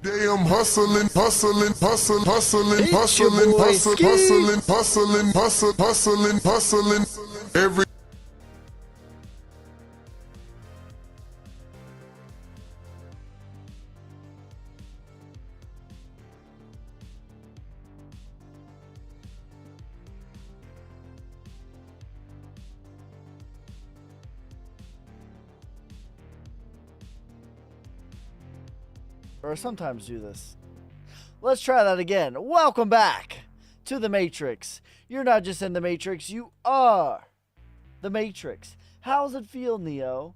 Damn hustling, hustling, hustling, hustling, It's hustling, your boy hustling, Ski. hustling, hustling, hustling, hustling, hustling. Every Or sometimes do this. Let's try that again. Welcome back to the Matrix. You're not just in the Matrix, you are the Matrix. How's it feel, Neo?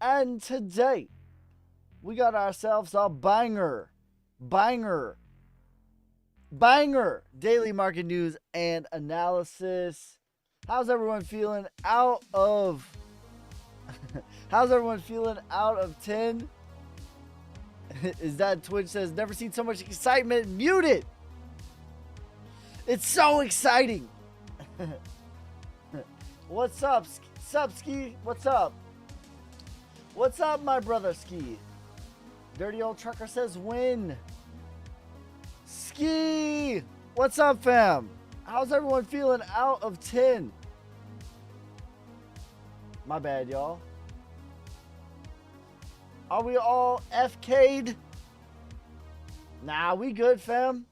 And today, we got ourselves a banger daily market news and analysis. How's everyone feeling out of 10? Is that Twitch says never seen so much excitement? Mute it. It's so exciting. What's up? Sup, Ski? What's up? What's up, my brother Ski? Dirty Old Trucker says win. Ski! What's up, fam? How's everyone feeling out of 10? My bad, y'all. Are we all FK'd? Nah, we good, fam.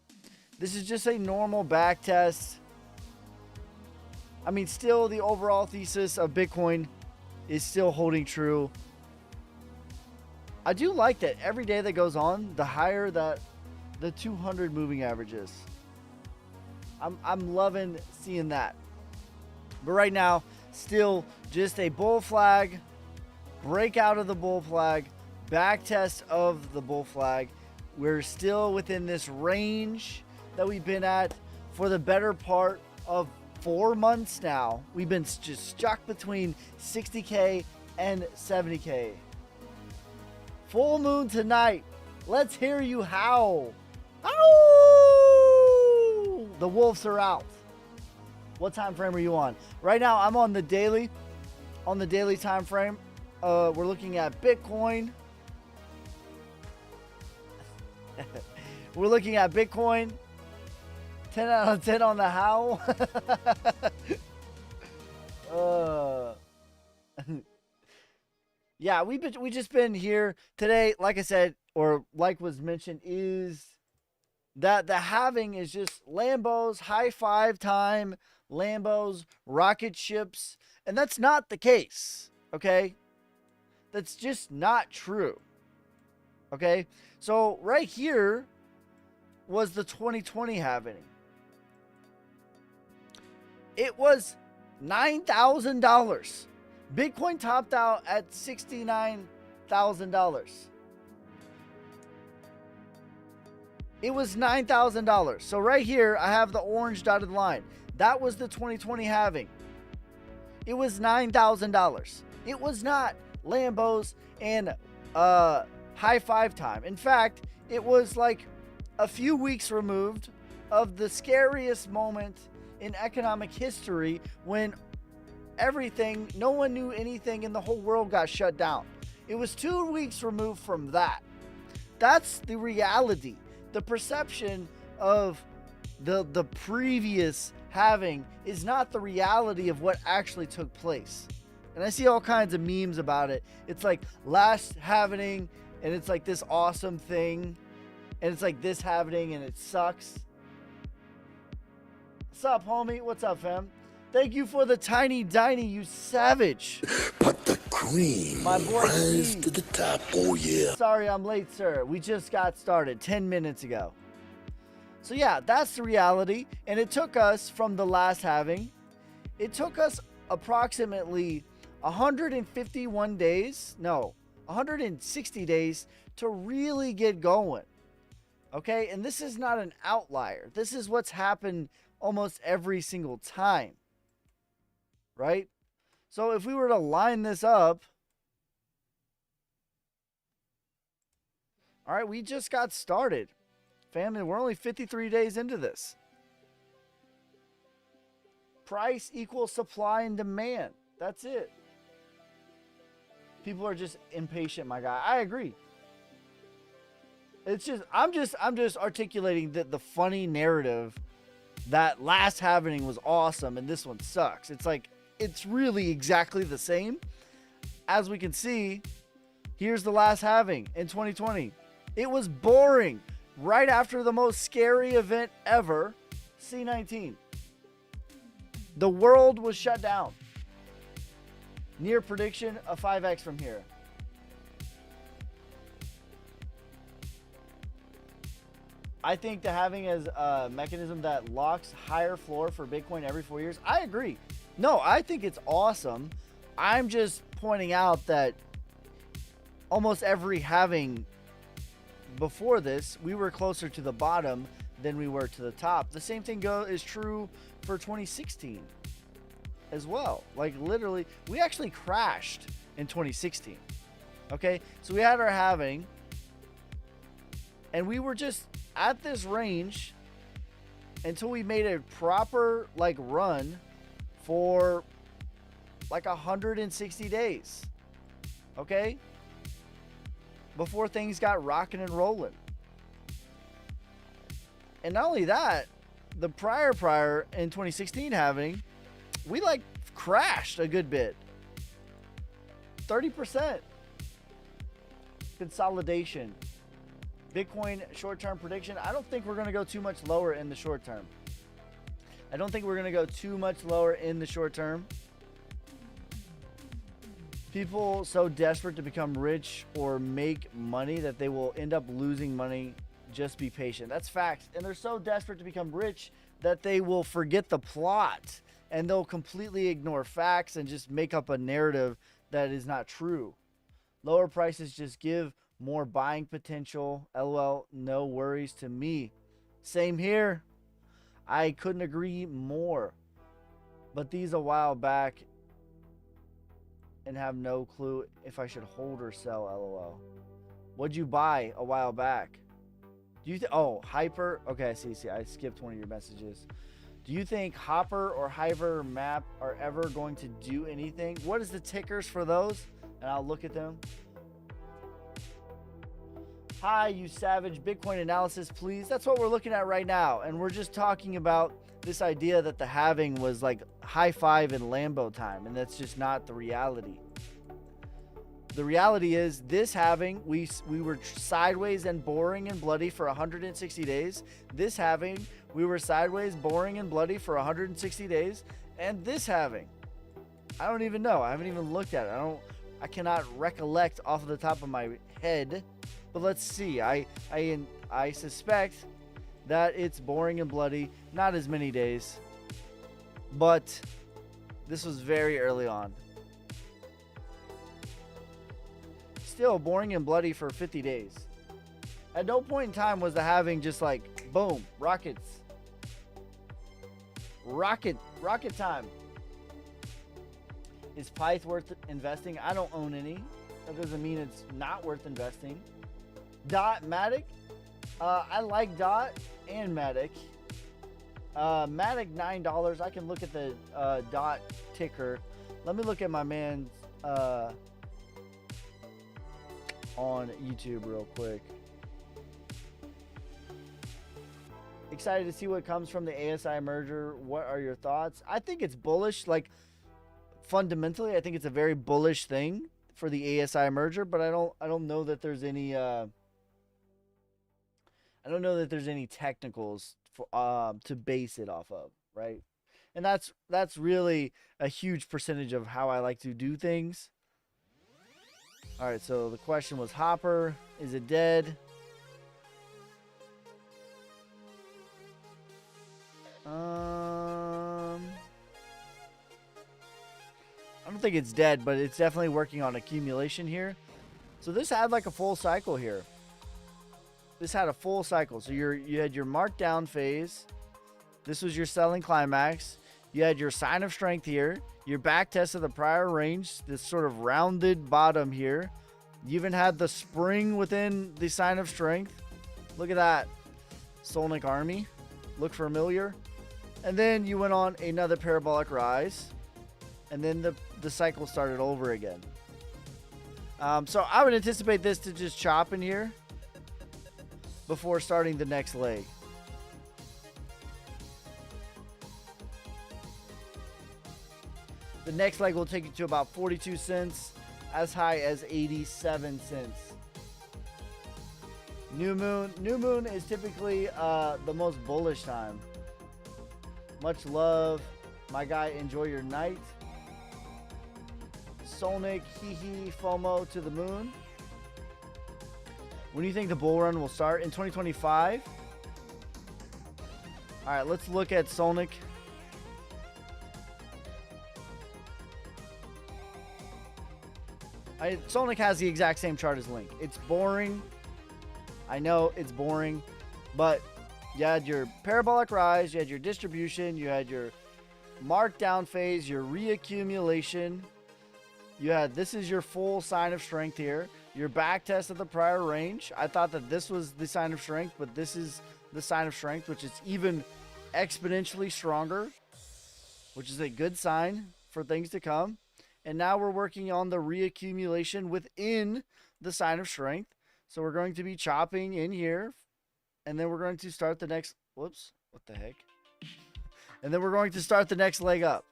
This is just a normal back test. I mean, still the overall thesis of Bitcoin is still holding true. I do like that every day that goes on, the higher that the 200 moving average is. I'm loving seeing that. But right now, still just a bull flag, break out of the bull flag, back test of the bull flag. We're still within this range that we've been at for the better part of 4 months now. We've been just stuck between 60K and 70K. Full moon tonight. Let's hear you howl. Ow! The wolves are out. What time frame are you on? Right now, I'm on the daily. On the daily time frame, we're looking at Bitcoin. We're looking at Bitcoin. 10 out of 10 on the howl. Yeah, we just been here today. Like I said, or like was mentioned, is that the halving is just Lambos, high five time, Lambos, rocket ships, and that's not the case. Okay, that's just not true. Okay, so right here was the 2020 halving. It was $9,000. Bitcoin topped out at $69,000. It was $9,000. So right here, I have the orange dotted line. That was the 2020 halving. It was $9,000. It was not Lambos and high five time. In fact, it was like a few weeks removed of the scariest moment in economic history when everything, no one knew anything and the whole world got shut down. It was 2 weeks removed from that. That's the reality. The perception of the previous halving is not the reality of what actually took place. And I see all kinds of memes about it. It's like last halving and it's like this awesome thing. And it's like this halving and it sucks. What's up, homie? What's up, fam? Thank you for the tiny diny, you savage. But the cream My boy rise Steve. to the top. Oh, yeah. Sorry I'm late, sir. We just got started 10 minutes ago. So yeah, that's the reality. And it took us from the last halving. It took us approximately 151 days. No, 160 days to really get going. Okay, and this is not an outlier. This is what's happened almost every single time. Right? So if we were to line this up, all right, we just got started. Family, we're only 53 days into this. Price equals supply and demand. That's it. People are just impatient, my guy. I agree. It's just I'm just articulating the funny narrative that last halving was awesome and this one sucks. It's like it's really exactly the same. As we can see, here's the last halving in 2020. It was boring right after the most scary event ever, C19. The world was shut down. Near prediction of 5x from here. I think that having as a mechanism that locks higher floor for Bitcoin every 4 years, I agree. No, I think it's awesome. I'm just pointing out that almost every halving before this, we were closer to the bottom than we were to the top. The same thing is true for 2016 as well. Like literally, we actually crashed in 2016. Okay, so we had our halving, and we were just at this range until we made a proper like run for like 160 days. Okay, before things got rocking and rolling. And not only that, the prior in 2016 halving, we like crashed a good bit. 30% consolidation. Bitcoin short-term prediction. I don't think we're going to go too much lower in the short term. I don't think we're going to go too much lower in the short term. People so desperate to become rich or make money that they will end up losing money. Just be patient. That's facts. And they're so desperate to become rich that they will forget the plot and they'll completely ignore facts and just make up a narrative that is not true. Lower prices just give more buying potential. LOL, no worries to me. Same here. I couldn't agree more. But these a while back and have no clue if I should hold or sell. LOL. What'd you buy a while back? Do you oh, Hyper? Okay, I see. I skipped one of your messages. Do you think Hopper or Hyper Map are ever going to do anything? What is the tickers for those? And I'll look at them. Hi, you savage. Bitcoin analysis, please. That's what we're looking at right now. And we're just talking about this idea that the halving was like high five in Lambo time. And that's just not the reality. The reality is this halving, we were sideways and boring and bloody for 160 days. This halving, we were sideways, boring and bloody for 160 days. And this halving, I don't even know. I haven't even looked at it. I cannot recollect off of the top of my head. But let's see. I suspect that it's boring and bloody. Not as many days. But this was very early on. Still boring and bloody for 50 days. At no point in time was the halving just like, boom, rockets. Rocket time. Is Pyth worth investing? I don't own any. That doesn't mean it's not worth investing. Dot, Matic. I like Dot and Matic. Matic $9. I can look at the Dot ticker. Let me look at my man's on YouTube real quick. Excited to see what comes from the ASI merger. What are your thoughts? I think it's bullish. Like fundamentally, I think it's a very bullish thing for the ASI merger, but I don't know that there's any technicals for to base it off of, right? And that's really a huge percentage of how I like to do things. All right, so the question was Hopper, is it dead? I don't think it's dead, but it's definitely working on accumulation here. So this had like a full cycle here. This had a full cycle. So you had your markdown phase. This was your selling climax. You had your sign of strength here. Your back test of the prior range, this sort of rounded bottom here. You even had the spring within the sign of strength. Look at that. Solnic Army. Look familiar. And then you went on another parabolic rise. And then the cycle started over again. So I would anticipate this to just chop in here before starting the next leg. The next leg will take you to about 42 cents, as high as 87 cents. New moon is typically the most bullish time. Much love, my guy. Enjoy your night. Solnic, hee FOMO to the moon. When do you think the bull run will start? In 2025? All right, let's look at Solnic. Solnic has the exact same chart as Link. It's boring. I know it's boring, but you had your parabolic rise, you had your distribution, you had your markdown phase, your reaccumulation. You had, this is your full sign of strength here. Your back test of the prior range. I thought that this was the sign of strength, but this is the sign of strength, which is even exponentially stronger, which is a good sign for things to come. And now we're working on the reaccumulation within the sign of strength. So we're going to be chopping in here, and then we're going to start the next. Whoops! What the heck? And then we're going to start the next leg up.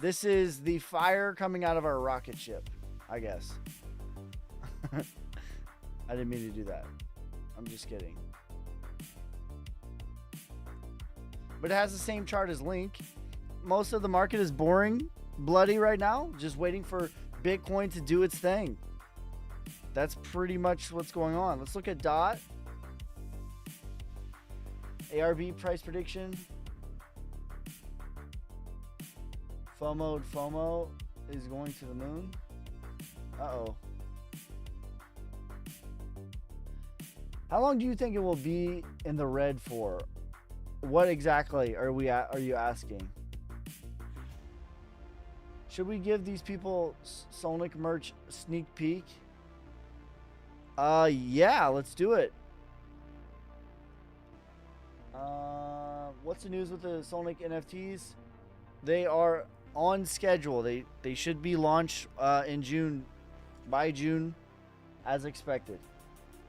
This is the fire coming out of our rocket ship, I guess. I didn't mean to do that. I'm just kidding. But it has the same chart as Link. Most of the market is boring, bloody right now, just waiting for Bitcoin to do its thing. That's pretty much what's going on. Let's look at DOT. ARB price prediction. FOMO is going to the moon. Uh-oh. How long do you think it will be in the red for? What exactly are you asking? Should we give these people Solnic merch sneak peek? Yeah, let's do it. What's the news with the Solnic NFTs? They are on schedule. They should be launched in June, by June, as expected.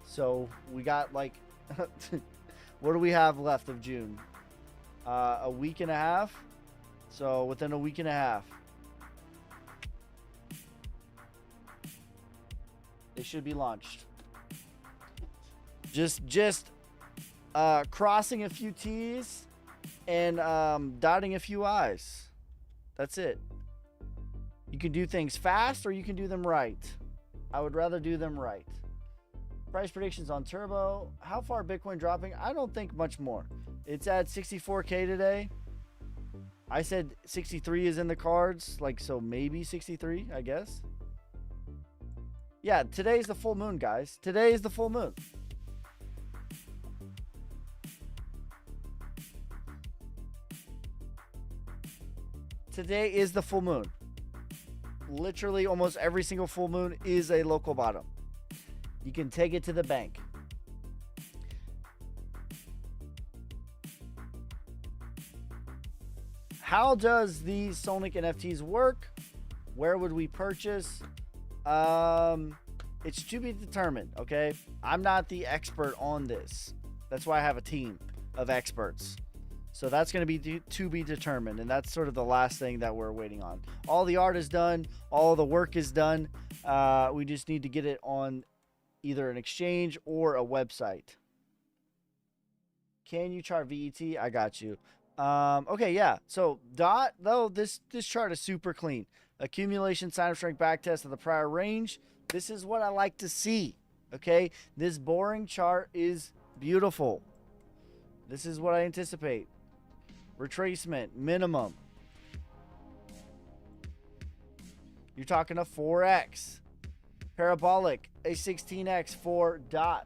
So we got like, what do we have left of June? A week and a half. So within a week and a half, they should be launched. Just crossing a few T's and dotting a few I's. That's it. You can do things fast or you can do them right. I would rather do them right. Price predictions on Turbo. How far Bitcoin dropping? I don't think much more. It's at 64K today. I said 63 is in the cards, like, so maybe 63, I guess. Yeah, today's the full moon, guys. Today is the full moon. Today is the full moon. Literally almost every single full moon is a local bottom. You can take it to the bank. How does these Solnic NFTs work? Where would we purchase? It's to be determined, okay? I'm not the expert on this. That's why I have a team of experts. So that's going to be to be determined, and that's sort of the last thing that we're waiting on. All the art is done. All the work is done. We just need to get it on either an exchange or a website. Can you chart VET? I got you. Okay, yeah. So DOT, though, this chart is super clean. Accumulation, sign of strength backtest of the prior range. This is what I like to see. Okay, this boring chart is beautiful. This is what I anticipate. Retracement minimum. You're talking a 4x. Parabolic, a 16x for DOT.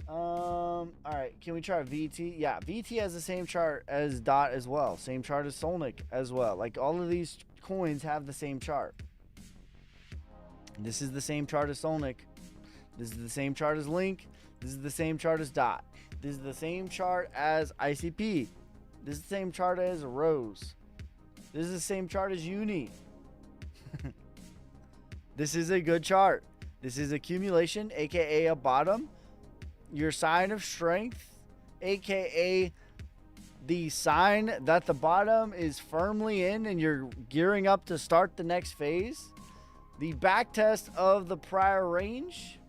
All right, can we try VT? Yeah, VT has the same chart as DOT as well. Same chart as Solnic as well. Like, all of these coins have the same chart. This is the same chart as Solnic. This is the same chart as Link. This is the same chart as DOT. This is the same chart as ICP. This is the same chart as Rose. This is the same chart as Uni. This is a good chart. This is accumulation, aka a bottom. Your sign of strength, aka the sign that the bottom is firmly in and you're gearing up to start the next phase. The back test of the prior range,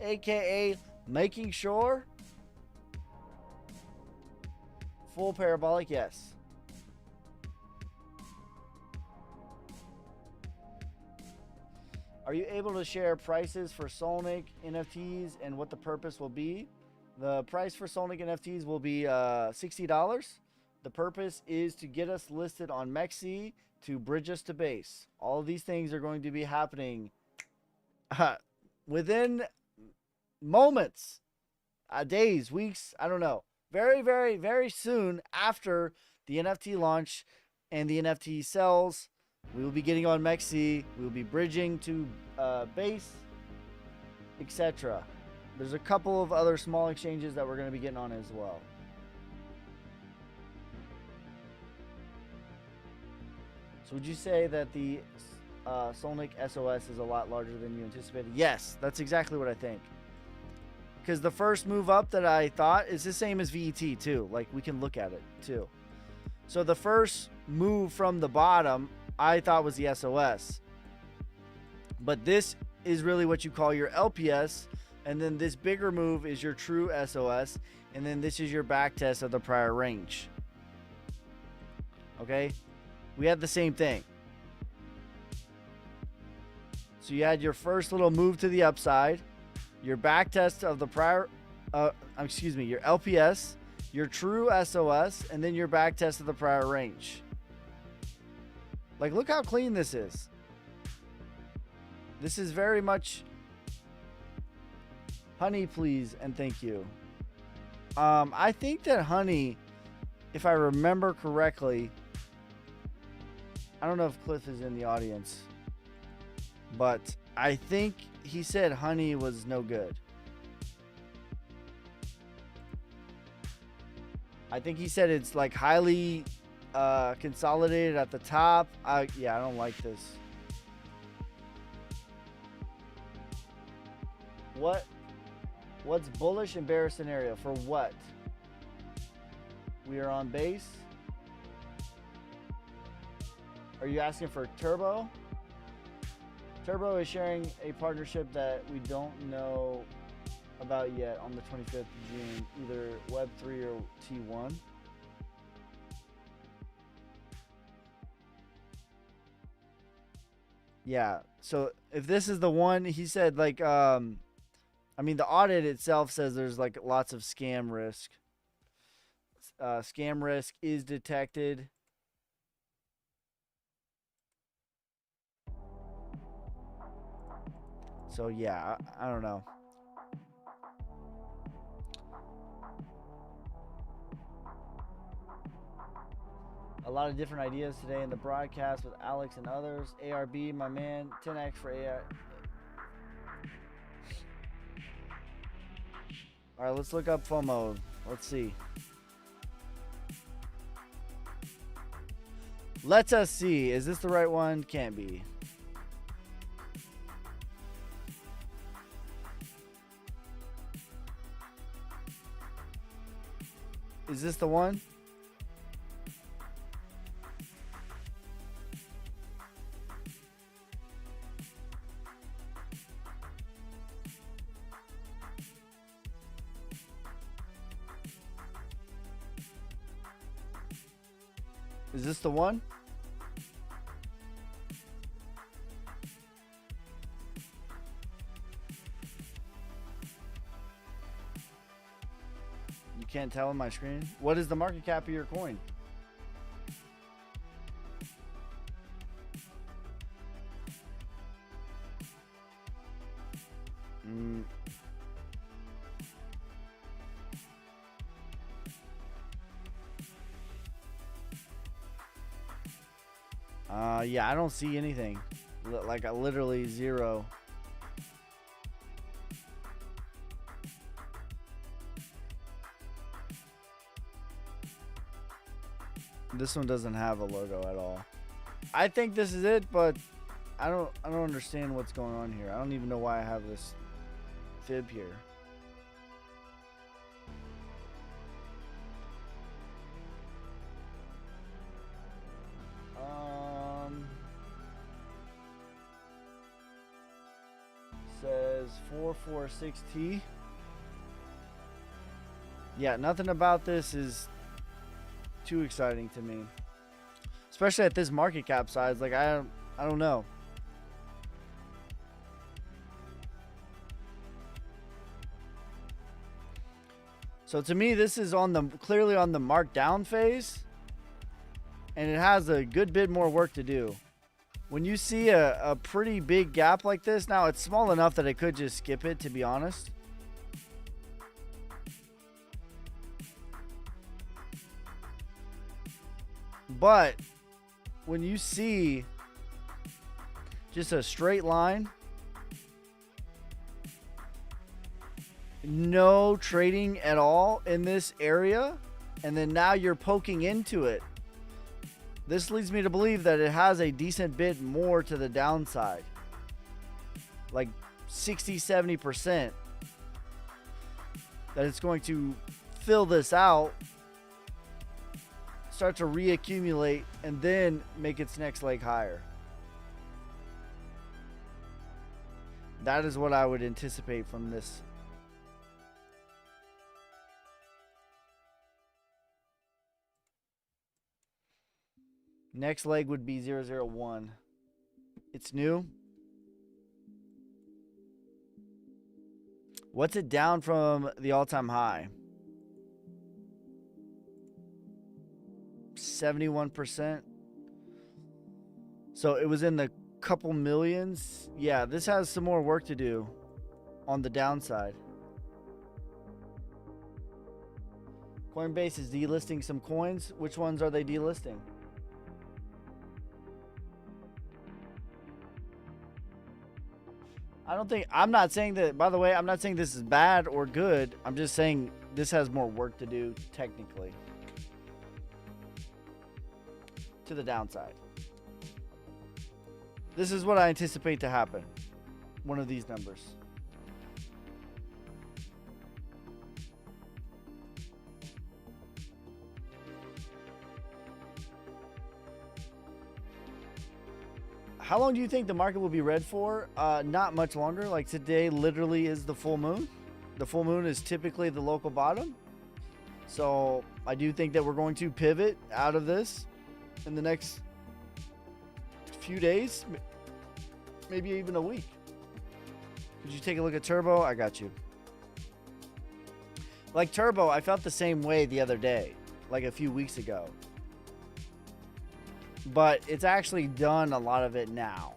aka making sure. Full parabolic, yes. Are you able to share prices for Solnic NFTs and what the purpose will be? The price for Solnic NFTs will be $60. The purpose is to get us listed on Mexi to bridge us to base. All of these things are going to be happening within moments, days, weeks, I don't know. Very, very, very soon after the NFT launch and the NFT sells. We will be getting on Mexi. We will be bridging to base, etc. There's a couple of other small exchanges that we're going to be getting on as well. So would you say that the Solnic SOS is a lot larger than you anticipated. Yes, that's exactly what I think. Because the first move up that I thought is the same as VET too. Like, we can look at it too. So the first move from the bottom I thought was the SOS. But this is really what you call your LPS. And then this bigger move is your true SOS. And then this is your back test of the prior range. Okay? We had the same thing. So you had your first little move to the upside, your back test of the prior, your LPS, your true SOS, and then your back test of the prior range. Like, look how clean this is. This is very much honey, please, and thank you. I think that honey, if I remember correctly, I don't know if Cliff is in the audience, but I think he said honey was no good. I think he said it's like highly consolidated at the top. Yeah, I don't like this. What's bullish and bearish scenario for what? We are on base. Are you asking for Turbo? Turbo is sharing a partnership that we don't know about yet on the 25th of June, either Web3 or T1. Yeah, so if this is the one, he said, like, I mean, the audit itself says there's like lots of scam risk. Scam risk is detected. So yeah, I don't know. A lot of different ideas today in the broadcast with Alex and others. ARB, my man, 10x for AI. All right, let's look up FOMO. Let's see. Let us see. Is this the right one? Can't be. Is this the one? Is this the one? You can't tell on my screen. What is the market cap of your coin? Yeah, I don't see anything. Like, literally zero. This one doesn't have a logo at all. I think this is it, but I don't understand what's going on here. I don't even know why I have this fib here. Says 446T. Yeah, nothing about this is too exciting to me, especially at this market cap size. Like, I don't know. So to me, this is clearly on the markdown phase, and it has a good bit more work to do. When you see a pretty big gap like this, now it's small enough that I could just skip it, to be honest. But when you see just a straight line, no trading at all in this area, and then now you're poking into it, This leads me to believe that it has a decent bit more to the downside. Like 60-70%. That it's going to fill this out, start to reaccumulate, and then make its next leg higher. That is what I would anticipate from this. Next leg would be 001. It's new. What's it down from the all-time high? 71%. So it was in the couple millions. Yeah, this has some more work to do on the downside. Coinbase is delisting some coins. Which ones are they delisting? I'm not saying that, by the way, I'm not saying this is bad or good. I'm just saying this has more work to do technically. To the downside. This is what I anticipate to happen. One of these numbers. How long do you think the market will be red for? Not much longer. Like today literally is the full moon. The full moon is typically the local bottom. So I do think that we're going to pivot out of this in the next few days. Maybe even a week. Could you take a look at Turbo? I got you. Like Turbo, I felt the same way the other day. Like a few weeks ago. But it's actually done a lot of it now.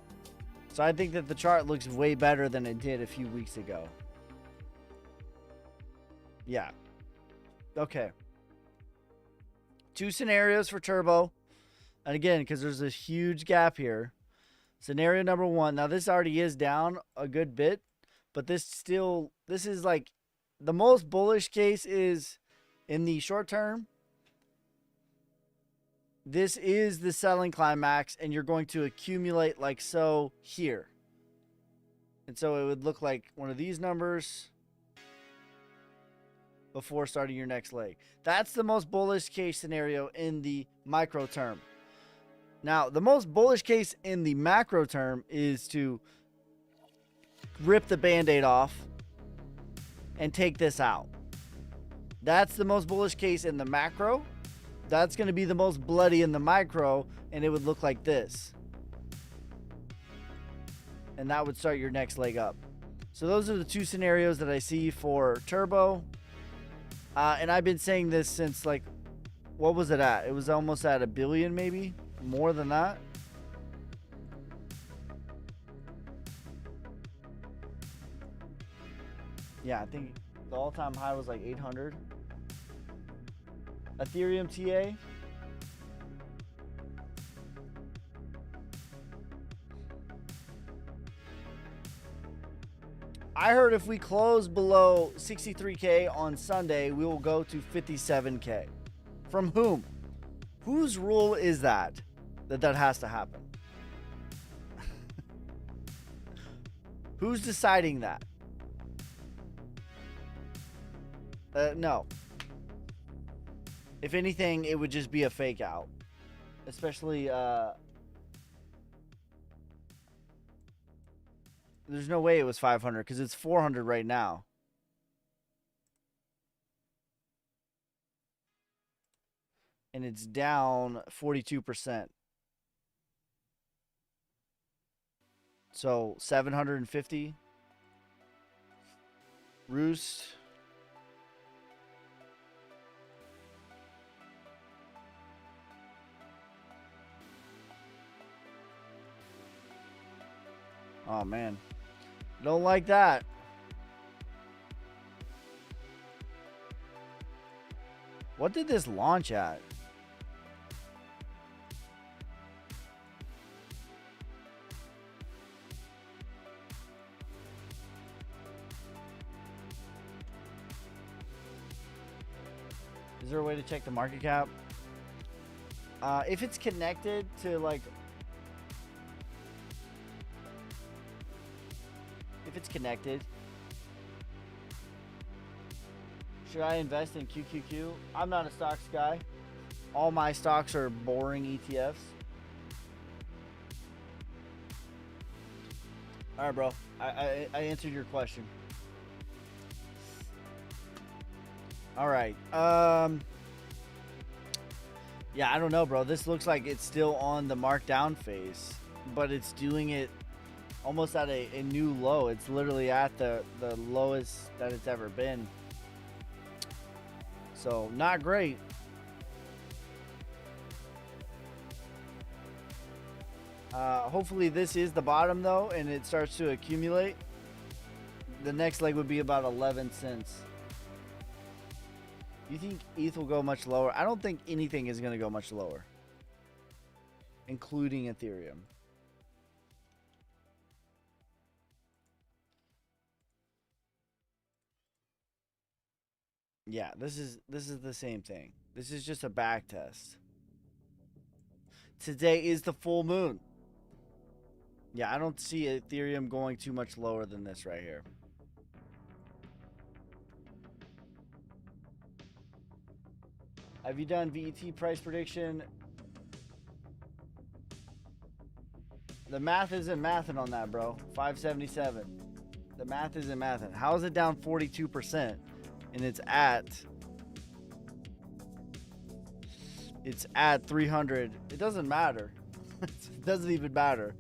So I think that the chart looks way better than it did a few weeks ago. Yeah. Okay. 2 scenarios for Turbo. And again, because there's this huge gap here. Scenario number 1. Now this already is down a good bit. But this is like the most bullish case is in the short term. This is the selling climax, and you're going to accumulate like so here. And so it would look like one of these numbers before starting your next leg. That's the most bullish case scenario in the micro term. Now, the most bullish case in the macro term is to rip the Band-Aid off and take this out. That's the most bullish case in the macro. That's going to be the most bloody in the micro, and it would look like this. And that would start your next leg up. So those are the 2 scenarios that I see for Turbo. And I've been saying this since, like, what was it at? It was almost at $1 billion, maybe more than that. Yeah, I think the all-time high was like 800. Ethereum TA. I heard if we close below 63K on Sunday, we will go to 57K. From whom? Whose rule is that has to happen? Who's deciding that? No. If anything, it would just be a fake out. Especially, there's no way it was 500 because it's 400 right now. And it's down 42%. So 750. Roost. Oh, man. Don't like that. What did this launch at? Is there a way to check the market cap? If it's connected to like, if it's connected, should I invest in QQQ? I'm not a stocks guy. All my stocks are boring ETFs. All right, bro. I answered your question. All right. Yeah, I don't know, bro. This looks like it's still on the markdown phase, but it's doing it almost at a new low. It's literally at the lowest that it's ever been. So, not great. Hopefully this is the bottom though, and it starts to accumulate. The next leg would be about 11 cents. You think ETH will go much lower? I don't think anything is going to go much lower, including Ethereum. Yeah, this is the same thing. This is just a back test. Today is the full moon. Yeah, I don't see Ethereum going too much lower than this right here. Have you done VET price prediction? The math isn't mathing on that, bro. 577. The math isn't mathing. How is it down 42%? And it's at 300. It doesn't matter. It doesn't even matter.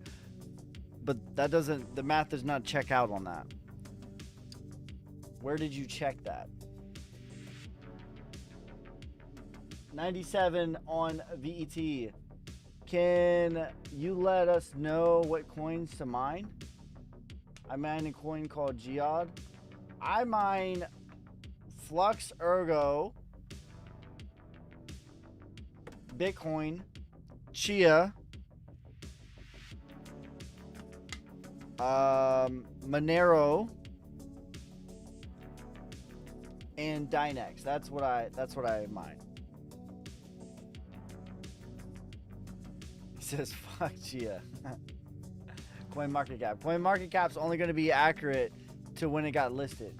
But that doesn't, the math does not check out on that. Where did you check that? 97 on VET. Can you let us know what coins to mine? I mine a coin called Geod. I mine Flux Ergo, Bitcoin, Chia, Monero, and Dynex. That's what I mine. He says fuck Chia. CoinMarketCap. CoinMarketCap's only going to be accurate to when it got listed.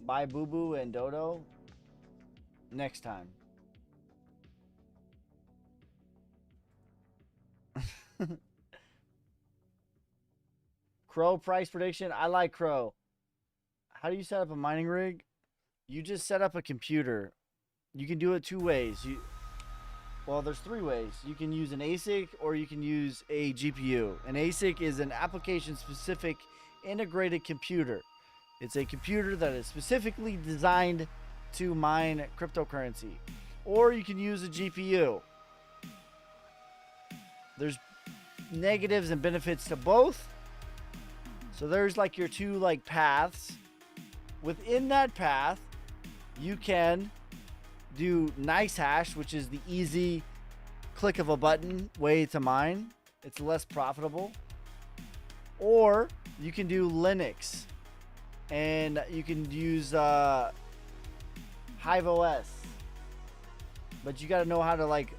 Buy Boo Boo and Dodo next time. Crow price prediction. I like Crow. How do you set up a mining rig? You just set up a computer. You can do it two ways. Well, there's three ways. You can use an ASIC or you can use a GPU. An ASIC is an application-specific integrated computer. It's a computer that is specifically designed to mine cryptocurrency. Or you can use a GPU. There's negatives and benefits to both. So there's like your two like paths. Within that path, you can do NiceHash, which is the easy click of a button way to mine. It's less profitable. Or you can do Linux, and you can use HiveOS. But you got to know how to like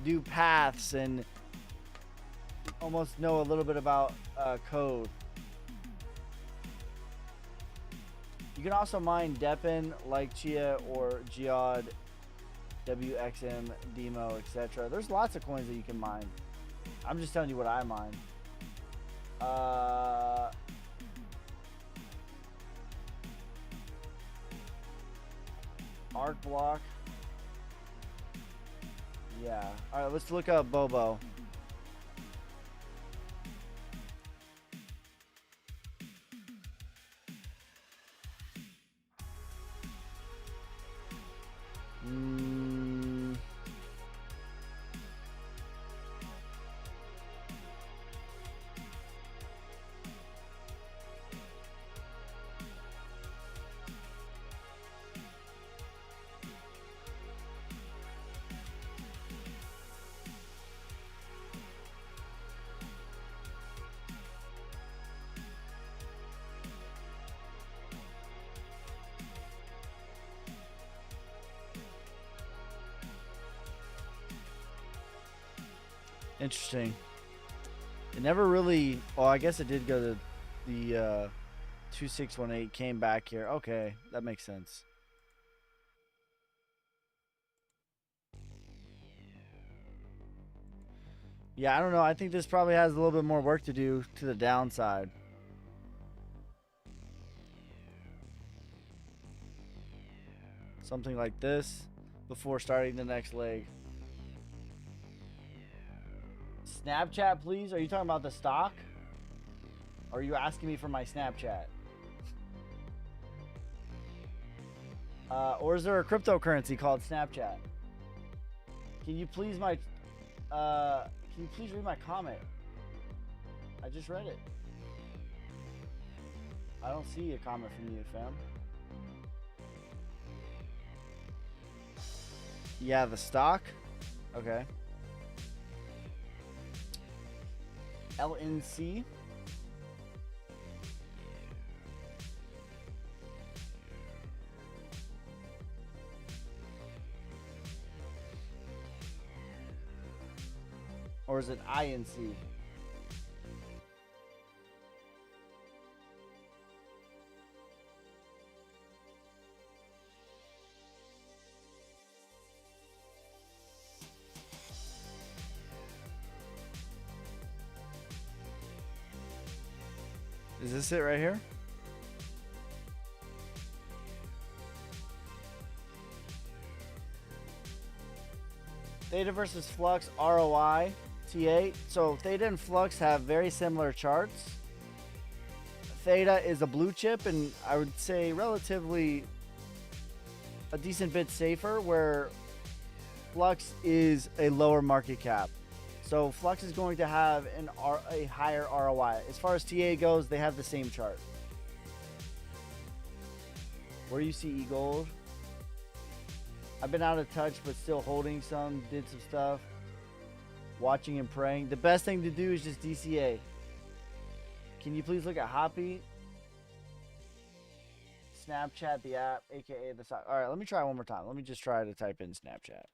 do paths and almost know a little bit about code. You can also mine Depin like Chia or Geod, WXM, Demo, etc. There's lots of coins that you can mine. I'm just telling you what I mine. Arc Block. Yeah. Alright, let's look up Bobo. Interesting. It never really. Oh, I guess it did go to the 2618. Came back here. Okay, that makes sense. Yeah, I don't know. I think this probably has a little bit more work to do to the downside. Something like this before starting the next leg. Snapchat, please? Are you talking about the stock? Or are you asking me for my Snapchat? Or is there a cryptocurrency called Snapchat? Can you please read my comment? I just read it. I don't see a comment from you, fam. Yeah, the stock? Okay. LNC. Or is it INC? Is this it right here? Theta versus Flux ROI TA. So Theta and Flux have very similar charts. Theta is a blue chip, and I would say relatively a decent bit safer, where Flux is a lower market cap. So Flux is going to have a higher ROI. As far as TA goes, they have the same chart. Where you see E-Gold? I've been out of touch, but still holding some, did some stuff. Watching and praying. The best thing to do is just DCA. Can you please look at Hoppy? Snapchat, the app, aka the site. Alright, let me try one more time. Let me just try to type in Snapchat.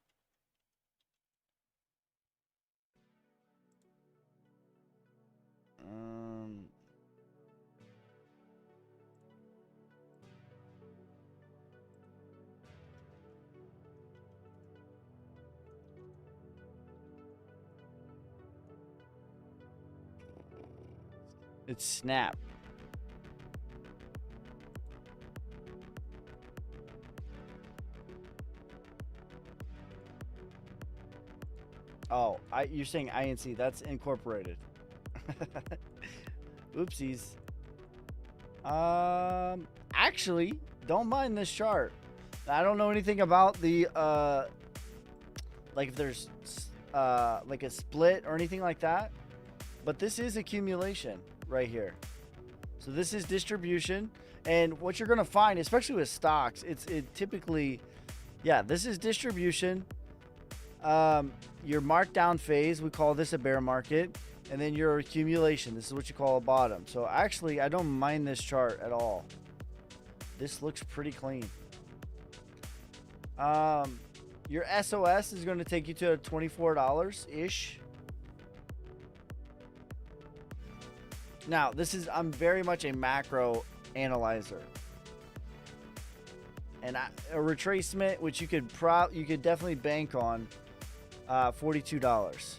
It's Snap. Oh, you're saying INC. That's incorporated. Oopsies. Actually, don't mind this chart. I don't know anything about the like if there's like a split or anything like that, but this is accumulation right here. So this is distribution, and what you're gonna find, especially with stocks, it typically, yeah, this is distribution. Your markdown phase, we call this a bear market, and then your accumulation, this is what you call a bottom. So actually, I don't mind this chart at all. This looks pretty clean. Your SOS is going to take you to $24 ish. Now, I'm very much a macro analyzer, and a retracement, which you could definitely bank on, $42.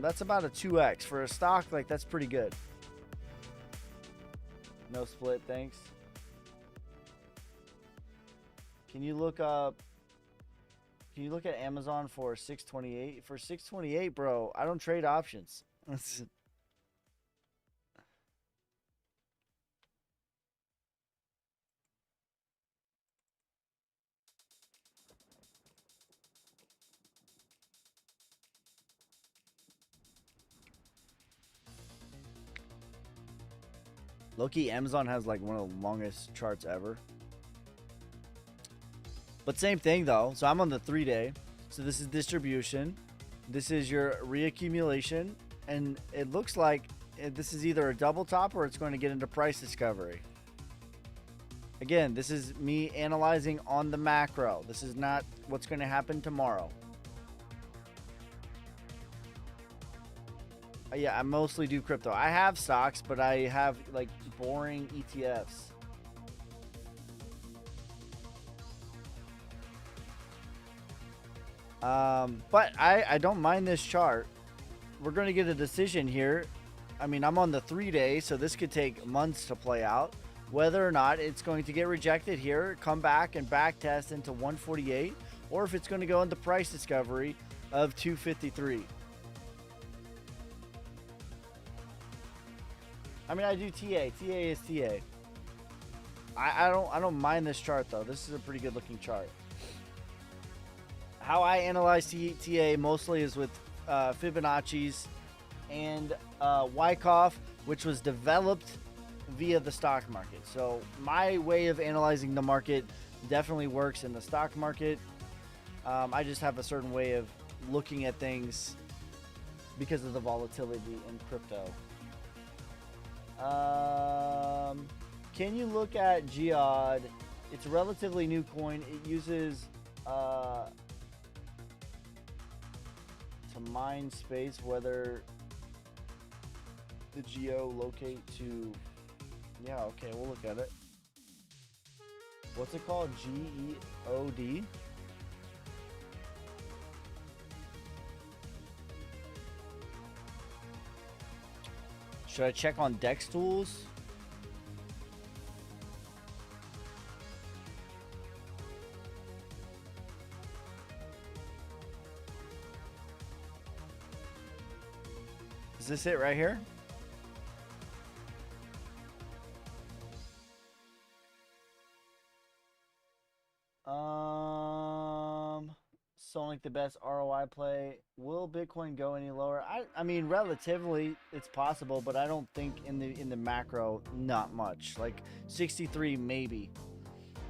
That's about a 2x for a stock. Like, that's pretty good. No split, thanks. Can you look at Amazon for 628? For 628, bro, I don't trade options. Low-key, Amazon has like one of the longest charts ever. But same thing though. So I'm on the 3-day. So this is distribution. This is your reaccumulation. And it looks like this is either a double top or it's going to get into price discovery. Again, this is me analyzing on the macro. This is not what's going to happen tomorrow. Yeah, I mostly do crypto. I have stocks, but I have like boring ETFs. But I don't mind this chart. We're going to get a decision here. I mean, I'm on the 3-day, so this could take months to play out. Whether or not it's going to get rejected here, come back and back test into 148, or if it's going to go into price discovery of 253. I mean, I do TA. TA is TA. I don't mind this chart though. This is a pretty good looking chart. How I analyze TA mostly is with Fibonacci's and Wyckoff, which was developed via the stock market. So my way of analyzing the market definitely works in the stock market. I just have a certain way of looking at things because of the volatility in crypto. Can you look at Geod? It's a relatively new coin. It uses to mine space, whether the geolocate to, yeah, okay, we'll look at it. What's it called? GEOD? Should I check on Dex Tools? Is this it right here? Sonic the best ROI play. Will Bitcoin go any lower? I mean, relatively it's possible, but I don't think in the macro, not much. Like 63 maybe.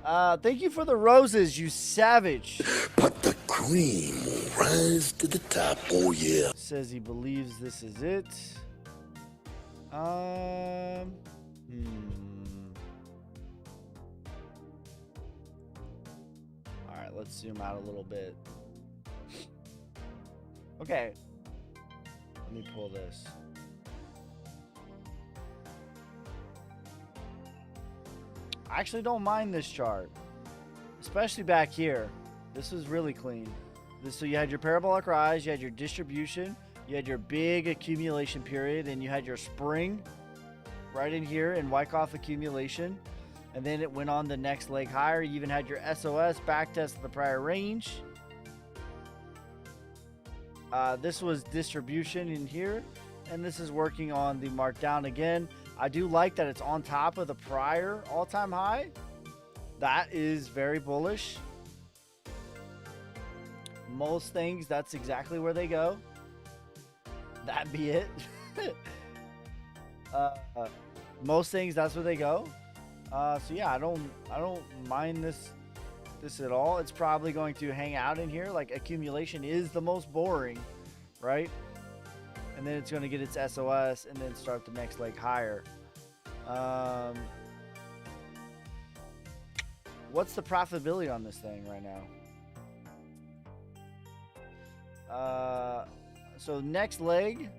Thank you for the roses, you savage. But the cream will rise to the top. Oh yeah. Says he believes this is it. All right, let's zoom out a little bit. Okay. Let me pull this. I actually don't mind this chart, especially back here. This was really clean. So you had your parabolic rise, you had your distribution, you had your big accumulation period, and you had your spring right in here in Wyckoff accumulation. And then it went on the next leg higher. You even had your SOS backtest of the prior range. This was distribution in here, and this is working on the markdown again. I do like that it's on top of the prior all-time high. That is very bullish. Most things, that's exactly where they go. That be it. Most things, that's where they go. So yeah, I don't mind this at all. It's probably going to hang out in here. Like, accumulation is the most boring, right? And then it's going to get its SOS and then start the next leg higher. What's the profitability on this thing right now? So next leg,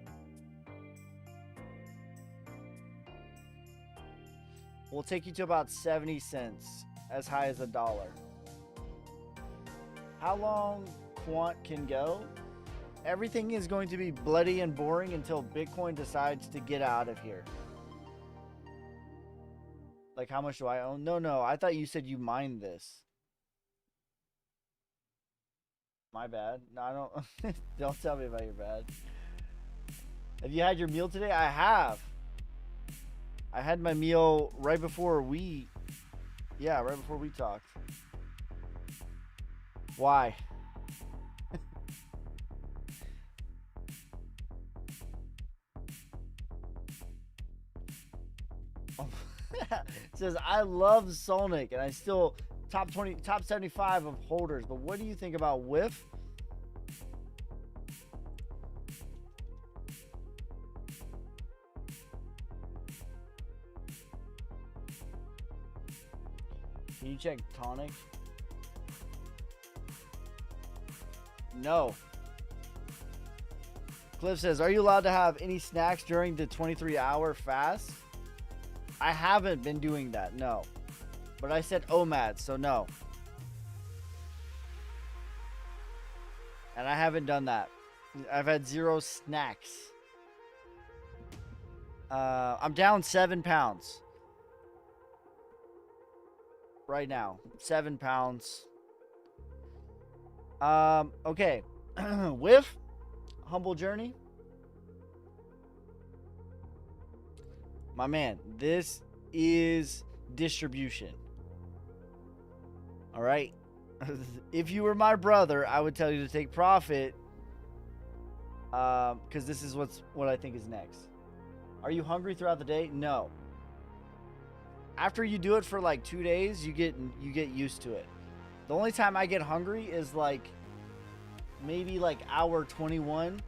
will take you to about 70 cents, as high as $1. How long quant can go? Everything is going to be bloody and boring until Bitcoin decides to get out of here. Like, how much do I own? No, I thought you said you mined this. My bad. No, I don't. Don't tell me about your bad. Have you had your meal today? I have. I had my meal right before we talked. Why? It says, I love Sonic and I still top 75 of holders, but what do you think about Whiff? Can you check tonic? No. Cliff says, are you allowed to have any snacks during the 23-hour fast? I haven't been doing that, no. But I said OMAD, so no. And I haven't done that. I've had 0 snacks. I'm down 7 pounds. Right now. 7 pounds. Okay. With Humble Journey. My man, this is distribution. All right. If you were my brother, I would tell you to take profit. Because this is what I think is next. Are you hungry throughout the day? No. After you do it for like 2 days, you get used to it. The only time I get hungry is like maybe like hour 21,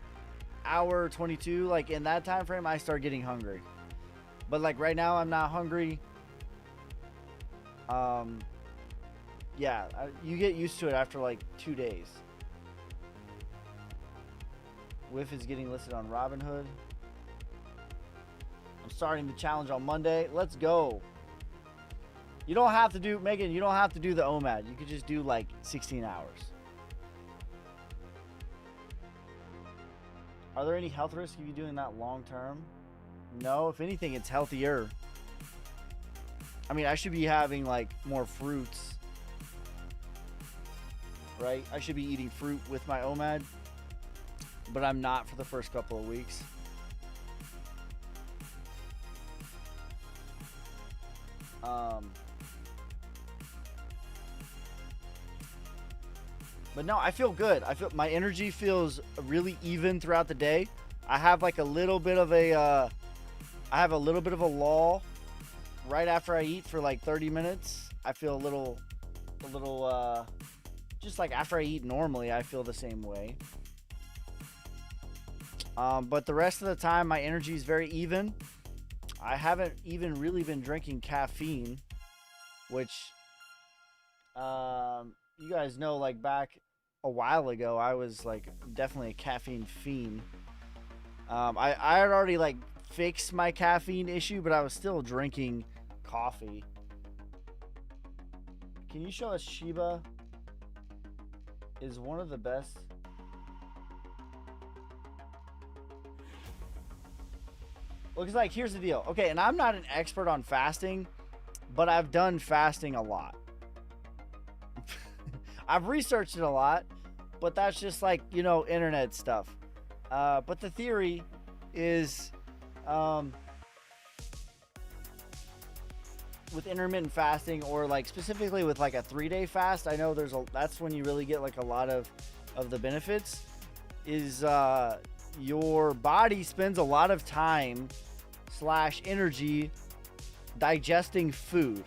hour 22. Like in that time frame, I start getting hungry. But like right now, I'm not hungry. Yeah, you get used to it after like 2 days. Whiff is getting listed on Robinhood. I'm starting the challenge on Monday. Let's go. You don't have to do, Megan, you don't have to do the OMAD. You could just do like 16 hours. Are there any health risks if you're doing that long term? No, if anything, it's healthier. I mean, I should be having like more fruits. Right? I should be eating fruit with my OMAD. But I'm not for the first couple of weeks. But no, I feel good. I feel my energy feels really even throughout the day. I have like a little bit of a lull right after I eat for like 30 minutes. I feel a little just like after I eat normally, I feel the same way. But the rest of the time, my energy is very even. I haven't even really been drinking caffeine, which you guys know, like back a while ago, I was like definitely a caffeine fiend. I had already like fixed my caffeine issue, but I was still drinking coffee. Can you show us Shiba is one of the best? Looks like, here's the deal. Okay, and I'm not an expert on fasting, but I've done fasting a lot. I've researched it a lot, but that's just like, you know, internet stuff. But the theory is with intermittent fasting, or like specifically with like a 3-day fast, I know that's when you really get like a lot of the benefits, is your body spends a lot of time / energy digesting food.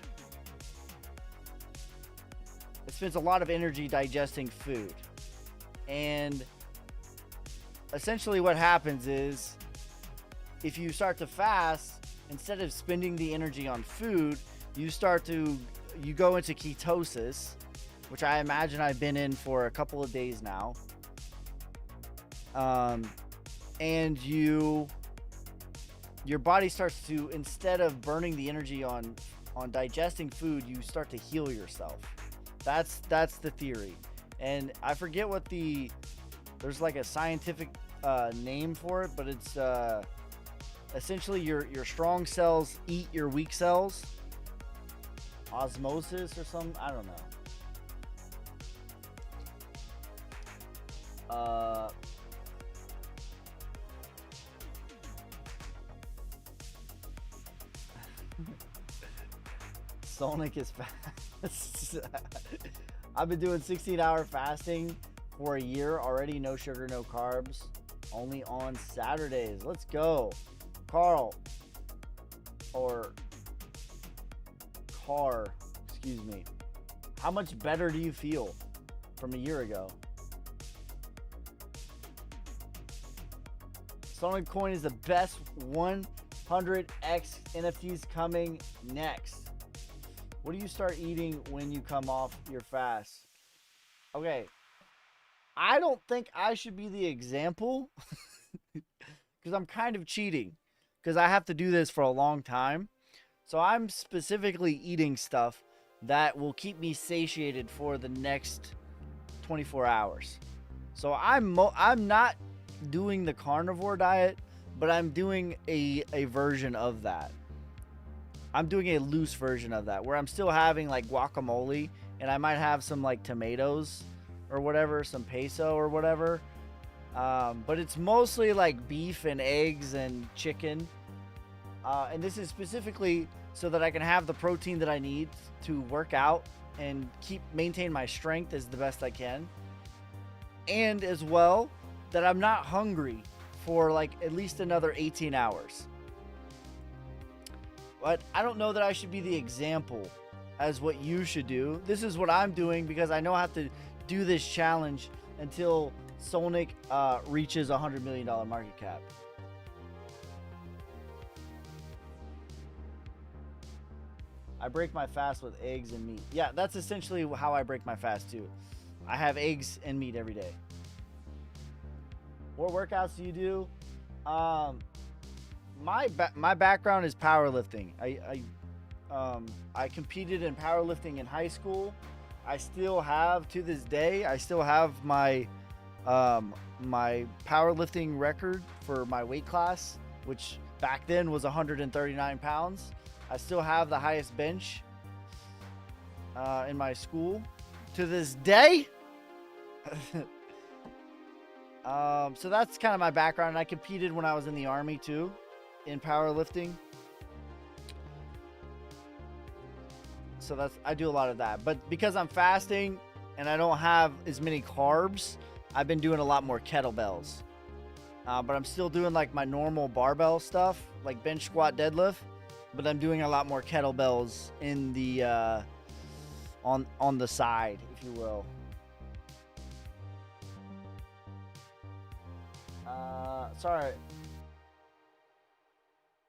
It spends a lot of energy digesting food. And essentially what happens is, if you start to fast, instead of spending the energy on food, you go into ketosis, which I imagine I've been in for a couple of days now. And your body starts to, instead of burning the energy on digesting food, you start to heal yourself. That's the theory. And I forget what there's like a scientific name for it, but it's essentially your strong cells eat your weak cells. Osmosis or something, I don't know. Sonic is fast. I've been doing 16-hour fasting for a year already. No sugar, no carbs. Only on Saturdays. Let's go. Carl. Or Car. Excuse me. How much better do you feel from a year ago? Sonic Coin is the best 100x NFTs coming next. What do you start eating when you come off your fast? Okay. I don't think I should be the example because I'm kind of cheating because I have to do this for a long time. So I'm specifically eating stuff that will keep me satiated for the next 24 hours. So I'm not doing the carnivore diet, but I'm doing a version of that. I'm doing a loose version of that where I'm still having like guacamole and I might have some like tomatoes or whatever, some pesto or whatever. But it's mostly like beef and eggs and chicken. And this is specifically so that I can have the protein that I need to work out and maintain my strength as the best I can. And as well, that I'm not hungry for like at least another 18 hours. But I don't know that I should be the example as what you should do. This is what I'm doing because I know I have to do this challenge until Solnic reaches $100 million market cap. I break my fast with eggs and meat. Yeah, that's essentially how I break my fast too. I have eggs and meat every day. What workouts do you do? My background is powerlifting. I competed in powerlifting in high school. I still have, to this day, I still have my my powerlifting record for my weight class, which back then was 139 pounds. I still have the highest bench in my school to this day. So that's kind of my background. I competed when I was in the Army too, in powerlifting. So I do a lot of that. But because I'm fasting and I don't have as many carbs, I've been doing a lot more kettlebells. But I'm still doing like my normal barbell stuff, like bench, squat, deadlift. But I'm doing a lot more kettlebells in the on the side, if you will. Sorry.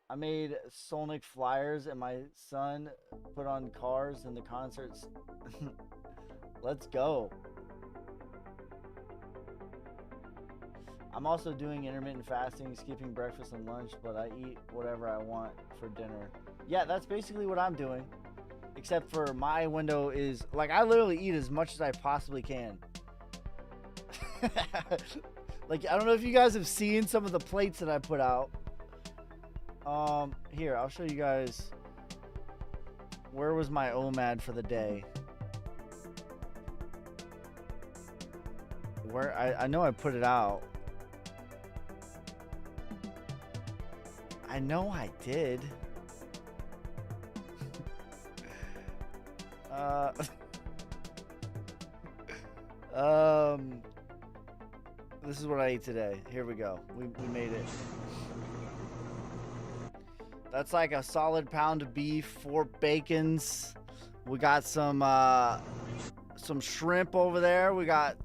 I made Solnic flyers and my son put on cars in the concerts. Let's go. I'm also doing intermittent fasting, skipping breakfast and lunch, but I eat whatever I want for dinner. Yeah, that's basically what I'm doing. Except for my window is, like, I literally eat as much as I possibly can. Like, I don't know if you guys have seen some of the plates that I put out. Here, I'll show you guys. Where was my OMAD for the day? Where, I know I put it out. I know I did. This is what I ate today. Here we go. We made it. That's like a solid pound of beef, 4 bacons. We got some shrimp over there. We got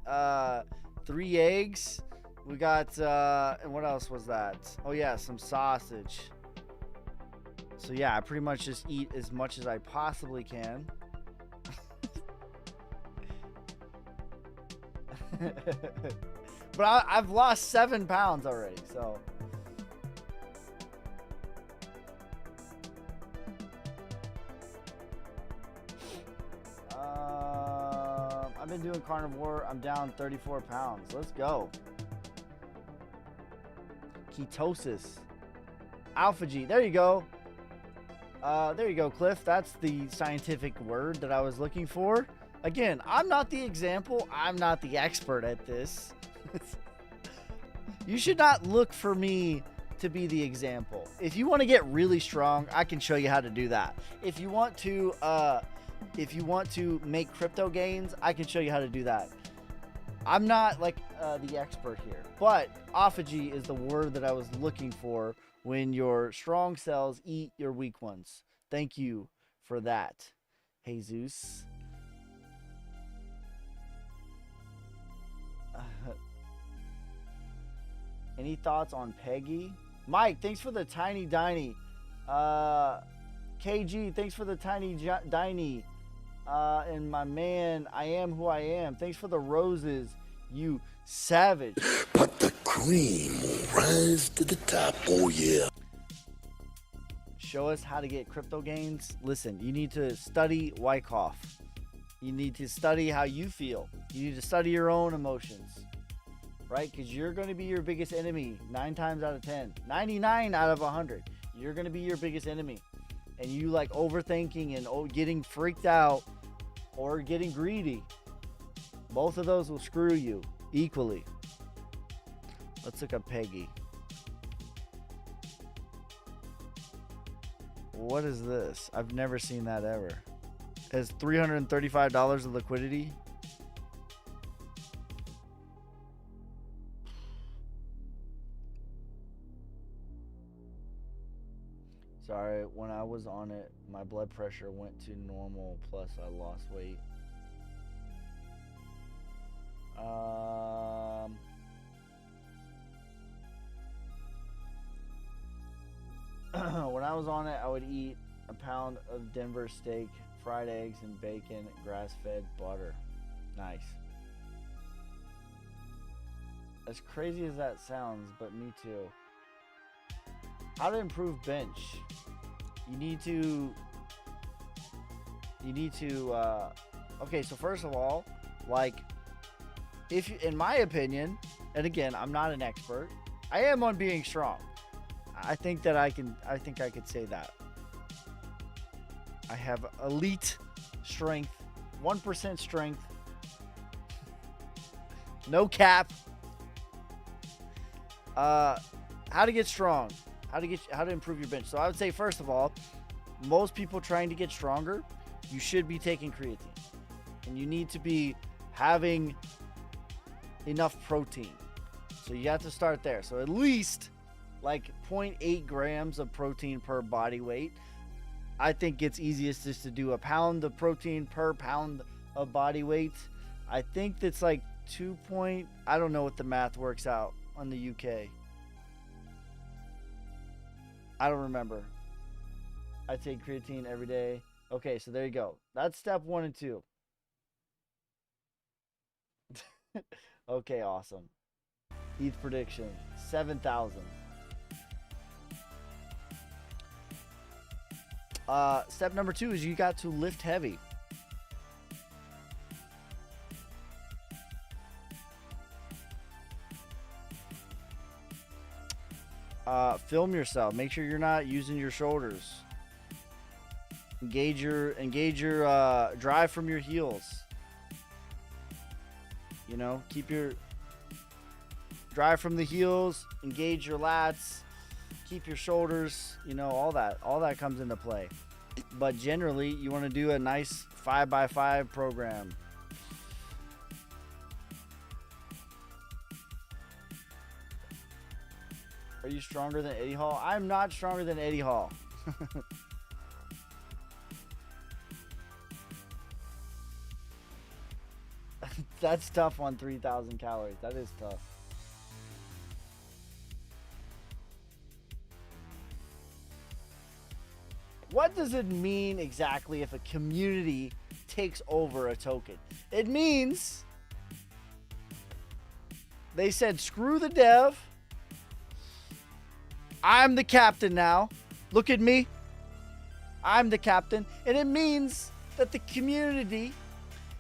3 eggs. We got and what else was that? Oh yeah, some sausage. So yeah, I pretty much just eat as much as I possibly can. But I've lost 7 pounds already, so. I've been doing carnivore. I'm down 34 pounds. Let's go. Ketosis. Alpha G. There you go. There you go, Cliff. That's the scientific word that I was looking for. Again, I'm not the example. I'm not the expert at this. You should not look for me to be the example. If you want to get really strong, I can show you how to do that. If you want to make crypto gains, I can show you how to do that. I'm not like the expert here, but autophagy is the word that I was looking for when your strong cells eat your weak ones. Thank you for that, Jesus. Any thoughts on Peggy? Mike, thanks for the tiny diny. Can KG, thanks for the tiny Diney. And my man, I am who I am. Thanks for the roses, you savage. But the cream will rise to the top. Oh, yeah. Show us how to get crypto gains. Listen, you need to study Wyckoff. You need to study how you feel. You need to study your own emotions, right? Because you're going to be your biggest enemy 9 times out of 10, 99 out of 100. You're going to be your biggest enemy. And you like overthinking and getting freaked out or getting greedy. Both of those will screw you equally. Let's look up Peggy. What is this? I've never seen that ever. It has $335 of liquidity. Sorry, when I was on it, my blood pressure went to normal, plus I lost weight. When I was on it, I would eat a pound of Denver steak, fried eggs and bacon, grass-fed butter. Nice. As crazy as that sounds, but me too. How to improve bench? You need to. Okay, so first of all, like, if you, in my opinion, and again, I'm not an expert. I am on being strong. I think that I could say that. I have elite strength, 1% strength, no cap. How to get strong? How to improve your bench? So I would say, first of all, most people trying to get stronger, you should be taking creatine, and you need to be having enough protein. So you have to start there. So at least like 0.8 grams of protein per body weight. I think it's easiest just to do a pound of protein per pound of body weight. I think that's like I don't know what the math works out on the UK. I don't remember. I take creatine every day. Okay, so there you go. That's step 1 and 2. Okay, awesome. ETH prediction, 7,000. Step number 2 is you got to lift heavy. Film yourself. Make sure you're not using your shoulders. Engage your drive from your heels. You know, keep your drive from the heels. Engage your lats. Keep your shoulders. You know, all that comes into play. But generally, you want to do a nice 5x5 program. Are you stronger than Eddie Hall? I'm not stronger than Eddie Hall. That's tough on 3,000 calories. That is tough. What does it mean exactly if a community takes over a token? It means they said, screw the dev. I'm the captain now. Look at me. I'm the captain. And it means that the community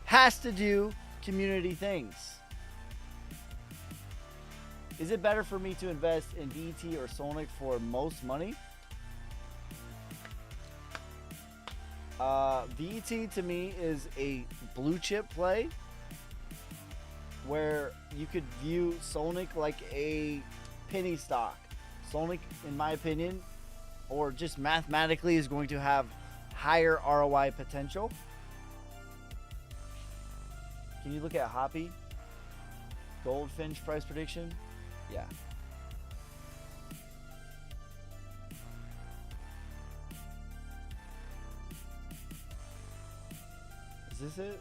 has to do community things. Is it better for me to invest in VET or Solnic for most money? VET to me is a blue chip play where you could view Solnic like a penny stock. Solnic, in my opinion, or just mathematically, is going to have higher ROI potential. Can you look at Hoppy? Goldfinch price prediction? Yeah. Is this it?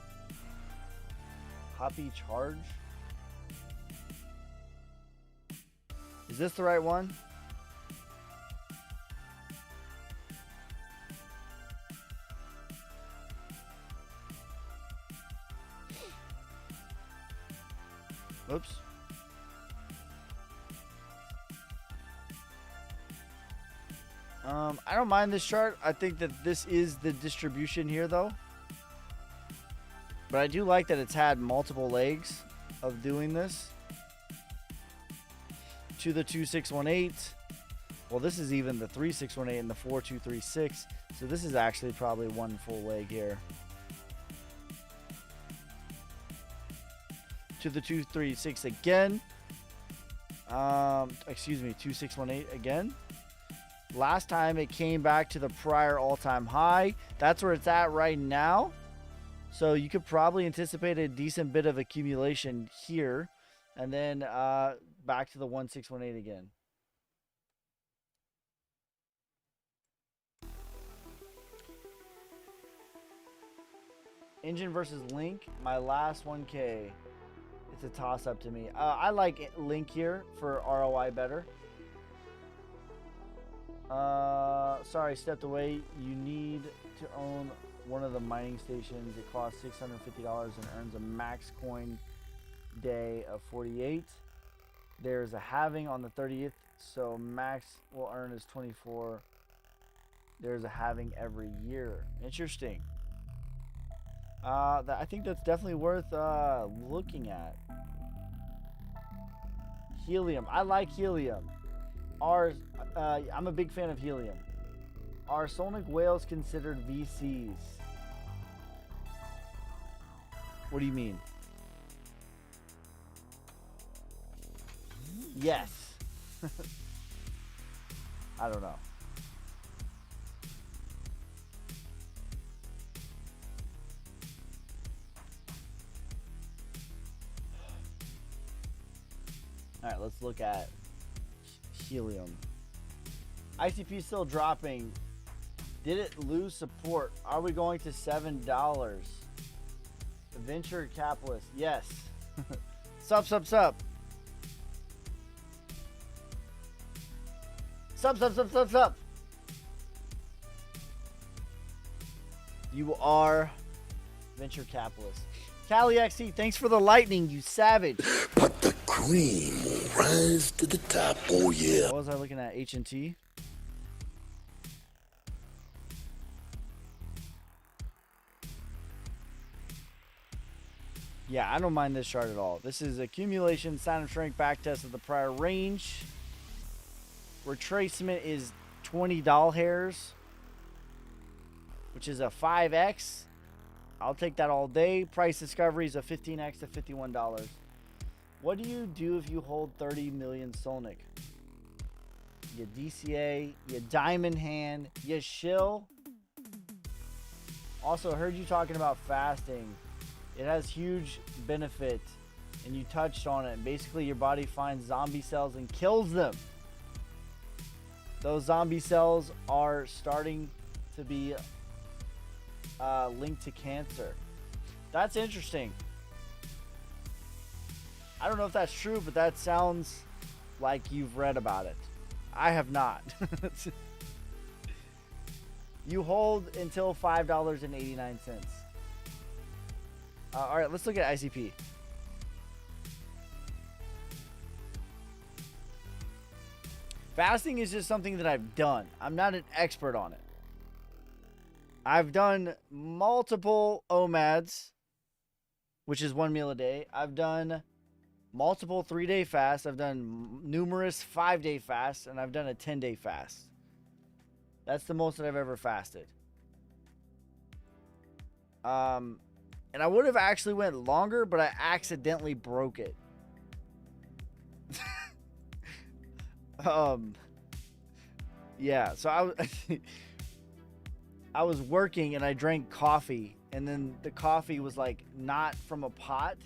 Hoppy charge? Is this the right one? Oops. I don't mind this chart. I think that this is the distribution here, though. But I do like that it's had multiple legs of doing this. To the 2618. Well, this is even the 3618 and the 4236. So this is actually probably one full leg here. To the 236 again. Excuse me, 2618 again. Last time it came back to the prior all-time high. That's where it's at right now. So you could probably anticipate a decent bit of accumulation here. And then back to the 1618 again. Engine versus Link, my last 1K. It's a toss-up to me. I like Link here for ROI better. Sorry, stepped away. You need to own one of the mining stations. It costs $650 and earns a max coin day of 48. There's a halving on the 30th, so max will earn is 24. There's a halving every year. Interesting. I think that's definitely worth looking at. Helium. I like helium. I'm a big fan of helium. Are sonic whales considered VCs? What do you mean? Yes. I don't know. All right, let's look at helium. ICP still dropping. Did it lose support? Are we going to $7? Venture capitalist. Yes. Sup. Sup. You are venture capitalist. Cali XC, thanks for the lightning, you savage. But the cream will rise to the top, oh yeah. What was I looking at? H&T? Yeah, I don't mind this chart at all. This is accumulation, Saturn shrink back test of the prior range. Retracement is 20 doll hairs, which is a 5x. I'll take that all day. Price discovery is a 15x to $51. What do you do if you hold 30 million Solnic? You DCA, you diamond hand, you shill. Also, heard you talking about fasting. It has huge benefit, and you touched on it. Basically, your body finds zombie cells and kills them. Those zombie cells are starting to be linked to cancer. That's interesting. I don't know if that's true, but that sounds like you've read about it. I have not. You hold until $5.89. All right, let's look at ICP. Fasting is just something that I've done. I'm not an expert on it. I've done multiple OMADs, which is 1 meal a day. I've done multiple 3-day fasts. I've done numerous 5-day fasts, and I've done a 10-day fast. That's the most that I've ever fasted. And I would have actually went longer, but I accidentally broke it. Yeah, so I was working and I drank coffee, and then the coffee was like not from a pot,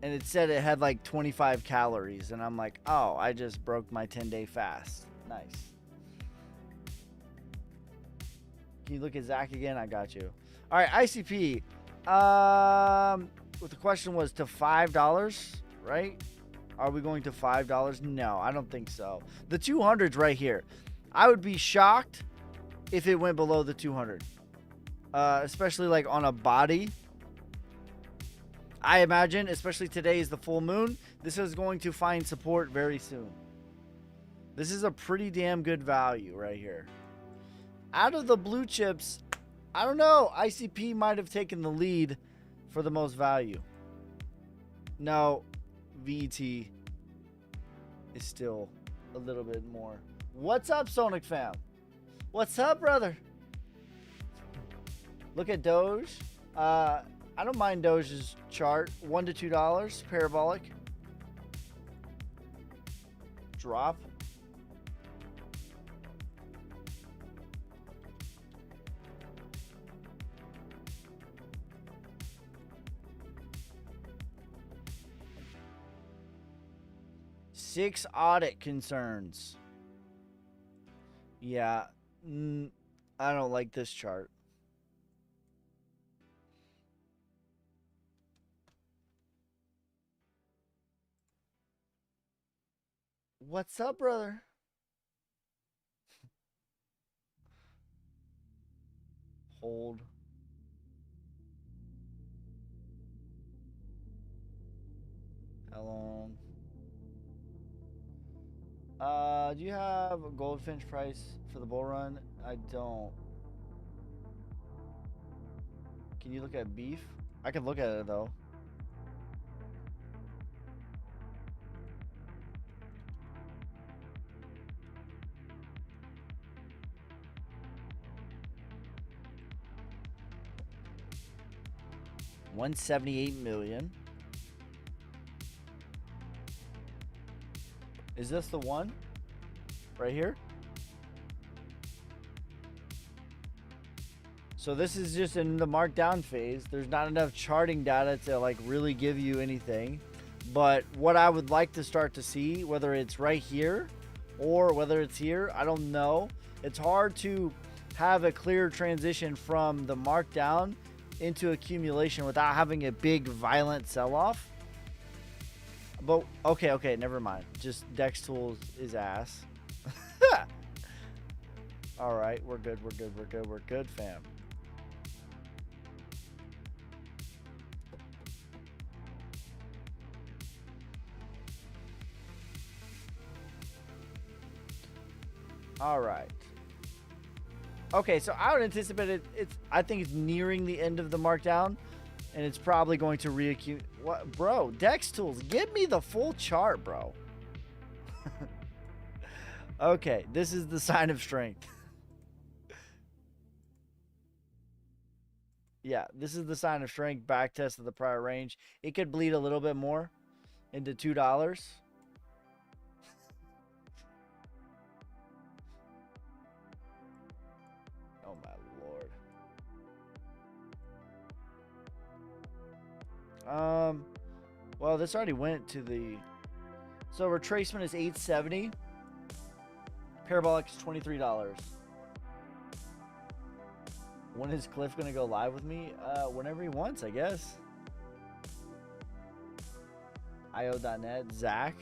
and it said it had like 25 calories, and I'm like, oh, I just broke my 10-day fast. Nice. Can you look at Zach again? I got you. All right, ICP. What the question was, to $5, right? Are we going to $5? No, I don't think so. The 200's right here. I would be shocked if it went below the 200. Especially like on a body. I imagine, especially today is the full moon, this is going to find support very soon. This is a pretty damn good value right here. Out of the blue chips, I don't know. ICP might have taken the lead for the most value. No, VET is still a little bit more. What's up, Sonic fam? What's up, brother? Look at Doge. I don't mind Doge's chart. $1 to $2, parabolic. Drop. Six audit concerns. Yeah, I don't like this chart. What's up, brother? Hold. How long? Do you have a Goldfinch price for the bull run? I don't. Can you look at beef? I can look at it though. $178 million. Is this the one? Right here? So this is just in the markdown phase. There's not enough charting data to like really give you anything. But what I would like to start to see, whether it's right here or whether it's here, I don't know. It's hard to have a clear transition from the markdown into accumulation without having a big violent sell-off. But okay, never mind. Just Dex Tools is ass. All right, we're good, fam. All right. Okay, so I would anticipate it. I think it's nearing the end of the markdown, and it's probably going to reaccumulate. What, bro? Dex Tools, give me the full chart, bro. Okay, this is the sign of strength. Yeah, this is the sign of strength. Back test of the prior range. It could bleed a little bit more into $2. Oh my lord. Well, this already went to the. So retracement is $870. Parabolic is $23. When is Cliff gonna go live with me? Whenever he wants, I guess. IO.net, Zach.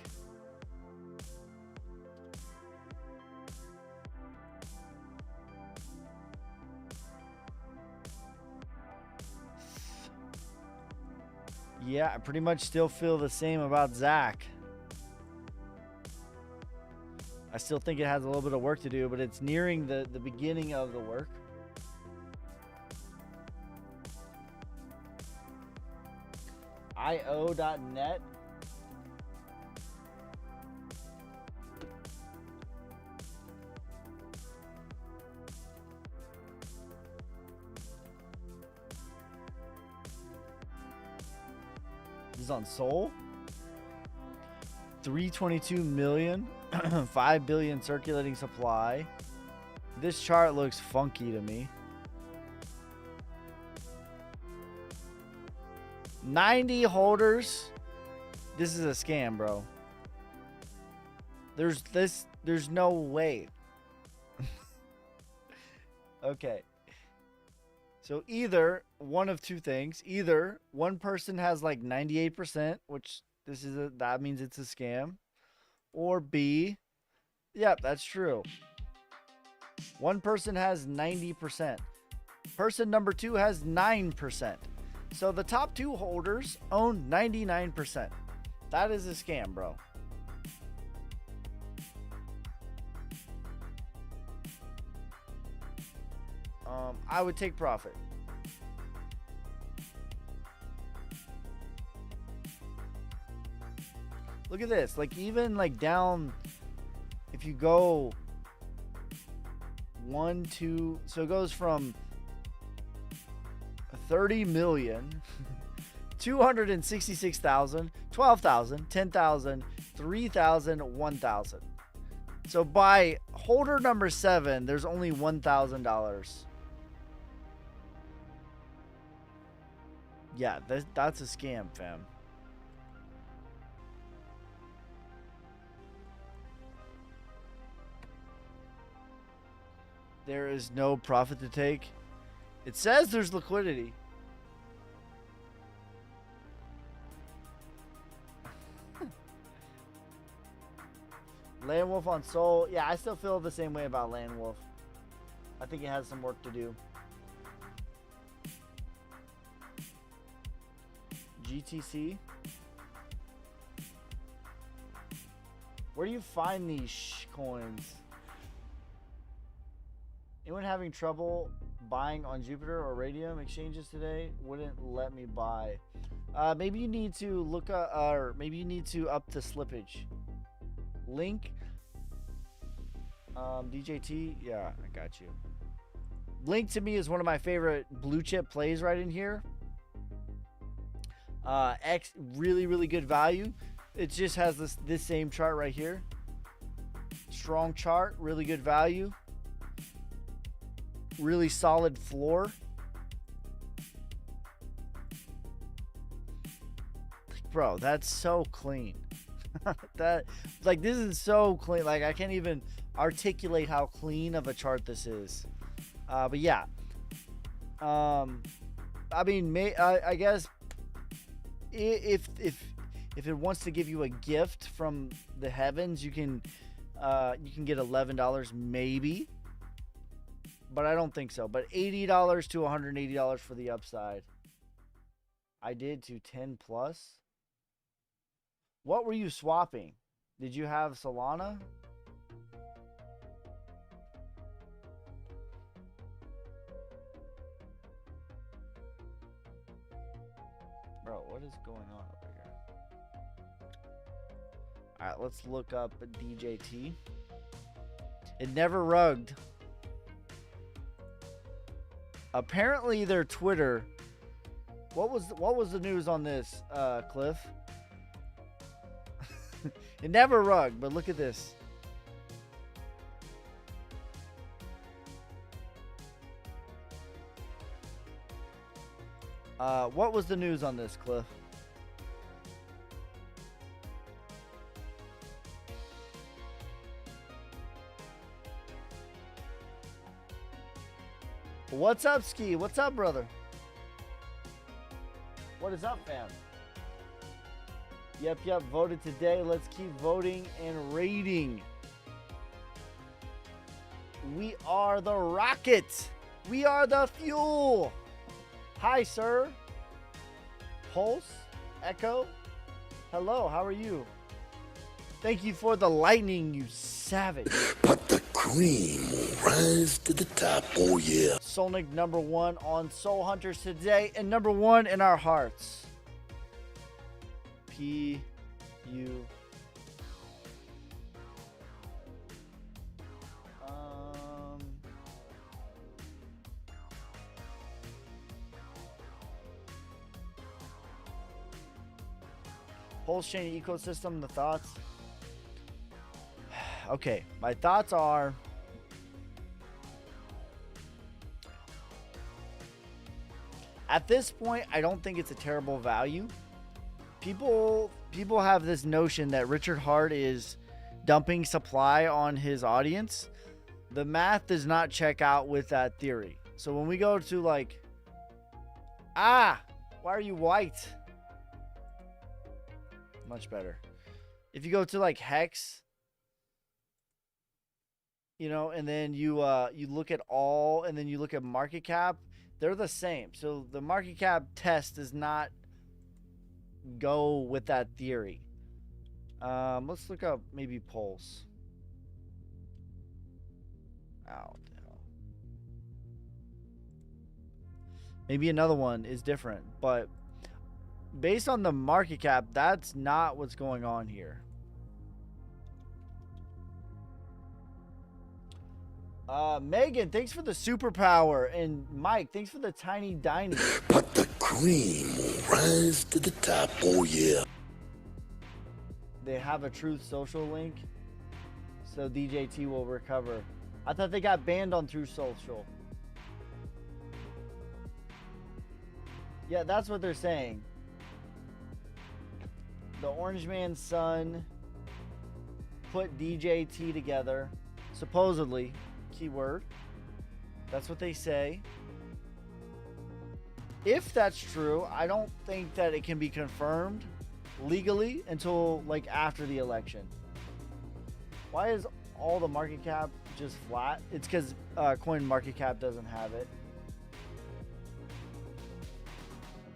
Yeah, I pretty much still feel the same about Zach. I still think it has a little bit of work to do, but it's nearing the beginning of the work. IO.net. This is on Sol. 322 million. 5 billion circulating supply. This chart looks funky to me. 90 holders. This is a scam, bro. There's no way. Okay. So either one of two things. Either one person has like 98%, which that means it's a scam. Or B, yep, that's true. One person has 90%. Person number 2 has 9%. So the top 2 holders own 99%. That is a scam, bro. I would take profit. Look at this. Like, even like down, if you go 1, 2, so it goes from 30 million, 266,000, 12,000, 10,000, 3,000, 1,000. So by holder number 7, there's only $1,000. Yeah, that's a scam, fam. There is no profit to take. It says there's liquidity. Land Wolf on Soul. Yeah, I still feel the same way about Land Wolf. I think it has some work to do. GTC. Where do you find these coins? Anyone having trouble buying on Jupiter or Radium exchanges today? Wouldn't let me buy. Maybe you need to look up, or maybe you need to up the slippage. Link. DJT. Yeah, I got you. Link to me is one of my favorite blue chip plays right in here. X, really good value. It just has this same chart right here. Strong chart, really good value. Really solid floor. Bro, that's so clean. That, like, this is so clean. Like, I can't even articulate how clean of a chart this is. But yeah. I mean, I guess if it wants to give you a gift from the heavens, you can get $11 maybe. But I don't think so. But $80 to $180 for the upside. I did to 10 plus. What were you swapping? Did you have Solana? Bro, what is going on over here? Alright, let's look up DJT. It never rugged. Apparently their Twitter. What was the news on this, Cliff? It never rugged, but look at this. What was the news on this, Cliff? What's up, Ski? What's up, brother? What is up, fam? Yep, voted today. Let's keep voting and rating. We are the rocket. We are the fuel. Hi, sir. Pulse, Echo. Hello, how are you? Thank you for the lightning, you savage. But the cream will rise to the top, oh yeah. Solnick #1 on Soul Hunters today, and #1 in our hearts. PU. Pulse chain ecosystem, the thoughts. Okay, my thoughts are at this point, I don't think it's a terrible value. People have this notion that Richard Hart is dumping supply on his audience. The math does not check out with that theory. So when we go to like, why are you white? Much better. If you go to like Hex, you know, and then you look at all, and then you look at market cap, They're the same. So the market cap test does not go with that theory. Let's look up maybe Pulse. Oh, the hell. Maybe another one is different, but based on the market cap, that's not what's going on here. Megan, thanks for the superpower, and Mike, thanks for the tiny diny. But the cream will rise to the top, oh yeah. They have a Truth Social link, so DJT will recover. I thought they got banned on Truth Social. Yeah, that's what they're saying. The Orange Man's son put DJT together, supposedly, keyword. That's what they say. If that's true, I don't think that it can be confirmed legally until like after the election. Why is all the market cap just flat? It's because Coin Market Cap doesn't have it.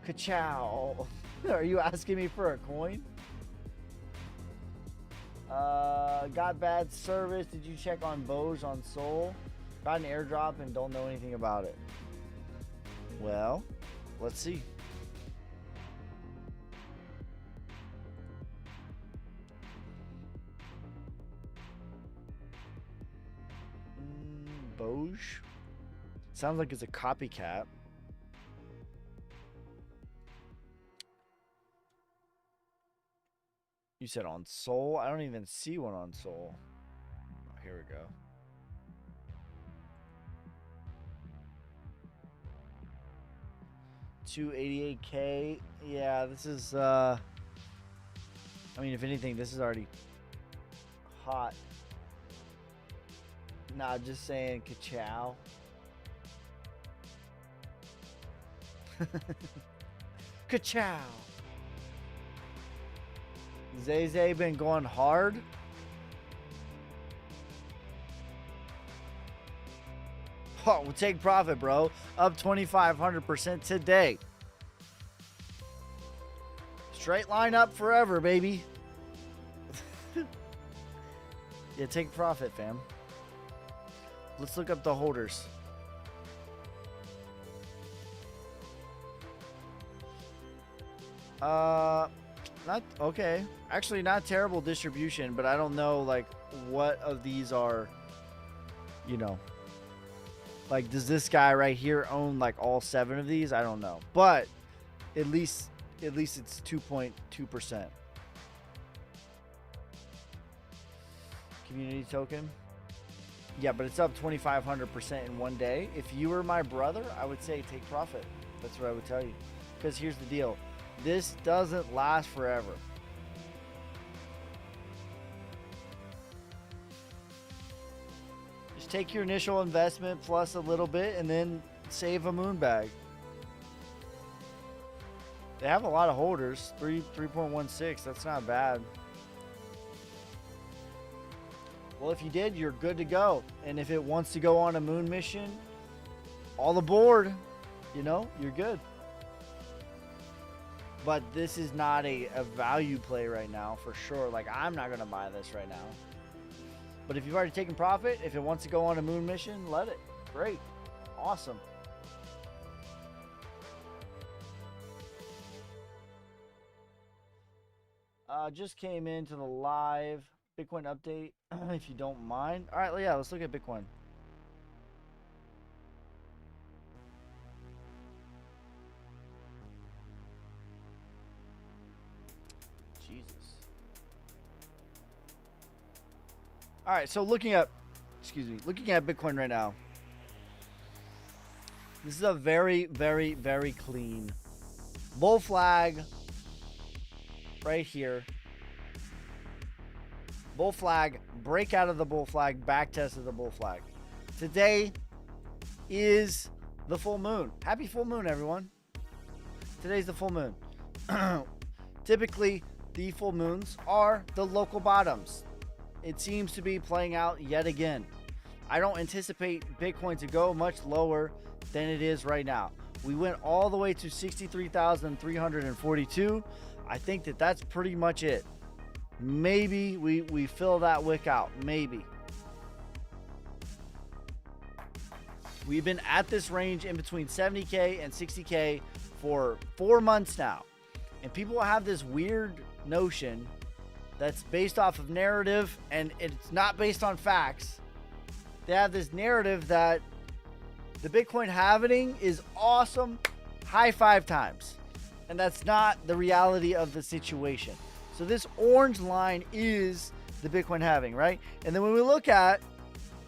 Ka-chow. Are you asking me for a coin? Got bad service. Did you check on Boj on Sol? Got an airdrop and don't know anything about it. Well, let's see. Boj? Sounds like it's a copycat. You said on Sol? I don't even see one on Sol. Oh, here we go. $288K. Yeah, this is I mean, if anything, this is already hot. Nah, just saying ka-chow. Ka-chow. Zay been going hard. Oh, we'll take profit, bro. Up 2,500% today. Straight line up forever, baby. Yeah, take profit, fam. Let's look up the holders. Not okay. Actually, not terrible distribution, but I don't know like what of these are, you know, like does this guy right here own like all 7 of these? I don't know, but at least it's 2.2%. Community token. Yeah, but it's up 2,500% in one day. If you were my brother, I would say take profit. That's what I would tell you. Because here's the deal. This doesn't last forever. Just take your initial investment plus a little bit and then save a moon bag. They have a lot of holders. 3.16. That's not bad. Well, if you did, you're good to go. And if it wants to go on a moon mission, all aboard. You know, you're good. But this is not a value play right now, for sure. Like, I'm not going to buy this right now. But if you've already taken profit, if it wants to go on a moon mission, let it. Great. Awesome. Just came into the live Bitcoin update, if you don't mind. All right, yeah, let's look at Bitcoin. Jesus. All right, so looking at Bitcoin right now. This is a very, very, very clean bull flag right here. Bull flag, break out of the bull flag, back test of the bull flag. Today is the full moon. Happy full moon, everyone. Today's the full moon. Typically, the full moons are the local bottoms. It seems to be playing out yet again. I don't anticipate Bitcoin to go much lower than it is right now. We went all the way to 63,342. I think that that's pretty much it. Maybe we fill that wick out. Maybe. We've been at this range in between 70K and 60K for 4 months now. And people have this weird notion that's based off of narrative, and it's not based on facts. They have this narrative that the Bitcoin halving is awesome, high 5 times. And that's not the reality of the situation. So this orange line is the Bitcoin halving, right? And then when we look at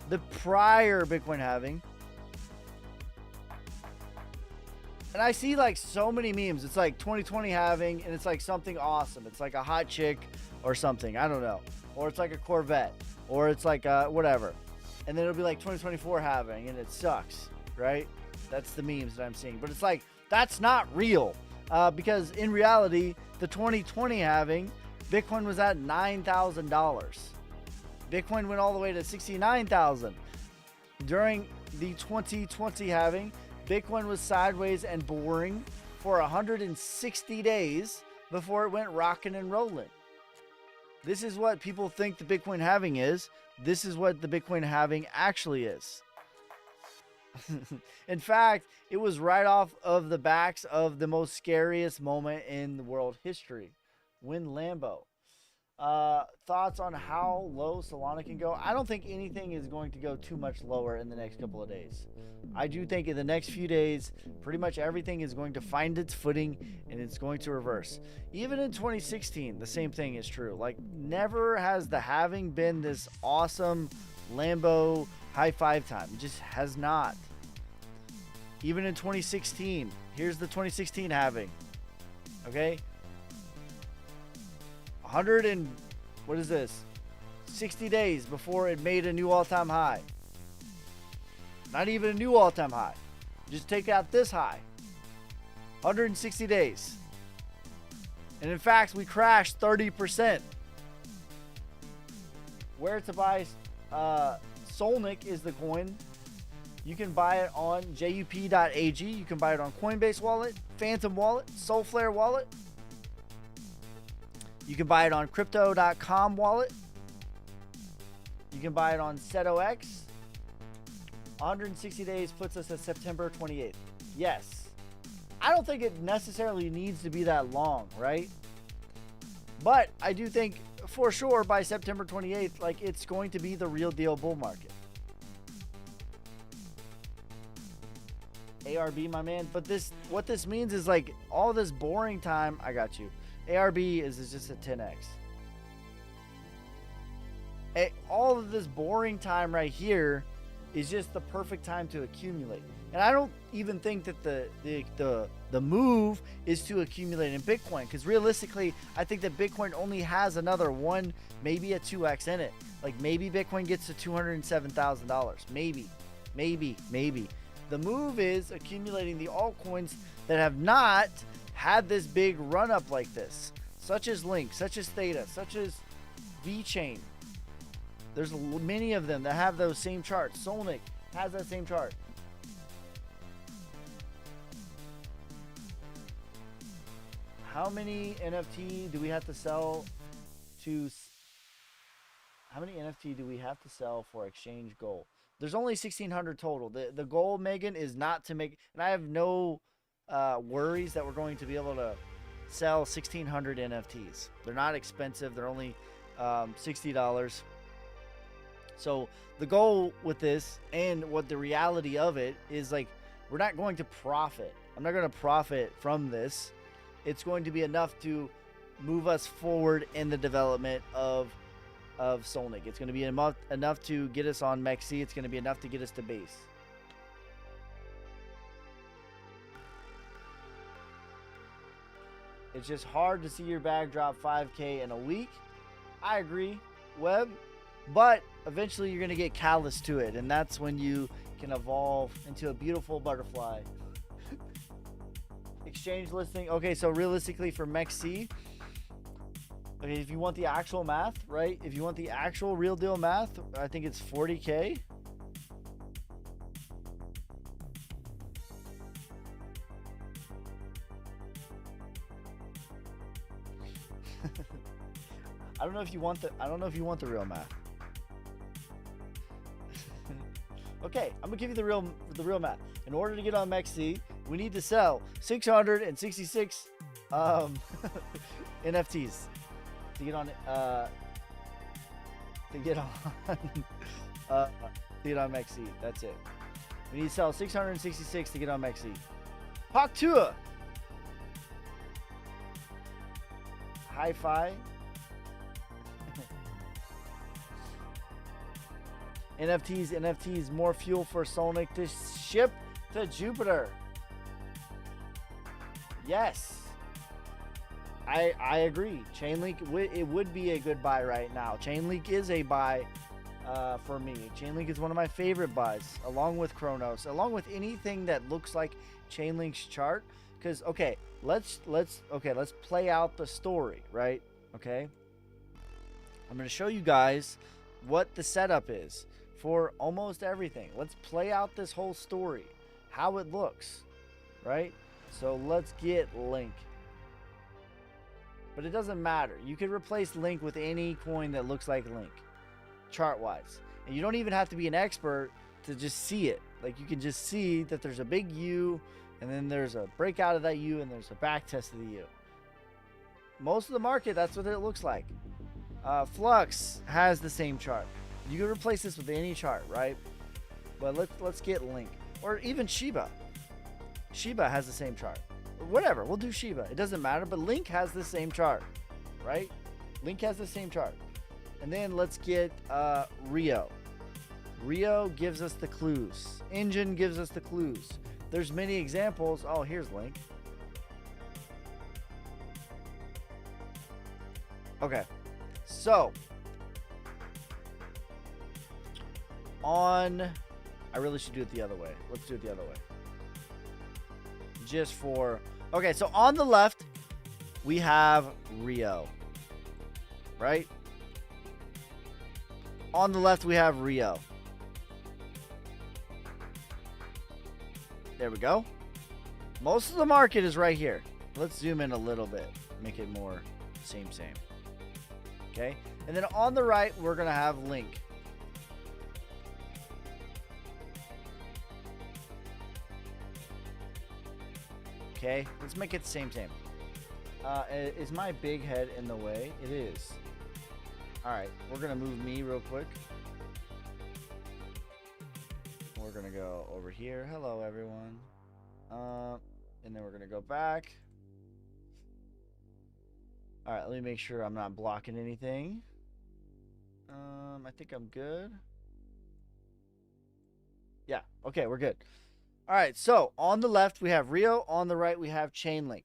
the prior Bitcoin halving, and I see like so many memes. It's like 2020 halving, and it's like something awesome. It's like a hot chick or something. I don't know. Or it's like a Corvette, or it's like whatever. And then it'll be like 2024 halving, and it sucks, right? That's the memes that I'm seeing. But it's like, that's not real. Because in reality, the 2020 halving, Bitcoin was at $9,000. Bitcoin went all the way to 69,000. During the 2020 halving, Bitcoin was sideways and boring for 160 days before it went rocking and rolling. This is what people think the Bitcoin halving is. This is what the Bitcoin halving actually is. In fact, it was right off of the backs of the most scariest moment in the world history. Win Lambo. Thoughts on how low Solana can go? I don't think anything is going to go too much lower in the next couple of days. I do think in the next few days, pretty much everything is going to find its footing and it's going to reverse. Even in 2016, the same thing is true. Like, never has the halving been this awesome Lambo high 5 time. It just has not. Even in 2016, here's the 2016 halving. Okay? 100 and, what is this? 60 days before it made a new all-time high. Not even a new all-time high. Just take out this high. 160 days. And in fact, we crashed 30%. Where to buy Solnic is the coin. You can buy it on jup.ag. You can buy it on Coinbase Wallet, Phantom Wallet, Soulflare Wallet. You can buy it on Crypto.com Wallet. You can buy it on SetoX. 160 days puts us at September 28th. Yes. I don't think it necessarily needs to be that long, right? But I do think for sure by September 28th, like, it's going to be the real deal bull market. ARB, my man. But what this means is, like, all this boring time, I got you. ARB is just a 10x. All of this boring time right here is just the perfect time to accumulate. And I don't even think that the move is to accumulate in Bitcoin, because realistically, I think that Bitcoin only has another 1, maybe a 2x in it. Like, maybe Bitcoin gets to $207,000. Maybe. The move is accumulating the altcoins that have not had this big run up like this, such as Link, such as Theta, such as VeChain. There's many of them that have those same charts. Solnic has that same chart. How many NFT do we have to sell to? How many NFT do we have to sell for exchange goal? There's only 1,600 total. The goal, Megan, is not to make, and I have no worries that we're going to be able to sell 1,600 NFTs. They're not expensive. They're only $60. So the goal with this, and what the reality of it is, like, we're not going to profit. I'm not going to profit from this. It's going to be enough to move us forward in the development of Solnic. It's going to be enough to get us on MEXC. It's going to be enough to get us to base. It's just hard to see your bag drop 5K in a week. I agree, Webb. But eventually you're going to get callous to it, and that's when you can evolve into a beautiful butterfly. Exchange listing. Okay, so realistically for MEXC, okay, if you want the actual math, right? If you want the actual real deal math, I think it's 40K. I don't know if you want the real math. Okay, I'm gonna give you the real math. In order to get on MEXC, we need to sell 666 NFTs to get on MEXC. That's it. We need to sell 666 to get on MEXC. Paktua. Hi-Fi. NFTs, more fuel for Sonic to ship to Jupiter. Yes. I agree. Chainlink, it would be a good buy right now. Chainlink is a buy for me. Chainlink is one of my favorite buys, along with Chronos, along with anything that looks like Chainlink's chart. Because, okay, let's play out the story, right? Okay. I'm going to show you guys what the setup is for almost everything. Let's play out this whole story, how it looks, right? So let's get Link. But it doesn't matter. You can replace Link with any coin that looks like Link, chart-wise. And you don't even have to be an expert to just see it. Like, you can just see that there's a big U, and then there's a breakout of that U, and there's a back test of the U. Most of the market, that's what it looks like. Flux has the same chart. You can replace this with any chart, right? But let's get Link, or even Shiba. Shiba has the same chart. Or whatever, we'll do Shiba. It doesn't matter, but Link has the same chart, right? Link has the same chart. And then let's get Rio. Rio gives us the clues. Engine gives us the clues. There's many examples. Oh, here's Link. Okay, so I really should do it the other way. Let's do it the other way. Just for, okay, so on the left, we have Rio, right? On the left, we have Rio. There we go. Most of the market is right here. Let's zoom in a little bit, make it more same. Okay, and then on the right, we're gonna have Link. Okay, let's make it the same. Is my big head in the way? It is. Alright, we're gonna move me real quick. We're gonna go over here. Hello, everyone. And then we're gonna go back. Alright, let me make sure I'm not blocking anything. I think I'm good. Yeah, okay, we're good. Alright, so on the left we have Rio, on the right we have Chainlink.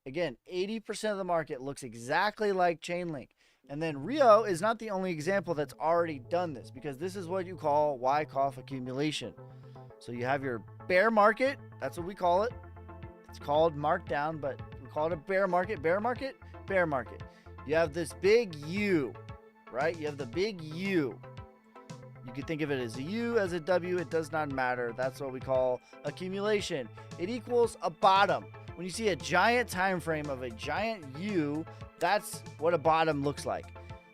Again, 80% of the market looks exactly like Chainlink. And then Rio is not the only example that's already done this, because this is what you call Wyckoff accumulation. So you have your bear market, that's what we call it. It's called markdown, but we call it a bear market. Bear market, bear market. You have this big U, right? You have the big U. You can think of it as a U, as a W, it does not matter. That's what we call accumulation. It equals a bottom. When you see a giant time frame of a giant U, that's what a bottom looks like.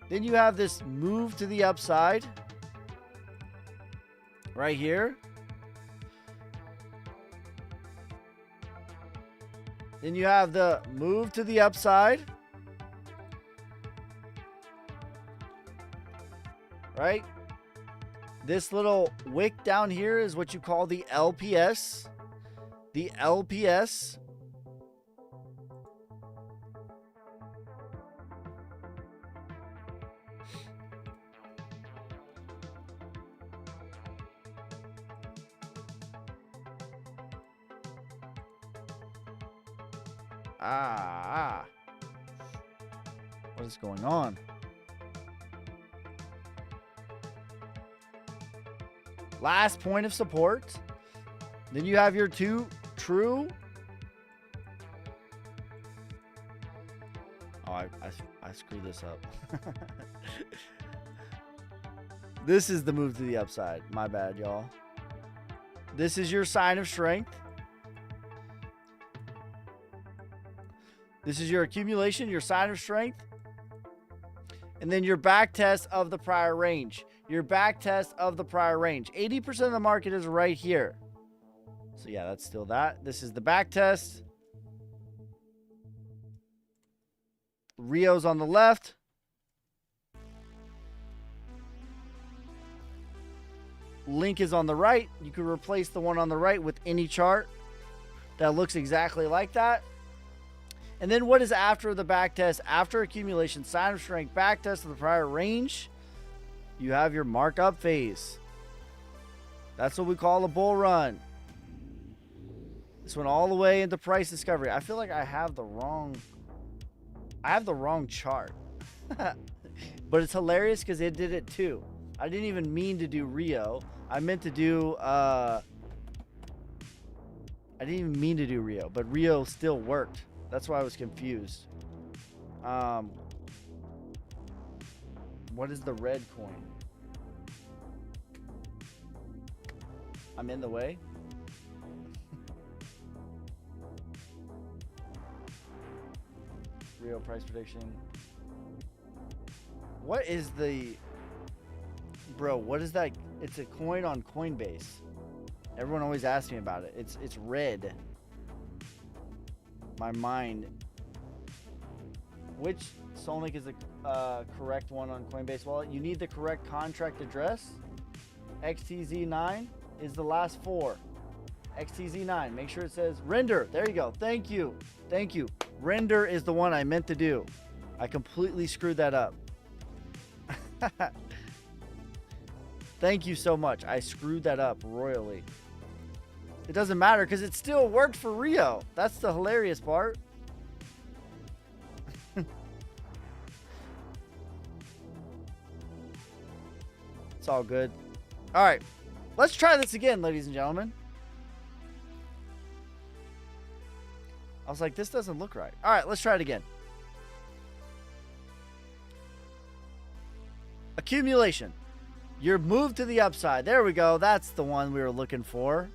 Then you have this move to the upside right here. Then you have the move to the upside, right? This little wick down here is what you call the LPS. The LPS. What is going on? Last point of support. Then you have your two true. Oh, I screwed this up. This is the move to the upside. My bad, y'all. This is your sign of strength. This is your accumulation, your sign of strength. And then your back test of the prior range. Your back test of the prior range. 80% of the market is right here. So yeah, that's still that. This is the back test. Rio's on the left. Link is on the right. You can replace the one on the right with any chart that looks exactly like that. And then what is after the back test? After accumulation, sign of strength, back test of the prior range, you have your markup phase. That's what we call a bull run. This went all the way into price discovery. I feel like I have the wrong chart. But it's hilarious because it did it too. I didn't even mean to do Rio. I meant to do I didn't even mean to do Rio, but Rio still worked. That's why I was confused. What is the red coin? I'm in the way. Rio price prediction. What is the... Bro, what is that? It's a coin on Coinbase. Everyone always asks me about it. It's red. My mind. Which Solnic is the correct one on Coinbase wallet? You need the correct contract address. XTZ9 is the last four. XTZ9. Make sure it says render. There you go. Thank you. Thank you. Render is the one I meant to do. I completely screwed that up. Thank you so much. I screwed that up royally. It doesn't matter because it still worked for Rio. That's the hilarious part. It's all good. All right. Let's try this again, ladies and gentlemen. I was like, this doesn't look right. All right, let's try it again. Accumulation. You're moved to the upside. There we go. That's the one we were looking for.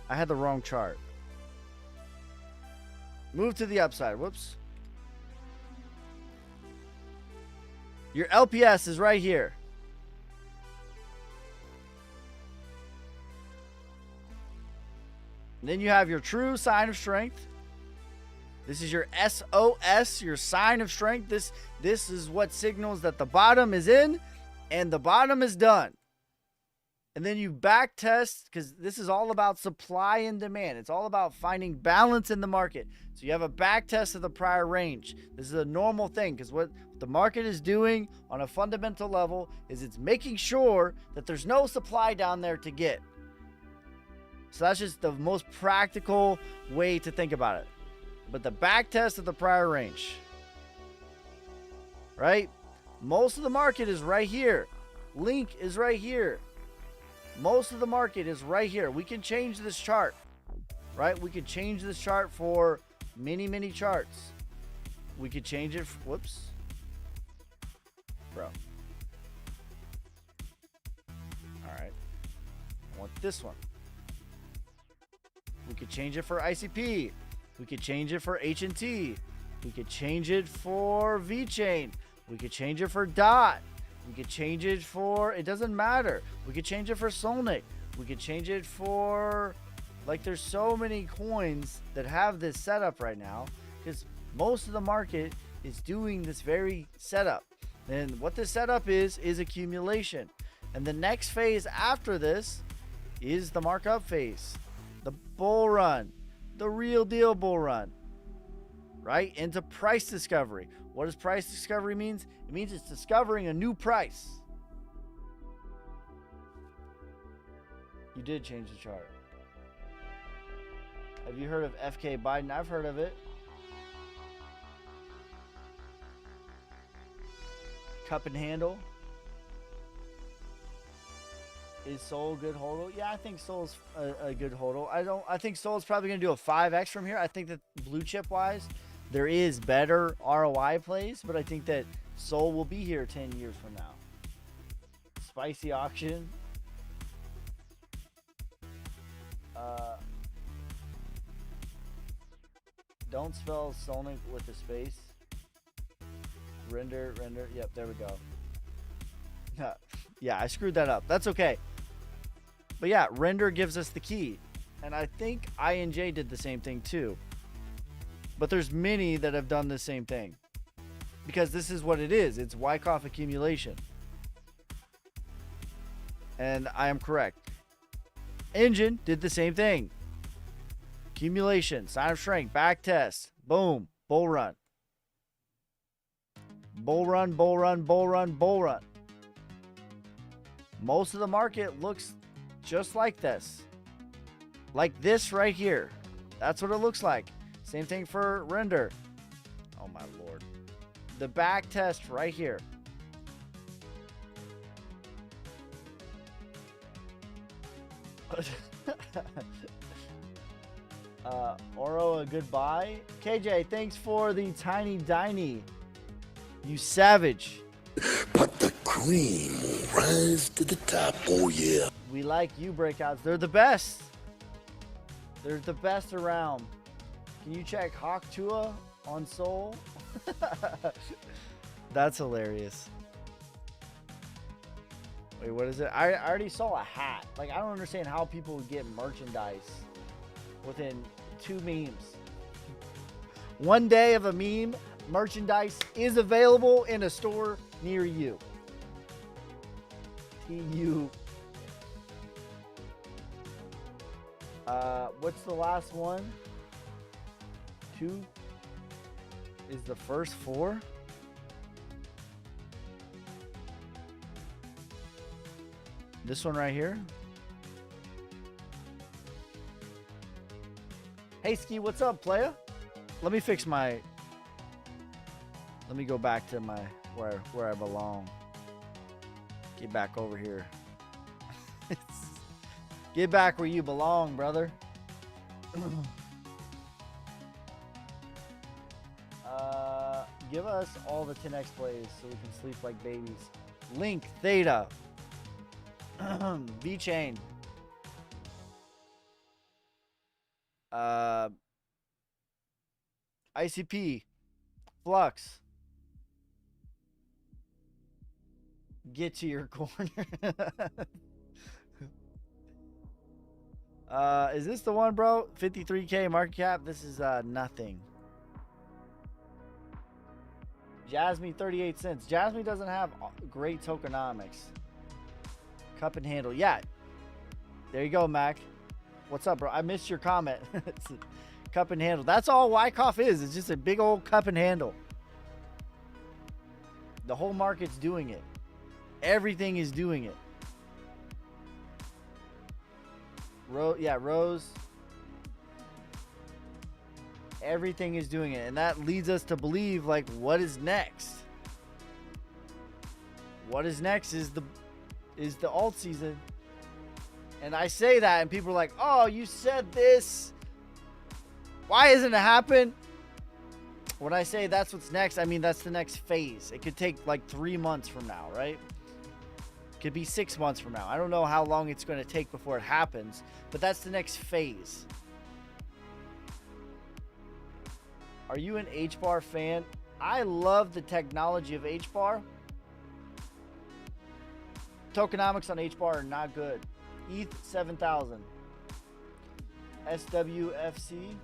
I had the wrong chart. Move to the upside. Whoops. Your LPS is right here. And then you have your true sign of strength. This is your SOS, your sign of strength. This is what signals that the bottom is in and the bottom is done. And then you back test, because this is all about supply and demand. It's all about finding balance in the market. So you have a back test of the prior range. This is a normal thing, because what the market is doing on a fundamental level is it's making sure that there's no supply down there to get. So that's just the most practical way to think about it. But the back test of the prior range, right? Most of the market is right here. Link is right here. Most of the market is right here. We can change this chart, right? We could change this chart for many charts. We could change it. Whoops. Bro. All right. I want this one. We could change it for ICP. We could change it for HNT. We could change it for VeChain. We could change it for DOT. We could change it for, it doesn't matter. We could change it for Solnic. We could change it for, like, there's so many coins that have this setup right now because most of the market is doing this very setup. And what this setup is accumulation. And the next phase after this is the markup phase, the bull run, the real deal bull run, right? Into price discovery. What does price discovery means? It means it's discovering a new price. You did change the chart. Have you heard of FK Biden? I've heard of it. Cup and handle. Is Sol a good hodl? Yeah, I think Sol's a good hodl. I think Sol's probably going to do a 5x from here. I think that blue chip wise, there is better ROI plays, but I think that Sol will be here 10 years from now. Spicy auction. Don't spell Solnic with a space. Render. Yep, there we go. Yeah, I screwed that up. That's okay. But yeah, render gives us the key. And I think INJ did the same thing too. But there's many that have done the same thing. Because this is what it is. It's Wyckoff accumulation. And I am correct. Engine did the same thing. Accumulation, sign of strength, back test. Boom. Bull run. Bull run, bull run, bull run, bull run. Most of the market looks just like this. Like this right here. That's what it looks like. Same thing for render. Oh my lord. The back test right here. Oro, a goodbye. KJ, thanks for the tiny diny. You savage. But the cream will rise to the top, oh yeah. We like you breakouts. They're the best. They're the best around. Can you check Hawk Tua on Soul? That's hilarious. Wait, what is it? I already saw a hat. Like, I don't understand how people would get merchandise within 2 memes. One day of a meme, merchandise is available in a store near you. TU. What's the last one? 2 is the first 4. This one right here. Hey Ski, what's up, playa? Let me fix my. Let me go back to my where I belong. Get back over here. Get back where you belong, brother. Give us all the 10x plays so we can sleep like babies. Link, Theta. V-Chain. ICP. Flux. Get to your corner. Is this the one, bro? 53K market cap. This is nothing. Jasmine 38 cents. Jasmine doesn't have great tokenomics. Cup and handle. Yeah. There you go, Mac. What's up, bro? I missed your comment. Cup and handle. That's all Wyckoff is. It's just a big old cup and handle. The whole market's doing it. Everything is doing it. Rose. Everything is doing it. And that leads us to believe, like, what is next? What is next is the alt season. And I say that and people are like, oh, you said this. Why hasn't it happened? When I say that's what's next, I mean that's the next phase. It could take like 3 months from now, right? It could be 6 months from now. I don't know how long it's going to take before it happens, but that's the next phase. Are you an HBAR fan? I love the technology of HBAR. Tokenomics on HBAR are not good. ETH 7000. SWFC.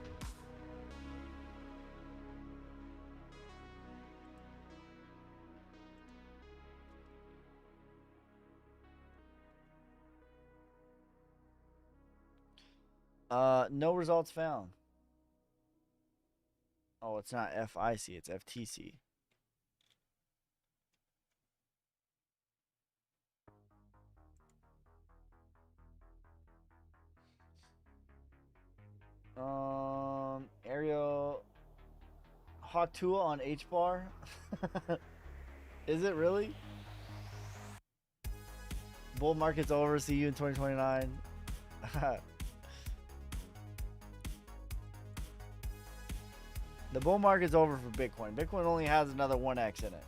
No results found. Oh, it's not FIC, it's FTC. Ariel Hot Tool on HBAR. Is it really? Bull market's over. See you in 2029. The bull market's over for Bitcoin. Bitcoin only has another 1x in it.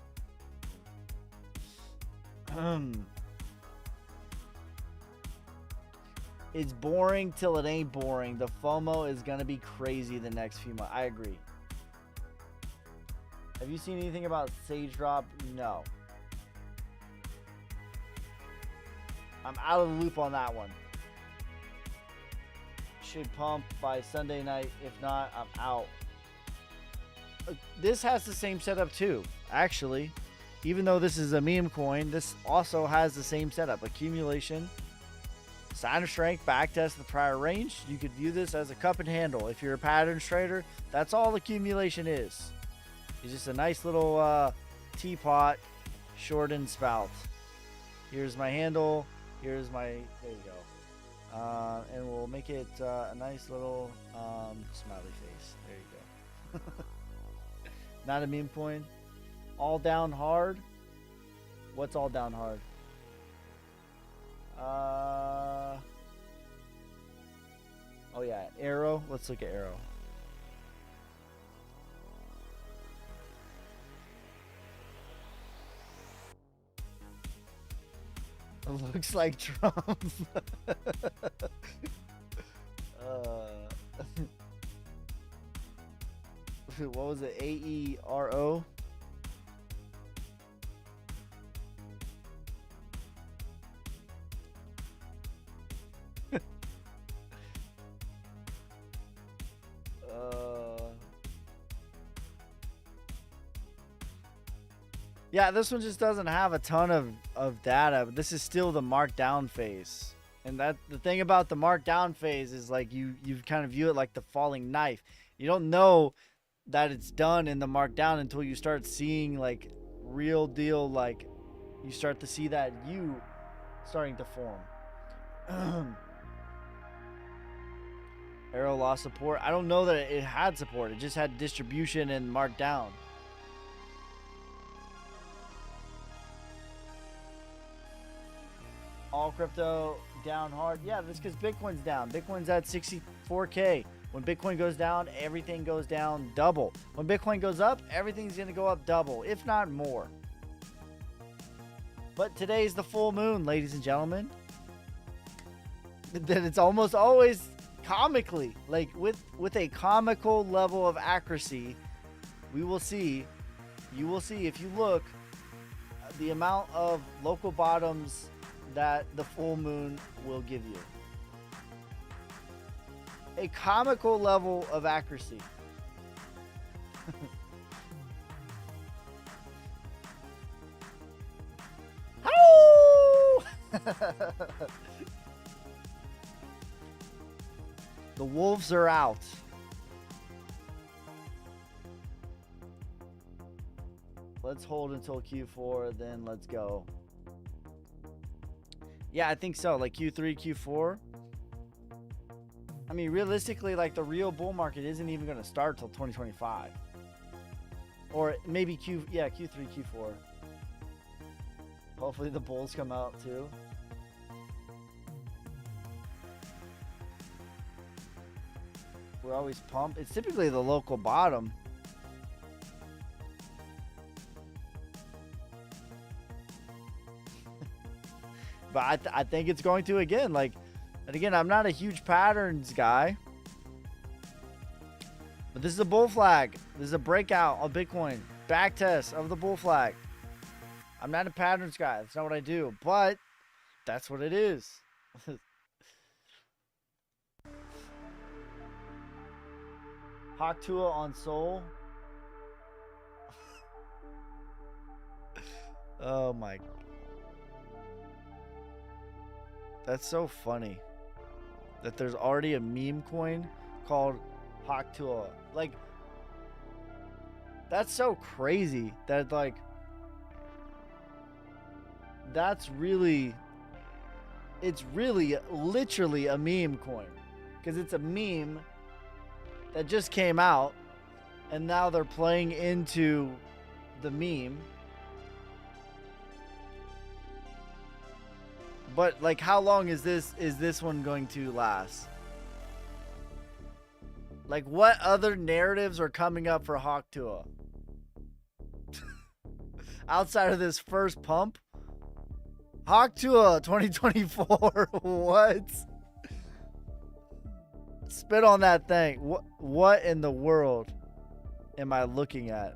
It's boring till it ain't boring. The FOMO is going to be crazy the next few months. I agree. Have you seen anything about Sage Drop? No. I'm out of the loop on that one. Should pump by Sunday night. If not, I'm out. This has the same setup too, actually. Even though this is a meme coin, this also has the same setup. Accumulation, sign of strength, backtest the prior range. You could view this as a cup and handle. If you're a patterns trader, that's all accumulation is. It's just a nice little teapot, shortened spout. Here's my handle. Here's my, there you go. And we'll make it a nice little smiley face. There you go. Not a meme coin. All down hard. What's all down hard? Oh yeah, Arrow. Let's look at Arrow. It looks like Trump. What was it? AERO? Yeah, this one just doesn't have a ton of data, but this is still the markdown phase. And that the thing about the markdown phase is like you kind of view it like the falling knife. You don't know that it's done in the markdown until you start seeing like real deal, like you start to see that U starting to form. Arrow lost support. I don't know that it had support. It just had distribution and markdown. All crypto down hard. Yeah, that's because Bitcoin's down. Bitcoin's at 64K. When Bitcoin goes down, everything goes down double. When Bitcoin goes up, everything's going to go up double, if not more. But today's the full moon, ladies and gentlemen. That it's almost always comically, like with a comical level of accuracy, you will see if you look, the amount of local bottoms that the full moon will give you. A comical level of accuracy. The wolves are out. Let's hold until Q4, then let's go. Yeah, I think so. Like Q3, Q4. I mean, realistically, like the real bull market isn't even going to start till 2025. Or maybe Q3, Q4. Hopefully the bulls come out too. We're always pumped. It's typically the local bottom. But I think it's going to again. Like, and again, I'm not a huge patterns guy. But this is a bull flag. This is a breakout of Bitcoin. Back test of the bull flag. I'm not a patterns guy. That's not what I do. But that's what it is. Haktua on Sol. Oh my. That's so funny. That there's already a meme coin called Haktua. Like, that's so crazy that like that's really, it's really literally a meme coin, because it's a meme that just came out and now they're playing into the meme. But like, how long is this one going to last? Like, what other narratives are coming up for Haktua? Outside of this first pump? Haktua 2024. What? Spit on that thing. What in the world am I looking at?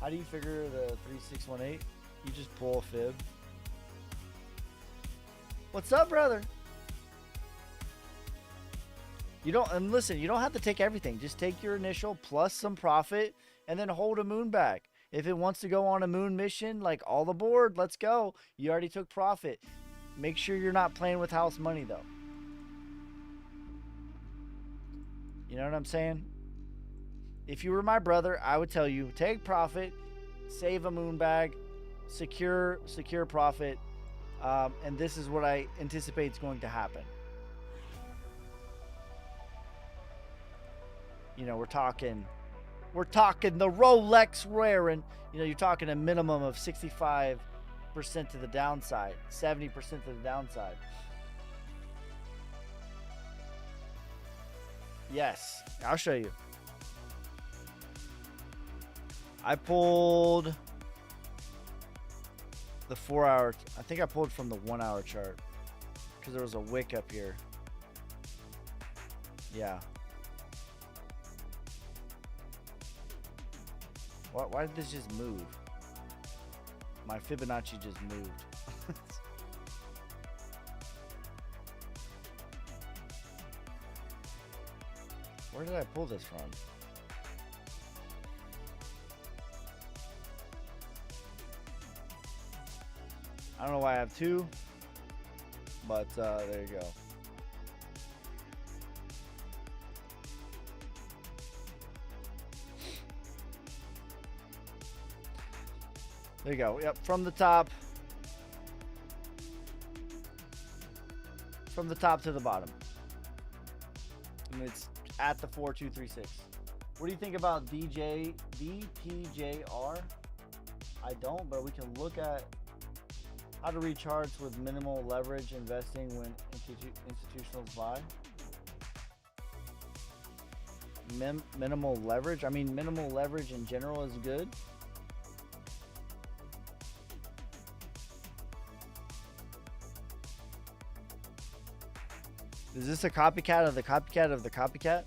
How do you figure the 3618? You just pull a fib. What's up, brother? You don't, and listen, you don't have to take everything. Just take your initial plus some profit and then hold a moon back. If it wants to go on a moon mission, like all aboard, let's go. You already took profit. Make sure you're not playing with house money though. You know what I'm saying? If you were my brother, I would tell you, take profit, save a moon bag, secure profit, and this is what I anticipate is going to happen. You know, we're talking the Rolex wearing. You know, you're talking a minimum of 65% to the downside, 70% to the downside. Yes, I'll show you. I pulled the 4 hour. I think I pulled from the 1 hour chart because there was a wick up here. Yeah. Why did this just move? My Fibonacci just moved. Where did I pull this from? I don't know why I have two, but there you go. There you go. Yep, from the top. From the top to the bottom. And it's at the 4236. What do you think about DPJR? I don't, but we can look at how to read charts with minimal leverage investing when institutionals buy. Minimal leverage? I mean, minimal leverage in general is good. Is this a copycat of the copycat of the copycat?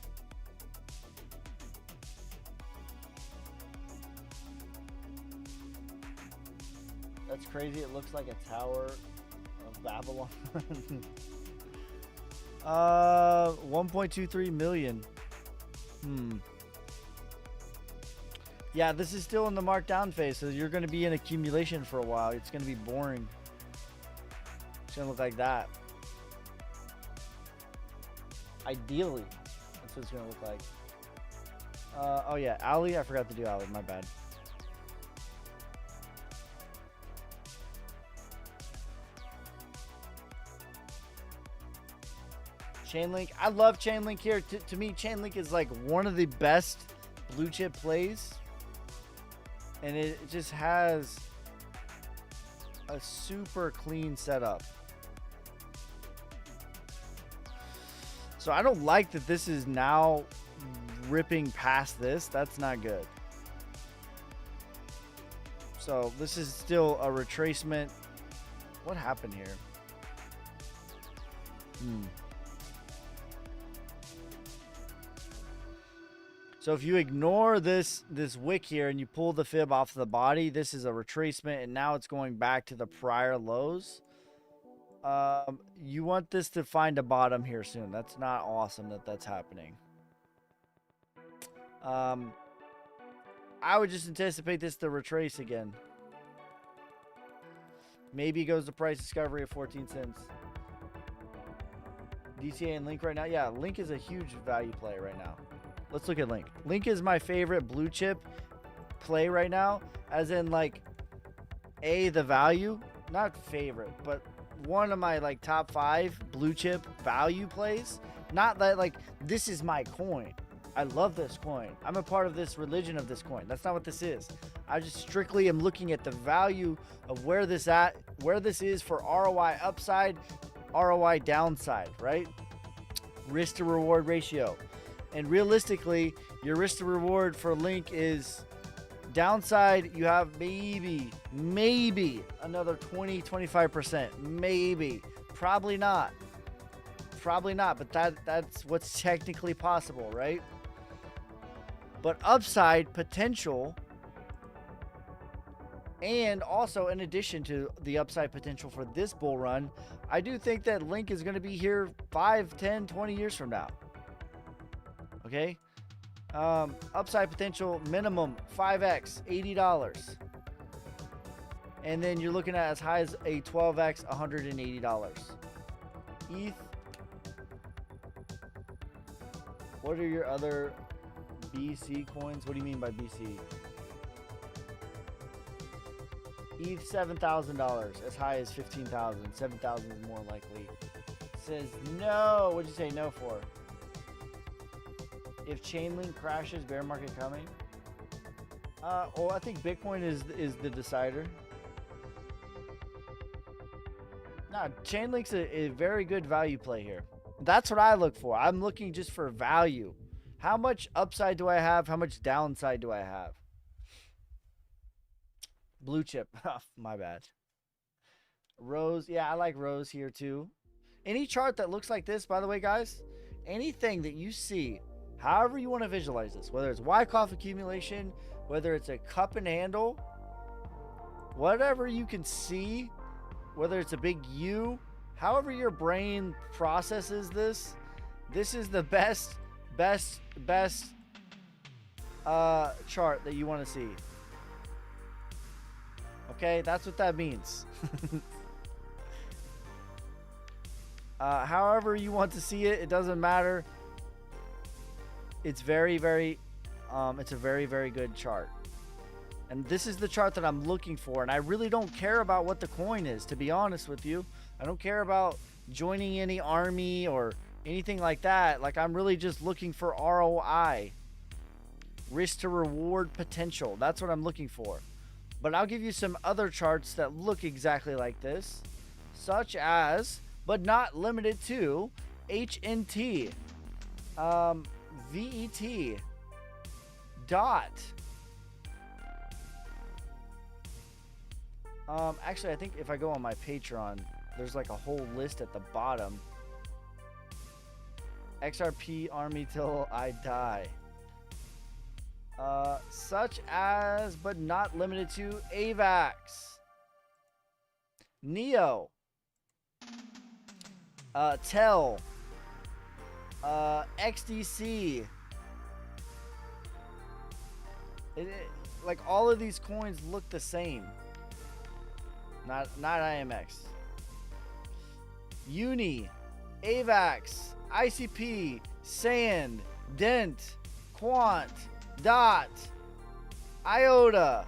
That's crazy. It looks like a Tower of Babylon. 1.23 million. Yeah, this is still in the markdown phase, so you're going to be in accumulation for a while. It's going to be boring. It's going to look like that. Ideally, that's what it's going to look like. Oh yeah, Ali, I forgot to do Ali, my bad. Chainlink, I love Chainlink here. To me, Chainlink is like one of the best blue chip plays. And it just has a super clean setup. So I don't like that this is now ripping past this. That's not good. So this is still a retracement. What happened here? So if you ignore this wick here and you pull the fib off the body, this is a retracement, and now it's going back to the prior lows. You want this to find a bottom here soon. That's not awesome that that's happening. I would just anticipate this to retrace again. Maybe it goes to price discovery of 14 cents. DCA and Link right now. Yeah, Link is a huge value play right now. Let's look at Link. Link is my favorite blue chip play right now, as in like the value, not favorite, but one of my like top 5 blue chip value plays. Not that like this is my coin. I love this coin. I'm a part of this religion of this coin. That's not what this is. I just strictly am looking at the value of where this is for ROI upside, ROI downside, right? Risk to reward ratio. And realistically, your risk to reward for Link is downside. You have maybe another 20-25%. Maybe. Probably not. But that's what's technically possible, right? But upside potential And also, in addition to the upside potential for this bull run, I do think that Link is going to be here 5, 10, 20 years from now. Okay? Upside potential minimum 5x, $80. And then you're looking at as high as a 12x, $180. ETH. What are your other BC coins? What do you mean by BC? ETH $7,000, as high as 15,000. 7,000 is more likely. It says no. What'd you say no for? If Chainlink crashes, bear market coming. Well, I think Bitcoin is the decider. No, Chainlink's a very good value play here. That's what I look for. I'm looking just for value. How much upside do I have? How much downside do I have? Blue chip. My bad. Rose. Yeah, I like Rose here too. Any chart that looks like this, by the way, guys, anything that you see, however you want to visualize this, whether it's Wyckoff accumulation, whether it's a cup and handle, whatever you can see, whether it's a big U, however your brain processes this, this is the best chart that you want to see. Okay, that's what that means. However you want to see it, it doesn't matter. It's very, it's a very, very good chart. And this is the chart that I'm looking for. And I really don't care about what the coin is, to be honest with you. I don't care about joining any army or anything like that. Like, I'm really just looking for ROI. Risk to reward potential. That's what I'm looking for. But I'll give you some other charts that look exactly like this, such as, but not limited to, HNT, VET, DOT. Actually, I think if I go on my Patreon, there's like a whole list at the bottom. XRP Army till I die. Such as, but not limited to, AVAX, Neo, TEL, XDC. Like, all of these coins look the same. Not IMX. Uni, AVAX, ICP, Sand, Dent, Quant, DOT, IOTA,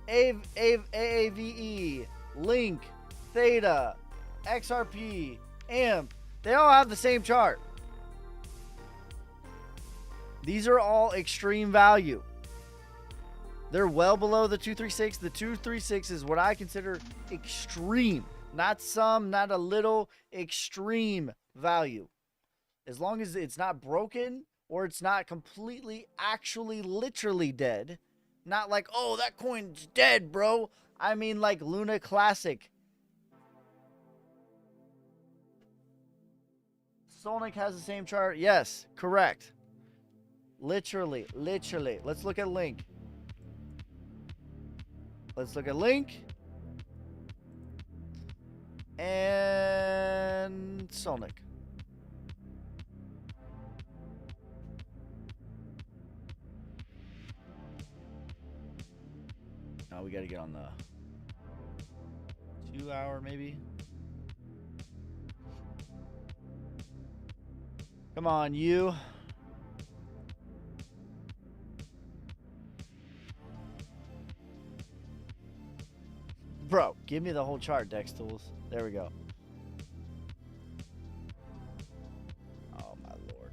AAVE, Link, Theta, XRP, AMP. They all have the same chart. These are all extreme value. They're well below the 236. The 236 is what I consider extreme. Not some, not a little, extreme value. As long as it's not broken or it's not completely, actually, literally dead. Not like, oh, that coin's dead, bro. I mean like Luna Classic. Solnic has the same chart. Yes, correct. Literally. Let's look at Link. Let's look at Link. And Solnic. Now we got to get on the 2 hour maybe. Come on, you. Bro, give me the whole chart, Dex Tools. There we go. Oh, my Lord.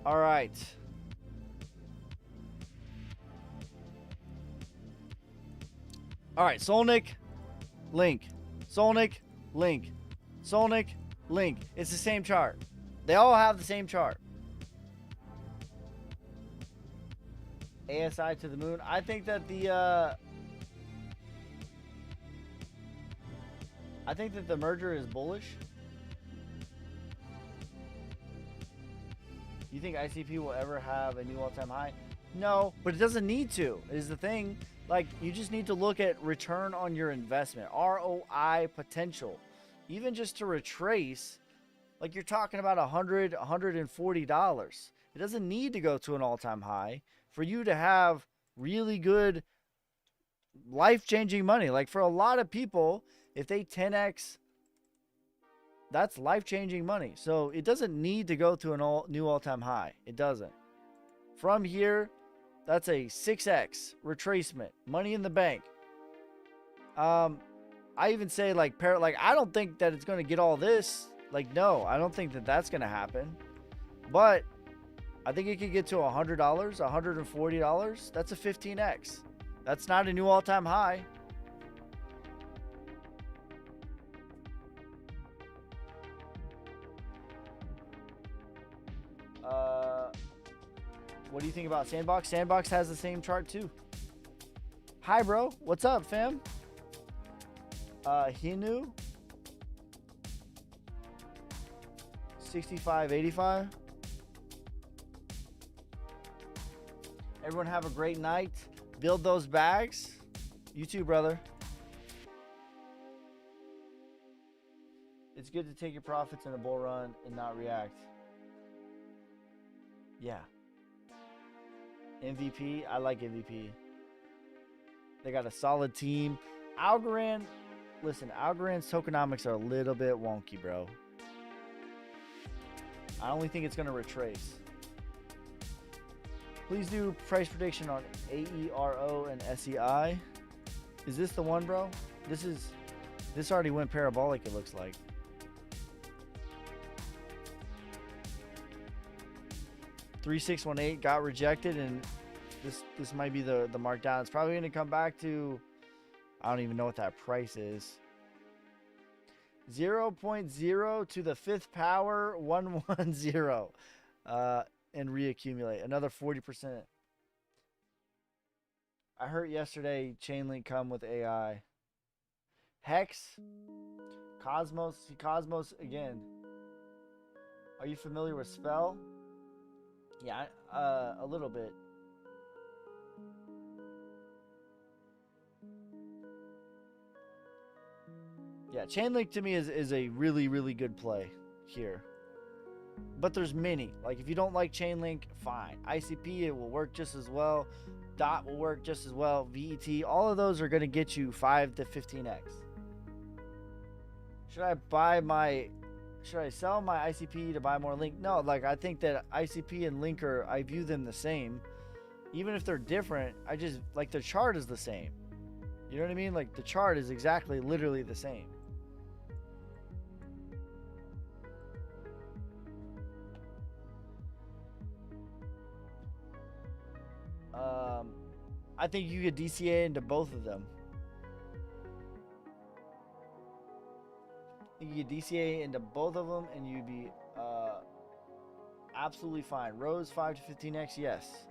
All right. All right, Solnic, Link. Solnic, Link. Solnic, Link. It's the same chart. They all have the same chart. ASI to the moon. I think that the merger is bullish. You think ICP will ever have a new all-time high? No, but it doesn't need to, is the thing. Like, you just need to look at return on your investment, ROI potential. Even just to retrace, like you're talking about $100, $140. It doesn't need to go to an all-time high for you to have really good life-changing money. Like for a lot of people, if they 10x, that's life-changing money. So it doesn't need to go to a new all-time high. It doesn't. From here, that's a 6x retracement, money in the bank. I even say like I don't think that it's going to get all this. Like, no, I don't think that that's going to happen. But I think it could get to $100, $140. That's a 15x. That's not a new all-time high. What do you think about Sandbox? Sandbox has the same chart too. Hi, bro. What's up, fam? Hinu. 65.85. Everyone have a great night. Build those bags. You too, brother. It's good to take your profits in a bull run and not react. Yeah. MVP. I like MVP. They got a solid team. Algorand. Listen, Algorand's tokenomics are a little bit wonky, bro. I only think it's going to retrace. Please do price prediction on AERO and SEI. Is this the one, bro? This already went parabolic, it looks like. $3,618 got rejected, and this might be the markdown. It's probably going to come back to, I don't even know what that price is. 0.0 to the 5th power 110 and reaccumulate another 40%. I heard yesterday Chainlink come with AI. Hex, Cosmos again. Are you familiar with Spell? Yeah, a little bit. Yeah, Chainlink to me is a really, really good play here. But there's many. Like, if you don't like Chainlink, fine. ICP, it will work just as well. DOT will work just as well. VET, all of those are going to get you 5 to 15x. Should I sell my ICP to buy more Link? No, like, I think that ICP and Link I view them the same. Even if they're different, I just, like, the chart is the same. You know what I mean? Like, the chart is exactly, literally the same. I think you could DCA into both of them. You could DCA into both of them, and you'd be absolutely fine. Rose 5 to 15x, yes.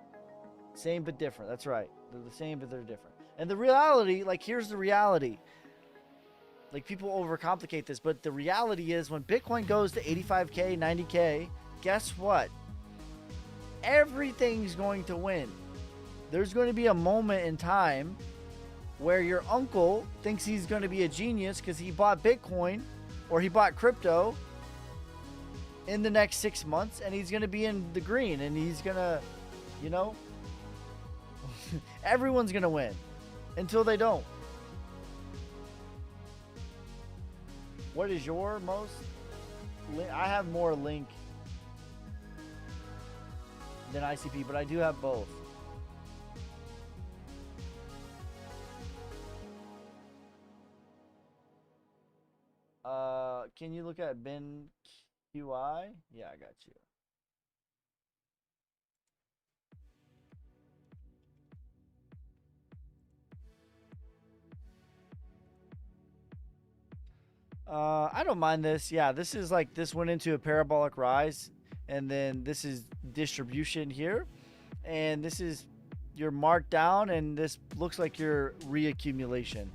Same but different. That's right. They're the same, but they're different. And the reality, like, here's the reality. Like, people overcomplicate this, but the reality is when Bitcoin goes to 85K, 90K, guess what? Everything's going to win. There's going to be a moment in time where your uncle thinks he's going to be a genius because he bought Bitcoin or he bought crypto in the next 6 months, and he's going to be in the green, and he's going to, you know, everyone's going to win until they don't. What is your most? I have more Link than ICP, but I do have both. Can you look at Ben QI? Yeah, I got you. I don't mind this. Yeah, this is like, this went into a parabolic rise, and then this is distribution here, and this is your markdown, and this looks like your reaccumulation.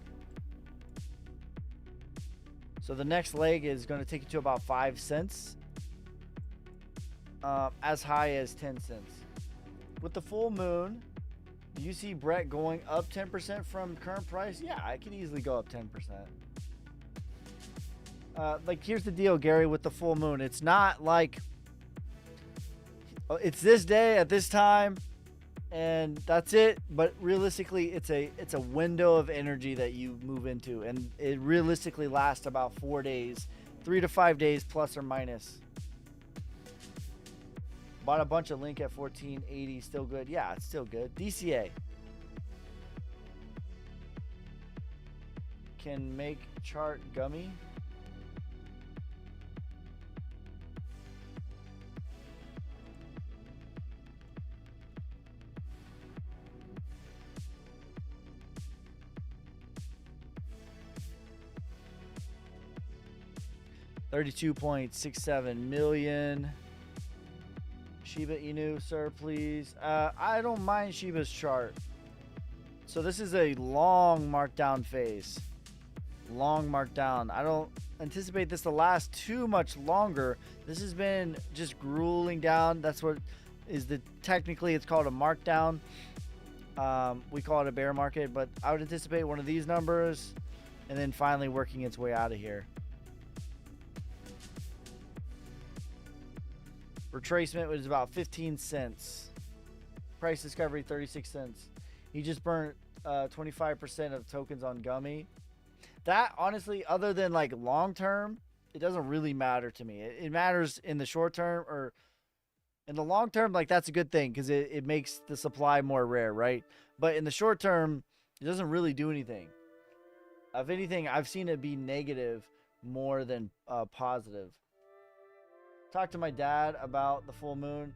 So the next leg is going to take you to about 5 cents. as high as 10 cents. With the full moon, do you see Brett going up 10% from current price? Yeah, I can easily go up 10%. Like, here's the deal, Gary, with the full moon. It's not like it's this day at this time and that's it, but realistically it's a window of energy that you move into, and it realistically lasts about 4 days, 3 to 5 days plus or minus. Bought a bunch of Link at 1480, still good. Yeah, it's still good. DCA can make chart gummy. $32.67 million. Shiba Inu, sir, please. I don't mind Shiba's chart. So this is a long markdown phase. Long markdown. I don't anticipate this to last too much longer. This has been just grueling down. That's what is technically it's called a markdown. We call it a bear market, but I would anticipate one of these numbers and then finally working its way out of here. Retracement was about 15 cents. Price discovery 36 cents. He just burnt 25% of tokens on gummy. That honestly, other than like long term, it doesn't really matter to me. It matters in the short term, or in the long term, like that's a good thing because it makes the supply more rare, right? But in the short term, it doesn't really do anything. If anything, I've seen it be negative more than positive. Talked to my dad about the full moon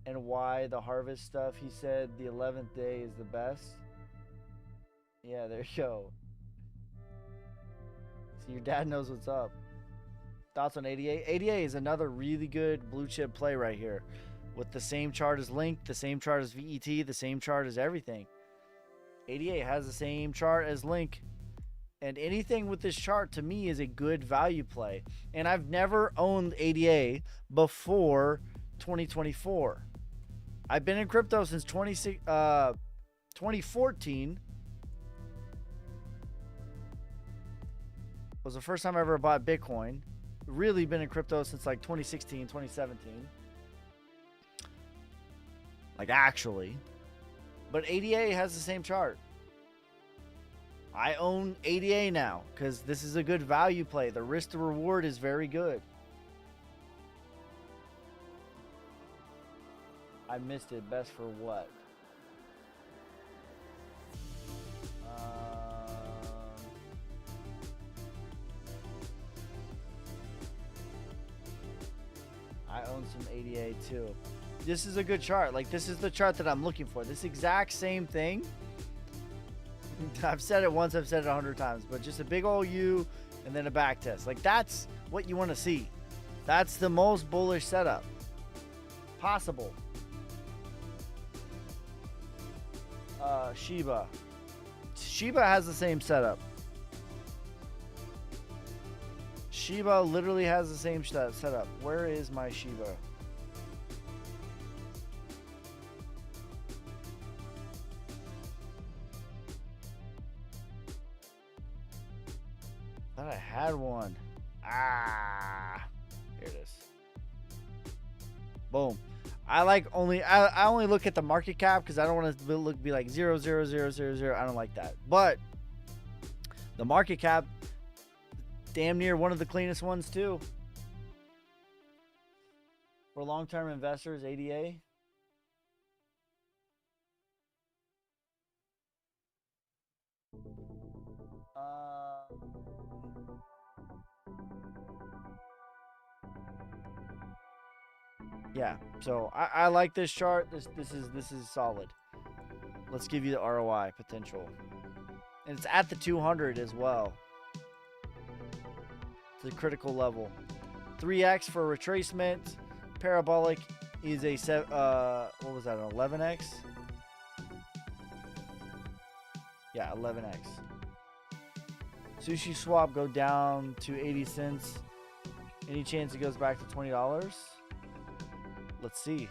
and why the harvest stuff. He said the 11th day is the best. Yeah, there you go. See, your dad knows what's up. Thoughts on ADA? ADA is another really good blue chip play right here. With the same chart as Link, the same chart as VET, the same chart as everything. ADA has the same chart as Link. And anything with this chart to me is a good value play. And I've never owned ADA before 2024. I've been in crypto since 2014. Was the first time I ever bought Bitcoin. Really been in crypto since like 2016, 2017. Like actually. But ADA has the same chart. I own ADA now because this is a good value play. The risk to reward is very good. I missed it. Best for what? I own some ADA too. This is a good chart. Like this is the chart that I'm looking for. This exact same thing. I've said it once, I've said it 100 times, but just a big old U and then a back test. Like that's what you want to see. That's the most bullish setup possible. Shiba has the same setup. Shiba literally has the same setup. Where is my Shiba? Thought I had one. Here it is. Boom. I only look at the market cap because I don't want to be like 0.00000. I don't like that. But the market cap, damn near one of the cleanest ones too. For long-term investors, ADA. Yeah, so I like this chart. This is solid. Let's give you the ROI potential, and it's at the 200 as well. It's a critical level. 3x for retracement. Parabolic is a what was that? An 11x? Yeah, 11x. Sushi swap go down to 80 cents. Any chance it goes back to $20? Let's see.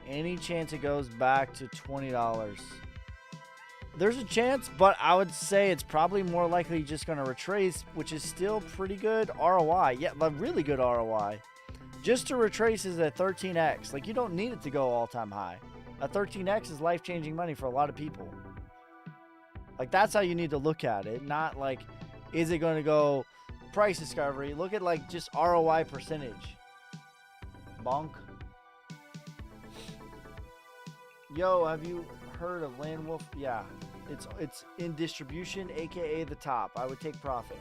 Any chance it goes back to $20? There's a chance, but I would say it's probably more likely just going to retrace, which is still pretty good ROI. Yeah, but really good ROI. Just to retrace is a 13x. Like, you don't need it to go all-time high. A 13x is life-changing money for a lot of people. Like, that's how you need to look at it. Not like, is it going to go price discovery? Look at, like, just ROI percentage. Bonk. Yo, have you heard of Land Wolf? Yeah, it's in distribution, aka the top. I would take profit.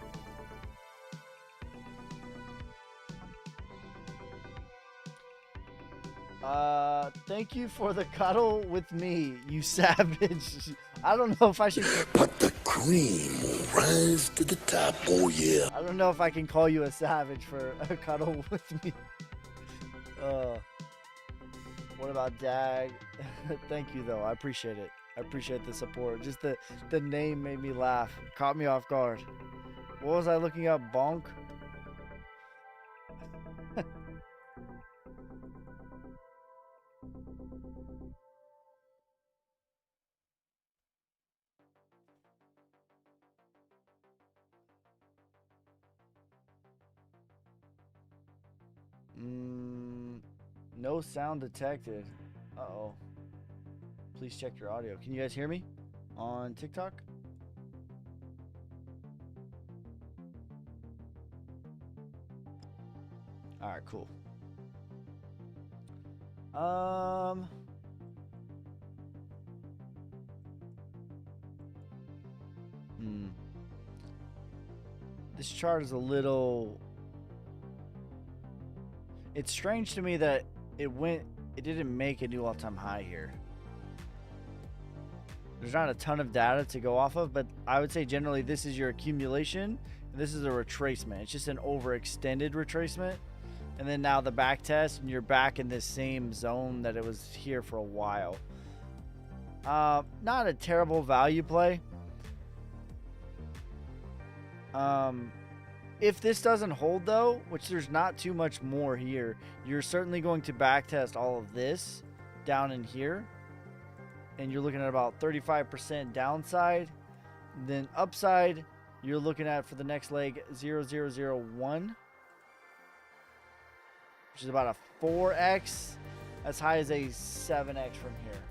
Thank you for the cuddle with me, you savage. I don't know if I should. But the cream will rise to the top, oh yeah. I don't know if I can call you a savage for a cuddle with me. What about Dag? Thank you, though. I appreciate it. I appreciate the support. Just the name made me laugh. Caught me off guard. What was I looking up? Bonk? No sound detected. Uh-oh. Please check your audio. Can you guys hear me on TikTok? All right, cool. This chart is a little... It's strange to me that it didn't make a new all-time high here. There's not a ton of data to go off of, but I would say generally this is your accumulation, and this is a retracement. It's just an overextended retracement. And then now the back test, and you're back in this same zone that it was here for a while. Not a terrible value play. If this doesn't hold, though, which there's not too much more here, you're certainly going to backtest all of this down in here. And you're looking at about 35% downside. Then upside, you're looking at for the next leg 0.0001, which is about a 4x, as high as a 7x from here.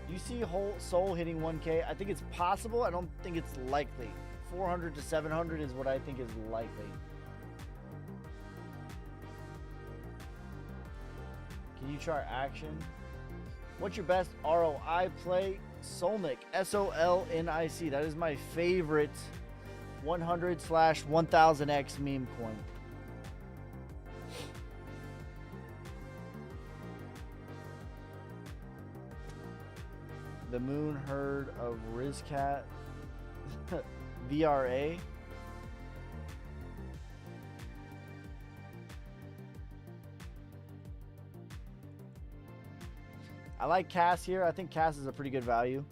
You see Sol hitting 1K? I think it's possible. I don't think it's likely. 400 to 700 is what I think is likely. Can you chart action? What's your best ROI play? Solnic, SOLNIC. That is my favorite 100/1000x meme coin. The Moon Herd of Rizcat. VRA. I like Cass here. I think Cass is a pretty good value.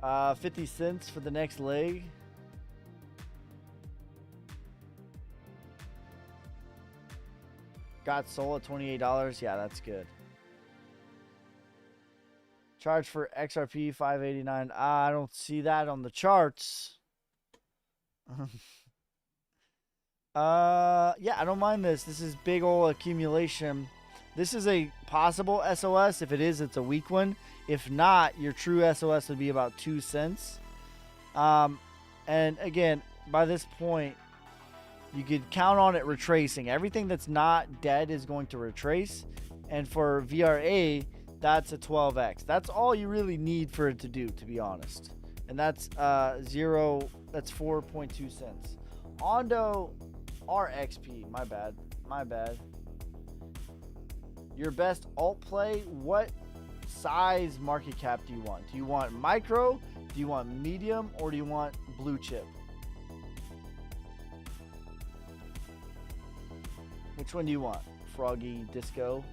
50 cents for the next leg. Got Sol at $28. Yeah, that's good. Charge for XRP 589. I don't see that on the charts. Yeah, I don't mind this. This is big ol' accumulation. This is a possible SOS. If it is, it's a weak one. If not, your true SOS would be about 2 cents. And again, by this point, you could count on it retracing. Everything that's not dead is going to retrace. And for VRA, that's a 12x. That's all you really need for it to do, to be honest. And that's that's 4.2 cents. Ondo RXP, my bad. Your best alt play, what size market cap do you want? Do you want micro, do you want medium, or do you want blue chip? Which one do you want? Froggy Disco?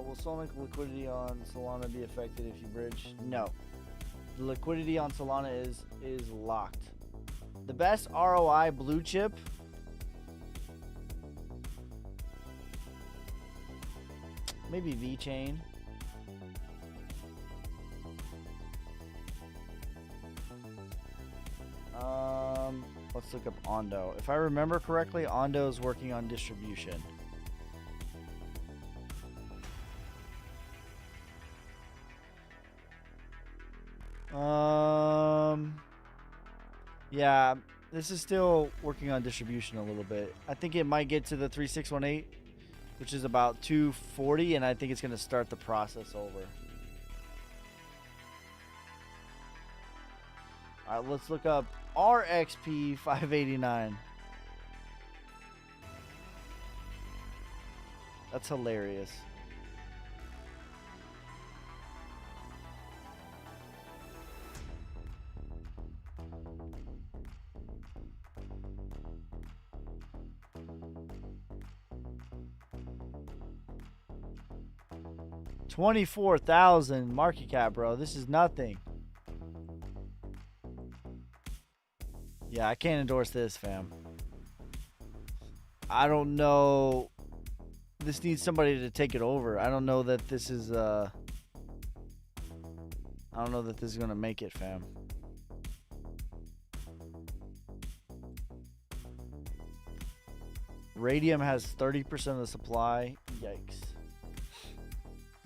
Will Sonic liquidity on Solana be affected if you bridge? No. The liquidity on Solana is locked. The best ROI blue chip. Maybe VeChain. Let's look up Ondo. If I remember correctly, Ondo is working on distribution. Yeah, this is still working on distribution a little bit. I think it might get to the 3618, which is about 240, and I think it's going to start the process over. All right, let's look up RXP 589. That's hilarious. $24,000 market cap, bro. This is nothing. Yeah, I can't endorse this, fam. I don't know. This needs somebody to take it over. I don't know that this is I don't know that this is gonna make it, fam. Radium has 30% of the supply. Yikes.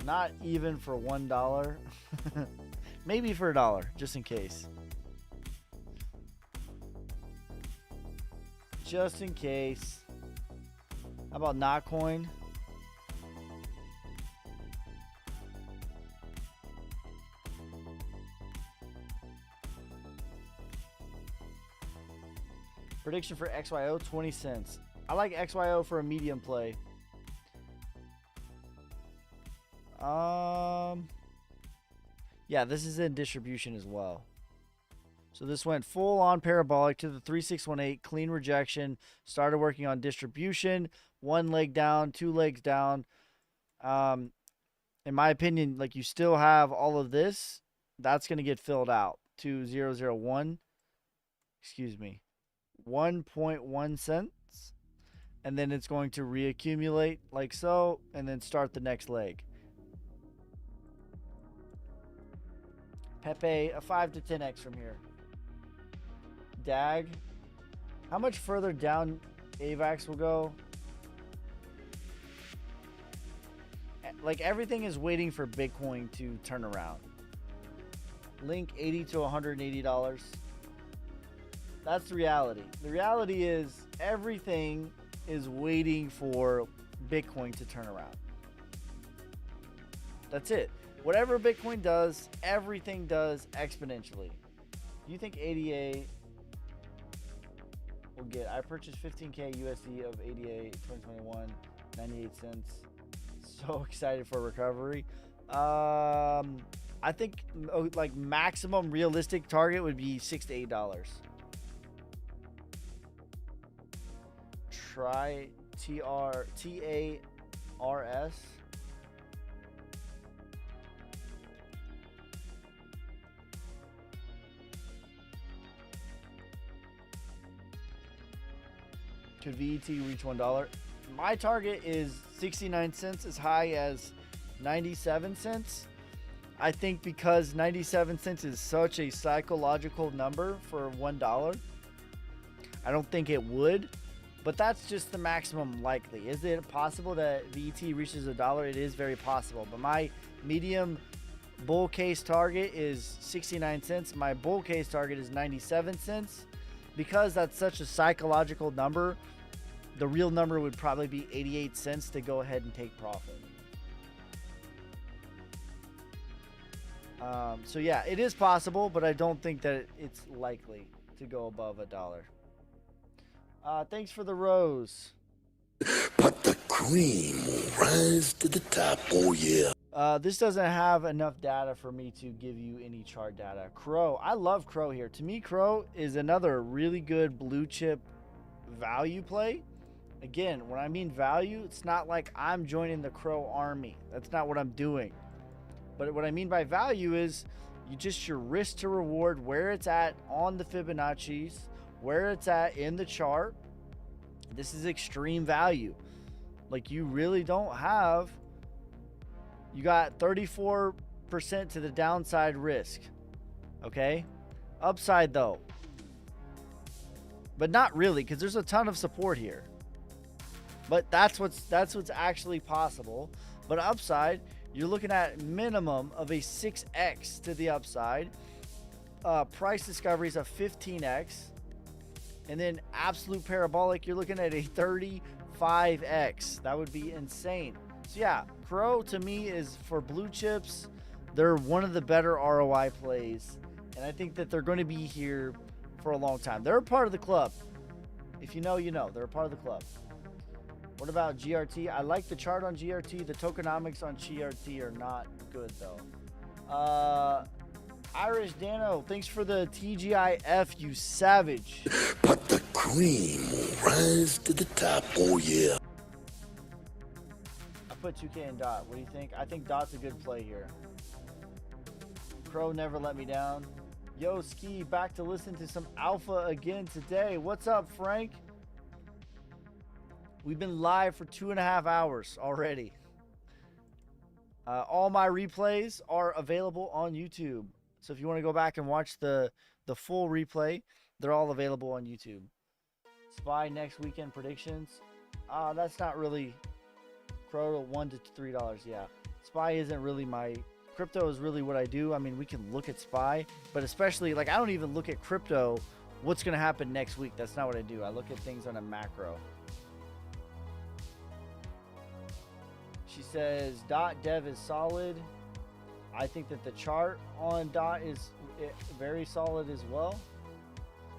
Not even for $1. Maybe for $1, just in case. Just in case. How about Notcoin? Prediction for XYO, 20 cents. I like XYO for a medium play. Yeah, this is in distribution as well. So this went full on parabolic to the 3618, clean rejection, started working on distribution, one leg down, two legs down. In my opinion, like, you still have all of this. That's going to get filled out to 001. Excuse me. 1.1 cents. And then it's going to reaccumulate like so, and then start the next leg. Pepe, a 5 to 10x from here. DAG. How much further down AVAX will go? Like, everything is waiting for Bitcoin to turn around. Link, $80 to $180. That's the reality. The reality is everything is waiting for Bitcoin to turn around. That's it. Whatever Bitcoin does, everything does exponentially. You think ADA will get... I purchased 15K USD of ADA 2021, 98 cents. So excited for recovery. I think like maximum realistic target would be $6 to $8. Try TARS. Could VET reach $1? My target is 69 cents, as high as 97 cents. I think because 97 cents is such a psychological number for $1, I don't think it would. But that's just the maximum likely. Is it possible that VET reaches $1? It is very possible. But my medium bull case target is 69 cents. My bull case target is 97 cents. Because that's such a psychological number, the real number would probably be 88 cents to go ahead and take profit. So yeah, it is possible, but I don't think that it's likely to go above $1. Thanks for the rose. But the cream will rise to the top, oh yeah. This doesn't have enough data for me to give you any chart data. Crow, I love Crow here. To me, Crow is another really good blue chip value play. Again, when I mean value, it's not like I'm joining the Crow army. That's not what I'm doing. But what I mean by value is your risk to reward, where it's at on the Fibonacci's, where it's at in the chart. This is extreme value. Like, you really don't have, you got 34% to the downside risk. Okay? Upside though. But not really, because there's a ton of support here. But that's what's actually possible. But upside, you're looking at minimum of a 6x to the upside. Price discoveries of 15x. And then absolute parabolic, you're looking at a 35x. That would be insane. So yeah, Crow to me is, for blue chips, they're one of the better ROI plays. And I think that they're going to be here for a long time. They're a part of the club. If you know, you know. They're a part of the club. What about GRT? I like the chart on GRT. The tokenomics on GRT are not good, though. Irish Dano, thanks for the TGIF, you savage. But the cream will rise to the top, oh yeah. I put 2K in Dot. What do you think? I think Dot's a good play here. Crow never let me down. Yo, Ski, back to listen to some alpha again today. What's up, Frank? We've been live for 2.5 hours already. All my replays are available on YouTube. So if you want to go back and watch the full replay, they're all available on YouTube. SPY next weekend predictions. That's not really Crow to $1 to $3. Yeah, SPY isn't really my crypto. Is really what I do. I mean, we can look at SPY, but especially, like, I don't even look at crypto. What's going to happen next week? That's not what I do. I look at things on a macro. She says Dot Dev is solid. I think that the chart on Dot is very solid as well.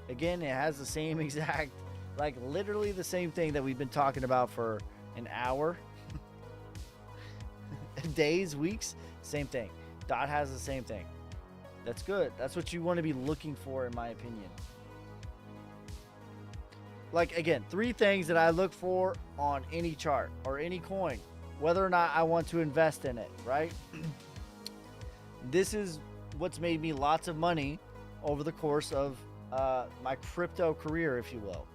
Again, it has the same exact, like literally the same thing that we've been talking about for an hour. Days, weeks, same thing. Dot has the same thing. That's good. That's what you want to be looking for, in my opinion. Like, again, 3 things that I look for on any chart or any coin, whether or not I want to invest in it, right? This is what's made me lots of money over the course of my crypto career, if you will.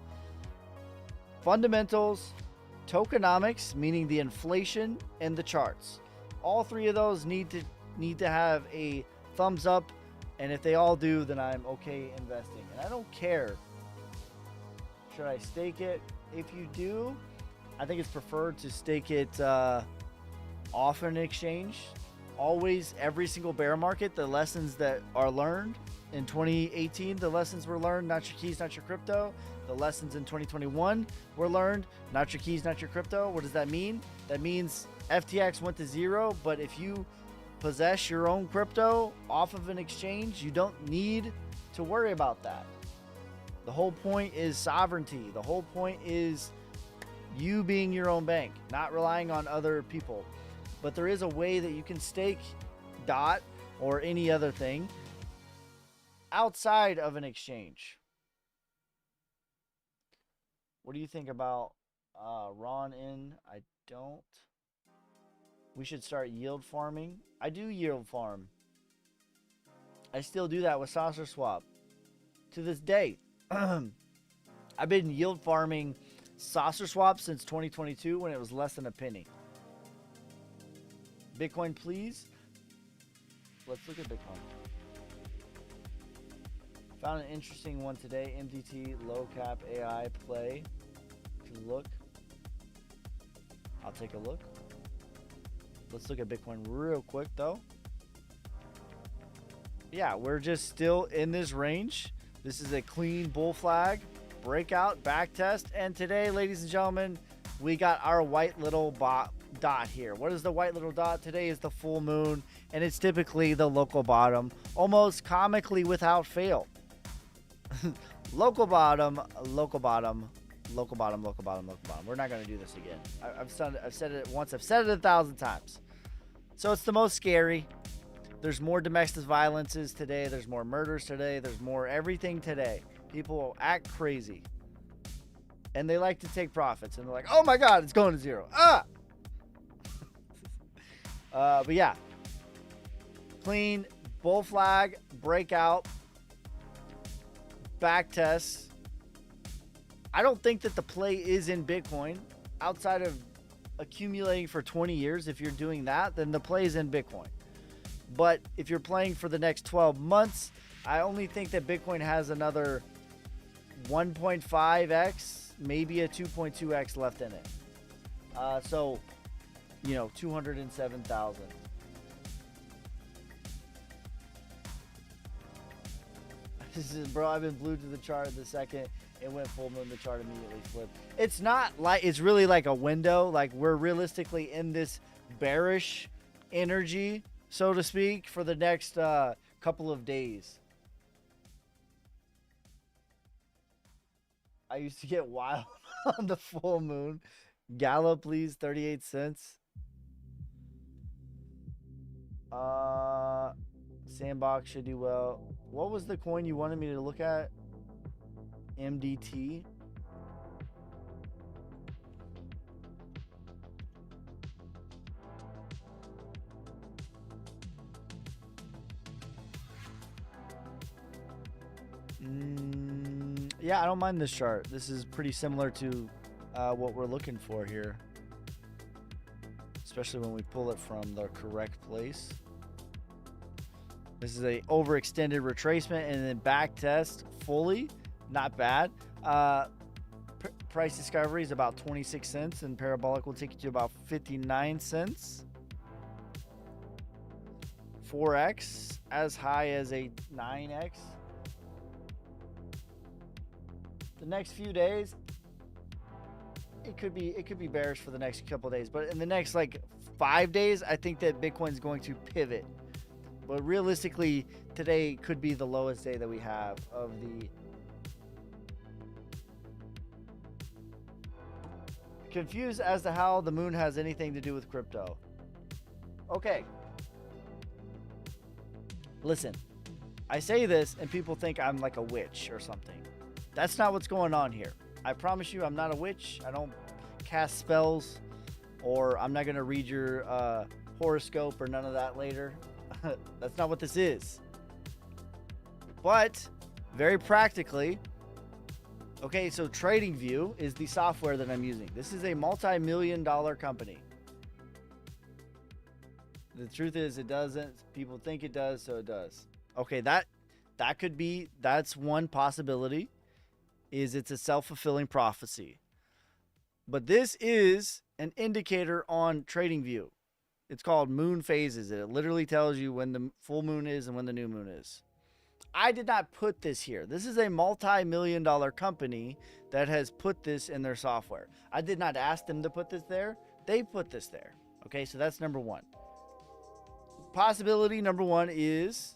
Fundamentals, tokenomics, meaning the inflation, and the charts. All 3 of those need to have a thumbs up, and if they all do, then I'm okay investing. And I don't care. Should I stake it? If you do, I think it's preferred to stake it off an exchange. Always, every single bear market, the lessons that are learned in 2018, the lessons were learned, not your keys, not your crypto. The lessons in 2021 were learned, not your keys, not your crypto. What does that mean? That means FTX went to 0, but if you possess your own crypto off of an exchange, you don't need to worry about that. The whole point is sovereignty. The whole point is you being your own bank, not relying on other people. But there is a way that you can stake Dot or any other thing outside of an exchange. What do you think about Ron in? I don't. We should start yield farming. I do yield farm. I still do that with Saucer Swap to this day. I've been yield farming Saucer Swap since 2022 when it was less than a penny. Bitcoin, please. Let's look at Bitcoin. Found an interesting one today. MDT low cap AI play. If you look, I'll take a look. Let's look at Bitcoin real quick though. Yeah, we're just still in this range. This is a clean bull flag, breakout, back test, and today, ladies and gentlemen, we got our white little dot here. What is the white little dot? Today is the full moon, and it's typically the local bottom, almost comically without fail. Local bottom, local bottom, local bottom, local bottom, local bottom. We're not going to do this again. I've said it once. I've said it 1,000 times. So it's the most scary. There's more domestic violences today. There's more murders today. There's more everything today. People act crazy. and they like to take profits, and they're like, oh my God, it's going to zero. But yeah, clean, bull flag, breakout, back tests. I don't think that the play is in Bitcoin outside of accumulating for 20 years. If you're doing that, then the play is in Bitcoin. But if you're playing for the next 12 months, I only think that Bitcoin has another 1.5x, maybe a 2.2x left in it. So, 207,000. This is, bro, I've been glued to the chart the second it went full moon, the chart immediately flipped. It's not like, it's really like a window. Like, we're realistically in this bearish energy, so to speak, for the next couple of days. I used to get wild on the full moon. Gala, please, 38 cents. Sandbox should do well. What was the coin you wanted me to look at? MDT. Yeah, I don't mind this chart. This is pretty similar to what we're looking for here, especially when we pull it from the correct place. This is a overextended retracement and then back test fully. Not bad. Price discovery is about 26 cents, and parabolic will take you to about 59 cents. 4x as high as a 9x. The next few days, it could be bearish for the next couple of days, but in the next like 5 days, I think that Bitcoin's going to pivot. But realistically, today could be the lowest day that we have of the. Confused as to how the moon has anything to do with crypto. Okay. Listen, I say this and people think I'm like a witch or something. That's not what's going on here. I promise you I'm not a witch. I don't cast spells, or I'm not going to read your horoscope or none of that later. That's not what this is. But very practically, okay, so TradingView is the software that I'm using. This is a multi-million-dollar company. The truth is it doesn't. People think it does, so it does. Okay, that could be, that's one possibility, is it's a self-fulfilling prophecy. But this is an indicator on TradingView. It's called moon phases. It literally tells you when the full moon is and when the new moon is. I did not put this here. This is a multi-million-dollar company that has put this in their software. I did not ask them to put this there. They put this there. Okay, so that's number one. Possibility number one is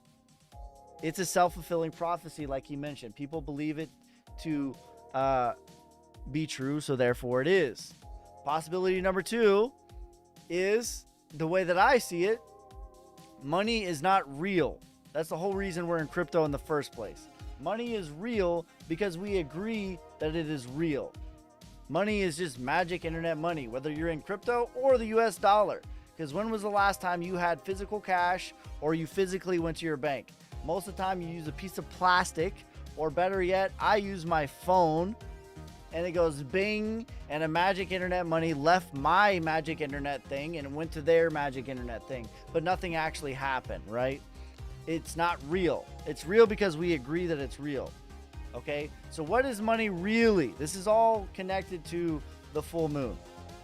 it's a self-fulfilling prophecy, like he mentioned. People believe it to be true, so therefore it is. Possibility number two is, the way that I see it, money is not real. That's the whole reason we're in crypto in the first place. Money is real because we agree that it is real. Money is just magic internet money, whether you're in crypto or the US dollar. Because when was the last time you had physical cash or you physically went to your bank? Most of the time you use a piece of plastic, or better yet, I use my phone and it goes bing, and a magic internet money left my magic internet thing and went to their magic internet thing, but nothing actually happened, right? It's not real. It's real because we agree that it's real. Okay, so what is money really? This is all connected to the full moon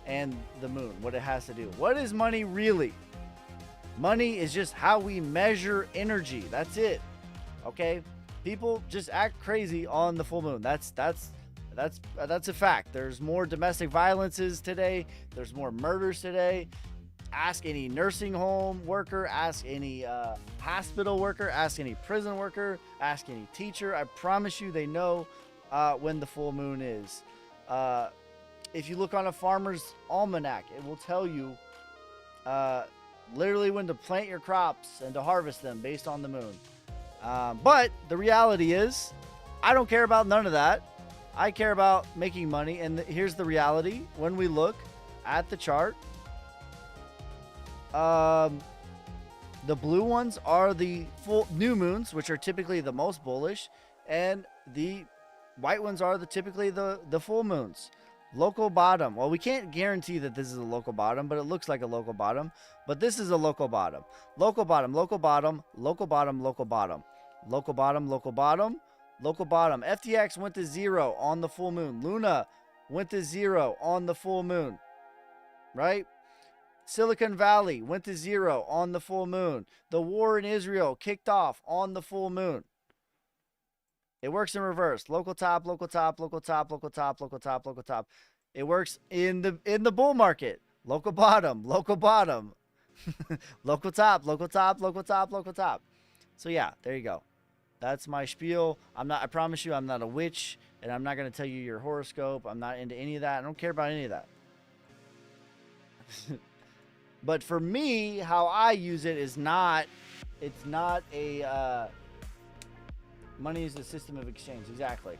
and the moon, what it has to do. What is money really? Money is just how we measure energy. That's it. Okay, people just act crazy on the full moon. That's a fact. There's more domestic violences today. There's more murders today. Ask any nursing home worker, ask any hospital worker, ask any prison worker, ask any teacher. I promise you they know when the full moon is. If you look on a farmer's almanac, it will tell you literally when to plant your crops and to harvest them based on the moon. But the reality is, I don't care about none of that. I care about making money, and here's the reality. When we look at the chart, the blue ones are the full new moons, which are typically the most bullish, and the white ones are typically the full moons. Local bottom. Well, we can't guarantee that this is a local bottom, but it looks like a local bottom. But this is a local bottom. Local bottom, local bottom, local bottom, local bottom. Local bottom, local bottom, local bottom. FTX went to 0 on the full moon. Luna went to 0 on the full moon. Right? Silicon Valley went to 0 on the full moon. The war in Israel kicked off on the full moon. It works in reverse. Local top, local top, local top, local top, local top, local top. It works in the bull market. Local bottom, local bottom. Local top, local top, local top, local top. So yeah, there you go. That's my spiel. I promise you I'm not a witch, and I'm not going to tell you your horoscope. I'm not into any of that. I don't care about any of that. But for me, how I use it is not, it's not a, money is a system of exchange. Exactly.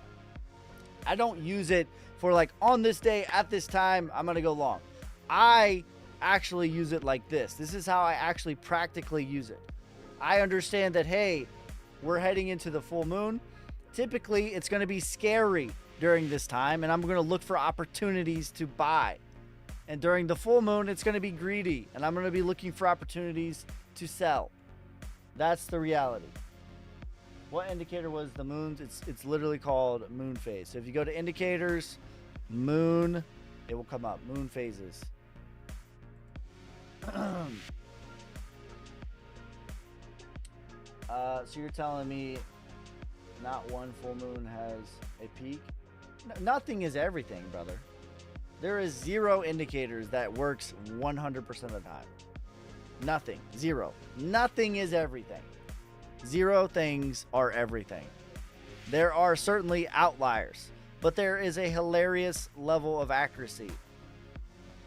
I don't use it for like on this day at this time, I'm going to go long. I actually use it like this. This is how I actually practically use it. I understand that, hey, we're heading into the full moon. Typically, it's going to be scary during this time, and I'm going to look for opportunities to buy. And during the full moon, it's going to be greedy, and I'm going to be looking for opportunities to sell. That's the reality. What indicator was the moons? It's literally called moon phase. So if you go to indicators, moon, it will come up. Moon phases. So you're telling me not one full moon has a peak? Nothing is everything, brother. There is 0 indicators that works 100% of the time. Nothing. 0. Nothing is everything. 0 things are everything. There are certainly outliers, but there is a hilarious level of accuracy.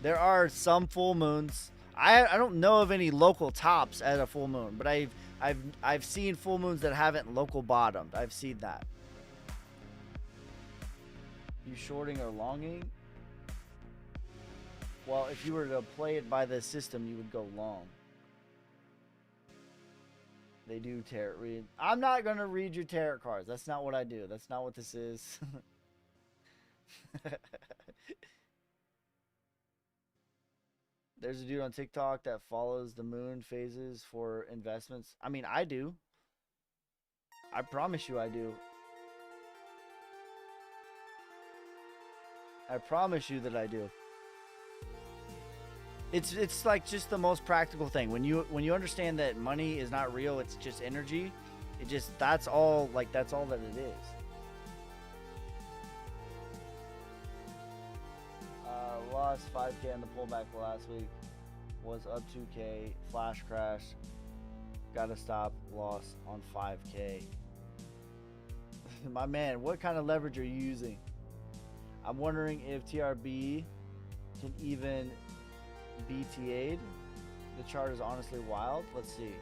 There are some full moons. I don't know of any local tops at a full moon, but I've seen full moons that haven't local bottomed. I've seen that. You shorting or longing? Well, if you were to play it by the system, you would go long. They do tarot read. I'm not going to read your tarot cards. That's not what I do. That's not what this is. There's a dude on TikTok that follows the moon phases for investments. I mean, I do. I promise you I do. I promise you that I do. It's like just the most practical thing. When you understand that money is not real, it's just energy. That's all that it is. Lost 5K on the pullback last week. Was up 2K. Flash crash. Gotta stop. Loss on 5K. My man, what kind of leverage are you using? I'm wondering if TRB can even BTA'd. The chart is honestly wild. Let's see.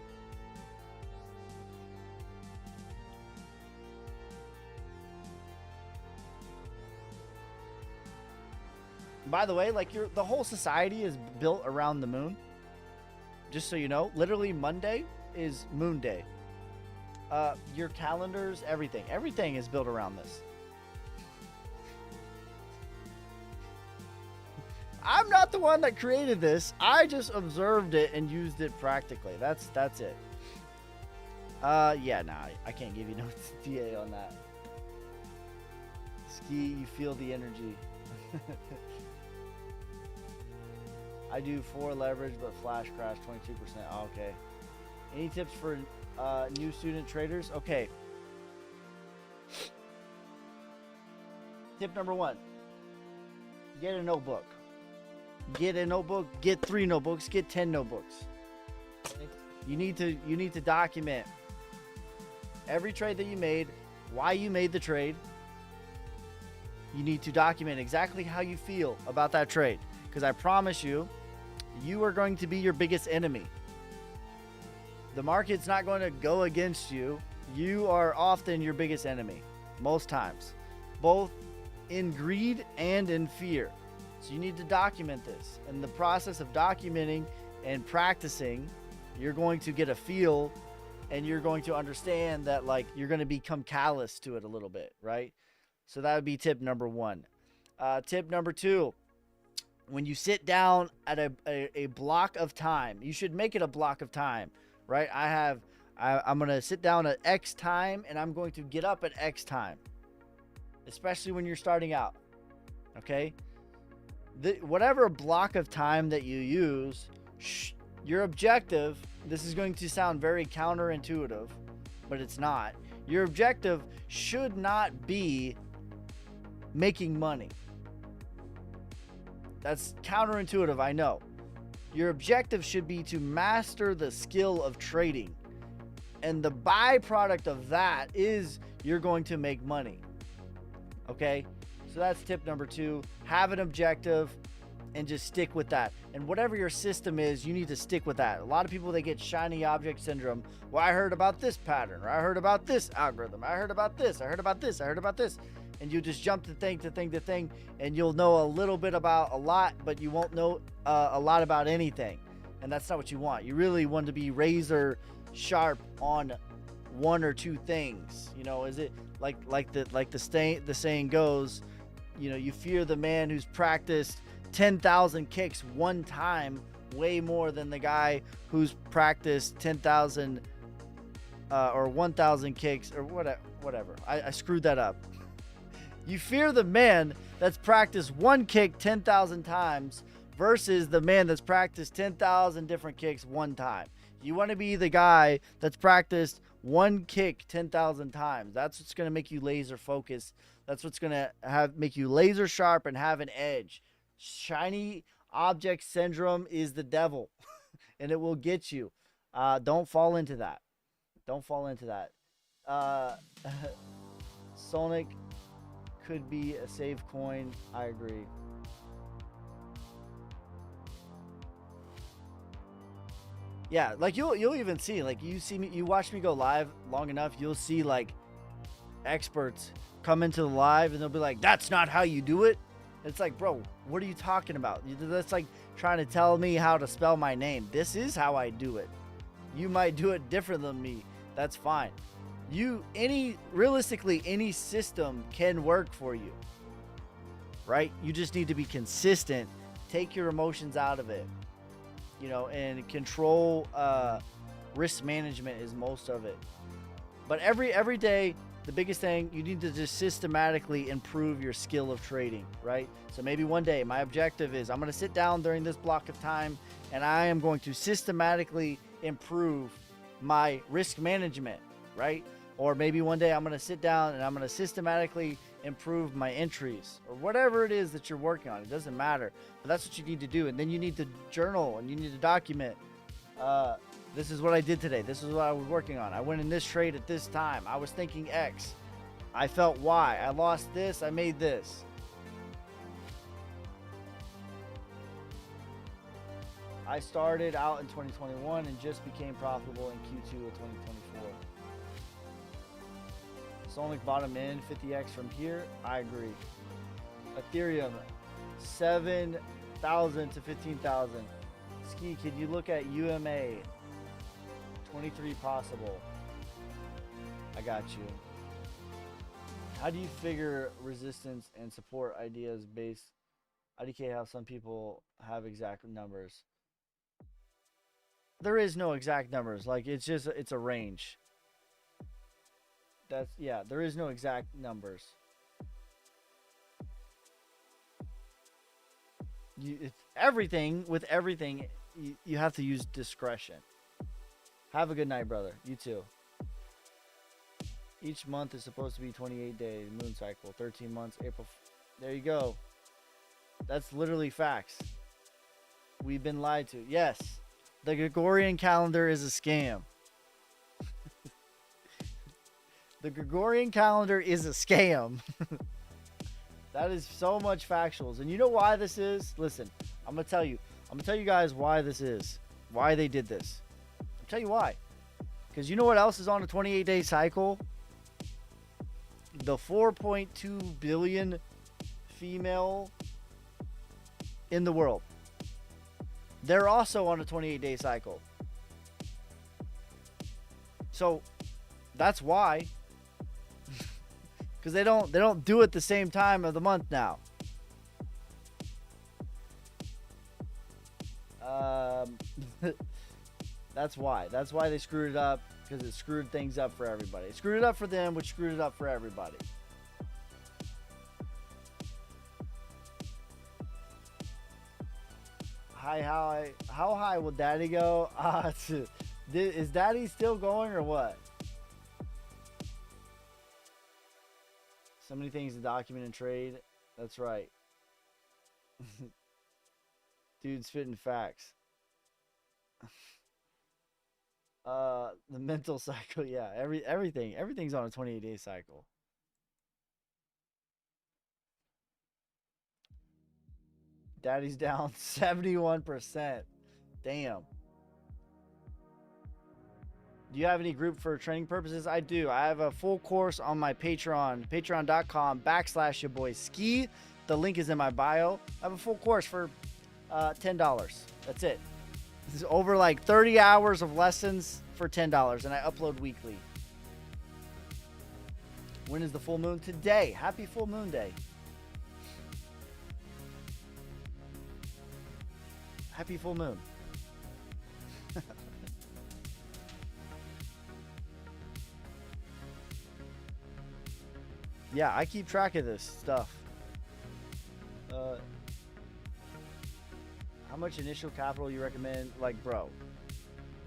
By the way, like the whole society is built around the moon. Just so you know, literally Monday is moon day. Your calendars, everything is built around this. I'm not the one that created this. I just observed it and used it practically. That's it. Yeah, nah, I can't give you no DA on that. Ski, you feel the energy. I do 4 leverage, but flash crash 22%. Oh, okay. Any tips for new student traders? Okay. Tip number 1. Get a notebook. Get a notebook, get 3 notebooks, get 10 notebooks. You need to document every trade that you made, why you made the trade. You need to document exactly how you feel about that trade, because I promise you, you are going to be your biggest enemy. The market's not going to go against you. You are often your biggest enemy, most times. Both in greed and in fear. So you need to document this. In the process of documenting and practicing, you're going to get a feel, and you're going to understand that, like, you're going to become callous to it a little bit, right? So that would be tip number 1. Tip number 2, when you sit down at a block of time, you should make it a block of time, right? I'm going to sit down at X time, and I'm going to get up at X time, especially when you're starting out, okay? Whatever block of time that you use, your objective, this is going to sound very counterintuitive, but it's not. Your objective should not be making money. That's counterintuitive, I know. Your objective should be to master the skill of trading. And the byproduct of that is you're going to make money. Okay? So that's tip number 2. Have an objective and just stick with that. And whatever your system is, you need to stick with that. A lot of people, they get shiny object syndrome. Well, I heard about this pattern, or I heard about this algorithm. I heard about this. I heard about this. I heard about this. And you just jump to thing to thing to thing, and you'll know a little bit about a lot, but you won't know a lot about anything. And that's not what you want. You really want to be razor sharp on one or two things. You know, is it like the saying goes, you know, you fear the man who's practiced 10,000 kicks one time way more than the guy who's practiced 10,000 or 1,000 kicks or whatever. I screwed that up. You fear the man that's practiced one kick 10,000 times versus the man that's practiced 10,000 different kicks one time. You want to be the guy that's practiced one kick 10,000 times. That's what's going to make you laser focused. That's what's going to make you laser sharp and have an edge. Shiny object syndrome is the devil, and it will get you. Don't fall into that. Don't fall into that. Sonic could be a save coin. I agree. Yeah, like you'll even see, like, you watch me go live long enough, you'll see like experts come into the live and they'll be like, that's not how you do it. It's like, bro, what are you talking about? That's like trying to tell me how to spell my name. This is how I do it. You might do it different than me. That's fine. Realistically, any system can work for you, right? You just need to be consistent. Take your emotions out of it, you know, and control. Risk management is most of it. But every day, the biggest thing, you need to just systematically improve your skill of trading, right? So maybe one day my objective is I'm going to sit down during this block of time and I am going to systematically improve my risk management, right? Or maybe one day I'm going to sit down and I'm going to systematically improve my entries, or whatever it is that you're working on. It doesn't matter, but that's what you need to do. And then you need to journal and you need to document. This is what I did today. This is what I was working on. I went in this trade at this time. I was thinking X. I felt Y. I lost this. I made this. I started out in 2021 and just became profitable in Q2 of 2024. Sonic bottom in 50x from here. I agree. Ethereum 7,000 to 15,000. Ski, can you look at UMA? 23 possible. I got you. How do you figure resistance and support ideas based? IDK, how some people have exact numbers. There is no exact numbers. Like, it's a range. There is no exact numbers. With everything, you have to use discretion. Have a good night, brother. You too. Each month is supposed to be 28 days, moon cycle, 13 months, April. There you go. That's literally facts. We've been lied to. Yes, the Gregorian calendar is a scam. The Gregorian calendar is a scam. That is so much factuals. And you know why this is? Listen, I'm going to tell you. I'm going to tell you guys why this is. Why they did this. I'll tell you why. Because you know what else is on a 28-day cycle? The 4.2 billion female in the world. They're also on a 28-day cycle. So that's why. Because they don't do it the same time of the month now. That's why. That's why they screwed it up. Because it screwed things up for everybody. It screwed it up for them, which screwed it up for everybody. How high will Daddy go? Is Daddy still going or what? So many things to document and trade. That's right. Dude, spitting facts. The mental cycle, yeah. Everything's on a 28-day cycle. Daddy's down 71%. Damn. Do you have any group for training purposes? I do. I have a full course on my Patreon, patreon.com/yourboyski. The link is in my bio. I have a full course for $10. That's it. This is over like 30 hours of lessons for $10, and I upload weekly. When is the full moon? Today. Happy full moon day. Happy full moon. Yeah, I keep track of this stuff. How much initial capital you recommend? Like, bro,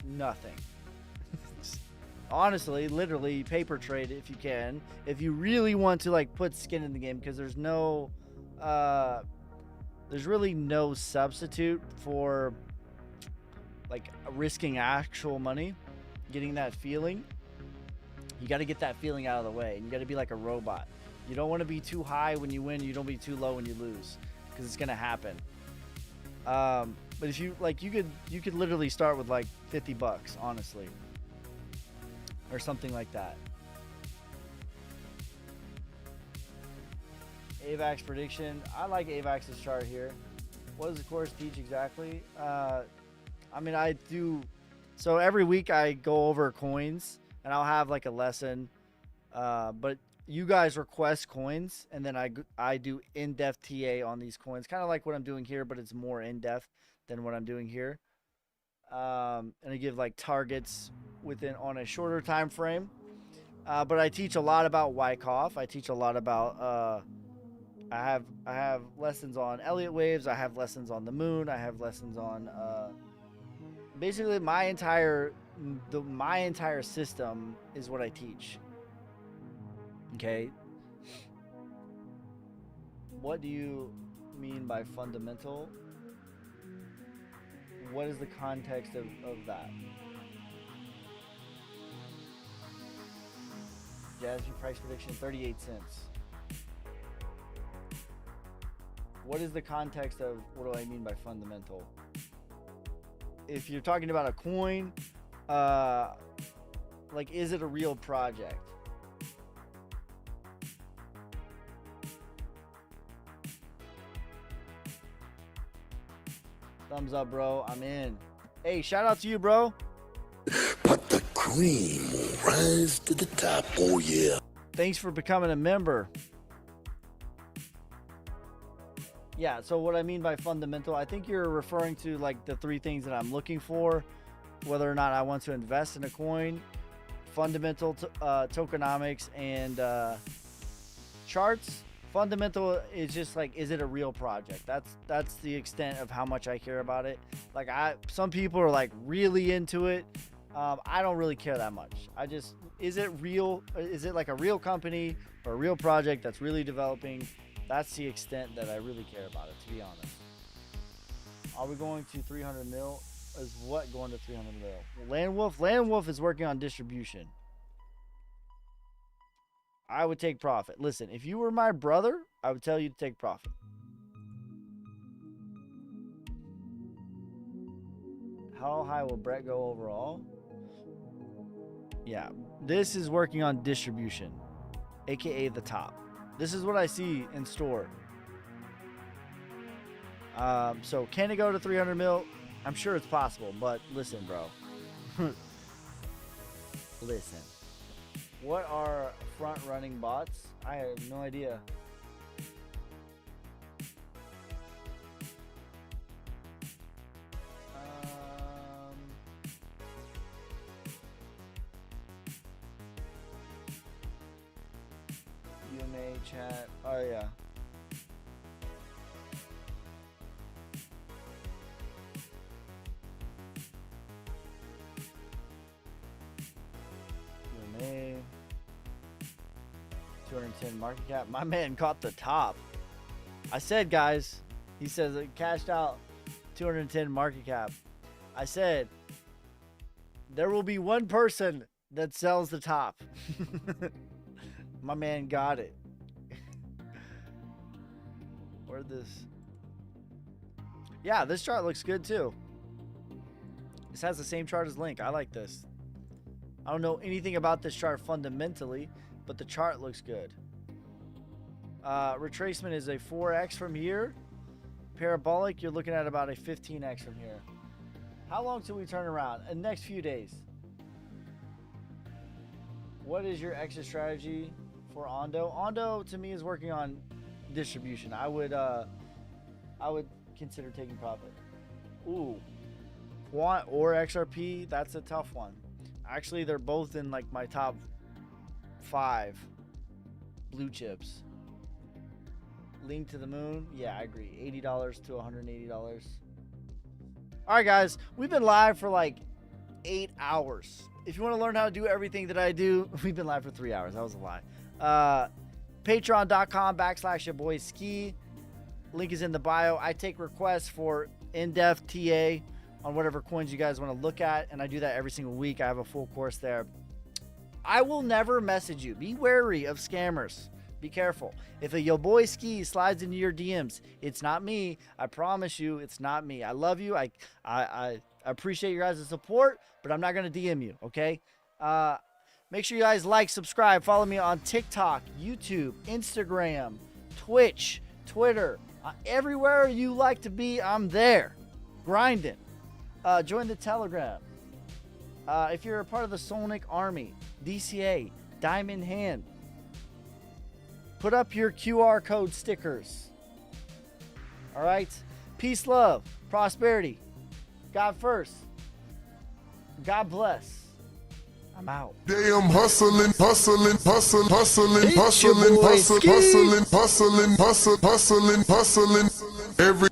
nothing. Honestly, literally, paper trade if you can. If you really want to like put skin in the game, because there's really no substitute for like risking actual money, getting that feeling. You got to get that feeling out of the way, and you got to be like a robot. You don't want to be too high when you win. You don't be too low when you lose, because it's gonna happen. But if you like, you could literally start with like $50, honestly, or something like that. AVAX prediction. I like AVAX's chart here. What does the course teach exactly? I mean, I do. So every week I go over coins, and I'll have like a lesson. But you guys request coins, and then I do in-depth TA on these coins, kind of like what I'm doing here, but it's more in-depth than what I'm doing here. And I give like targets on a shorter time frame. But I teach a lot about Wyckoff. I teach a lot about I have lessons on Elliott waves. I have lessons on the moon. I have lessons on basically my entire system is what I teach. Okay. What do you mean by fundamental? What is the context of that? Jazzy price prediction, 38 cents. What is the context of what do I mean by fundamental? If you're talking about a coin, like, is it a real project? Thumbs up, bro. I'm in. Hey, shout out to you, bro. But the cream will rise to the top, oh yeah. Thanks for becoming a member. Yeah, so what I mean by fundamental, I think you're referring to like the three things that I'm looking for, whether or not I want to invest in a coin, fundamental tokenomics, and charts. Fundamental is just like, is it a real project? That's the extent of how much I care about it. Like, some people are like really into it. I don't really care that much. Is it real? Is it like a real company or a real project that's really developing? That's the extent that I really care about it, to be honest. Are we going to 300 mil? Is what going to 300 mil? Land Wolf is working on distribution. I would take profit. Listen, if you were my brother, I would tell you to take profit. How high will Brett go overall? Yeah, this is working on distribution, aka the top. This is what I see in store. So can it go to 300 mil? I'm sure it's possible, but listen, bro. Listen. What are front-running bots? I have no idea. UMA chat. Oh yeah. UMA. 210 market cap. My man caught the top. I said, guys. He says it cashed out 210 market cap. I said there will be one person that sells the top. My man got it. Where'd this? Yeah, this chart looks good too. This has the same chart as Link. I like this. I don't know anything about this chart fundamentally, but the chart looks good. Retracement is a 4x from here. Parabolic, you're looking at about a 15x from here. How long till we turn around? In the next few days. What is your exit strategy for Ondo? Ondo to me is working on distribution. I would consider taking profit. Ooh. Quant or XRP, that's a tough one. Actually, they're both in like my top 5 blue chips. Link to the moon, yeah, I agree. $80 to $180. All right, guys, we've been live for like 8 hours. If you want to learn how to do everything that I do, we've been live for 3 hours. That was a lie. Patreon.com/yourboyski. Link is in the bio. I take requests for in-depth TA on whatever coins you guys want to look at, and I do that every single week. I have a full course there. I will never message you. Be wary of scammers. Be careful. If a Yo Boy Ski slides into your DMs, it's not me. I promise you, it's not me. I love you. I appreciate your guys' support, but I'm not going to DM you, okay? Make sure you guys like, subscribe, follow me on TikTok, YouTube, Instagram, Twitch, Twitter. Everywhere you like to be, I'm there. Grinding. Join the Telegram. If you're a part of the Solnic Army, DCA, Diamond Hand, put up your QR code stickers. All right? Peace, love, prosperity. God first. God bless. I'm out. Damn, hustling, hustling, hustling, hustling, It's your hustling, boy hustling, Ski. hustling, hustling, hustling, hustling, hustling. Every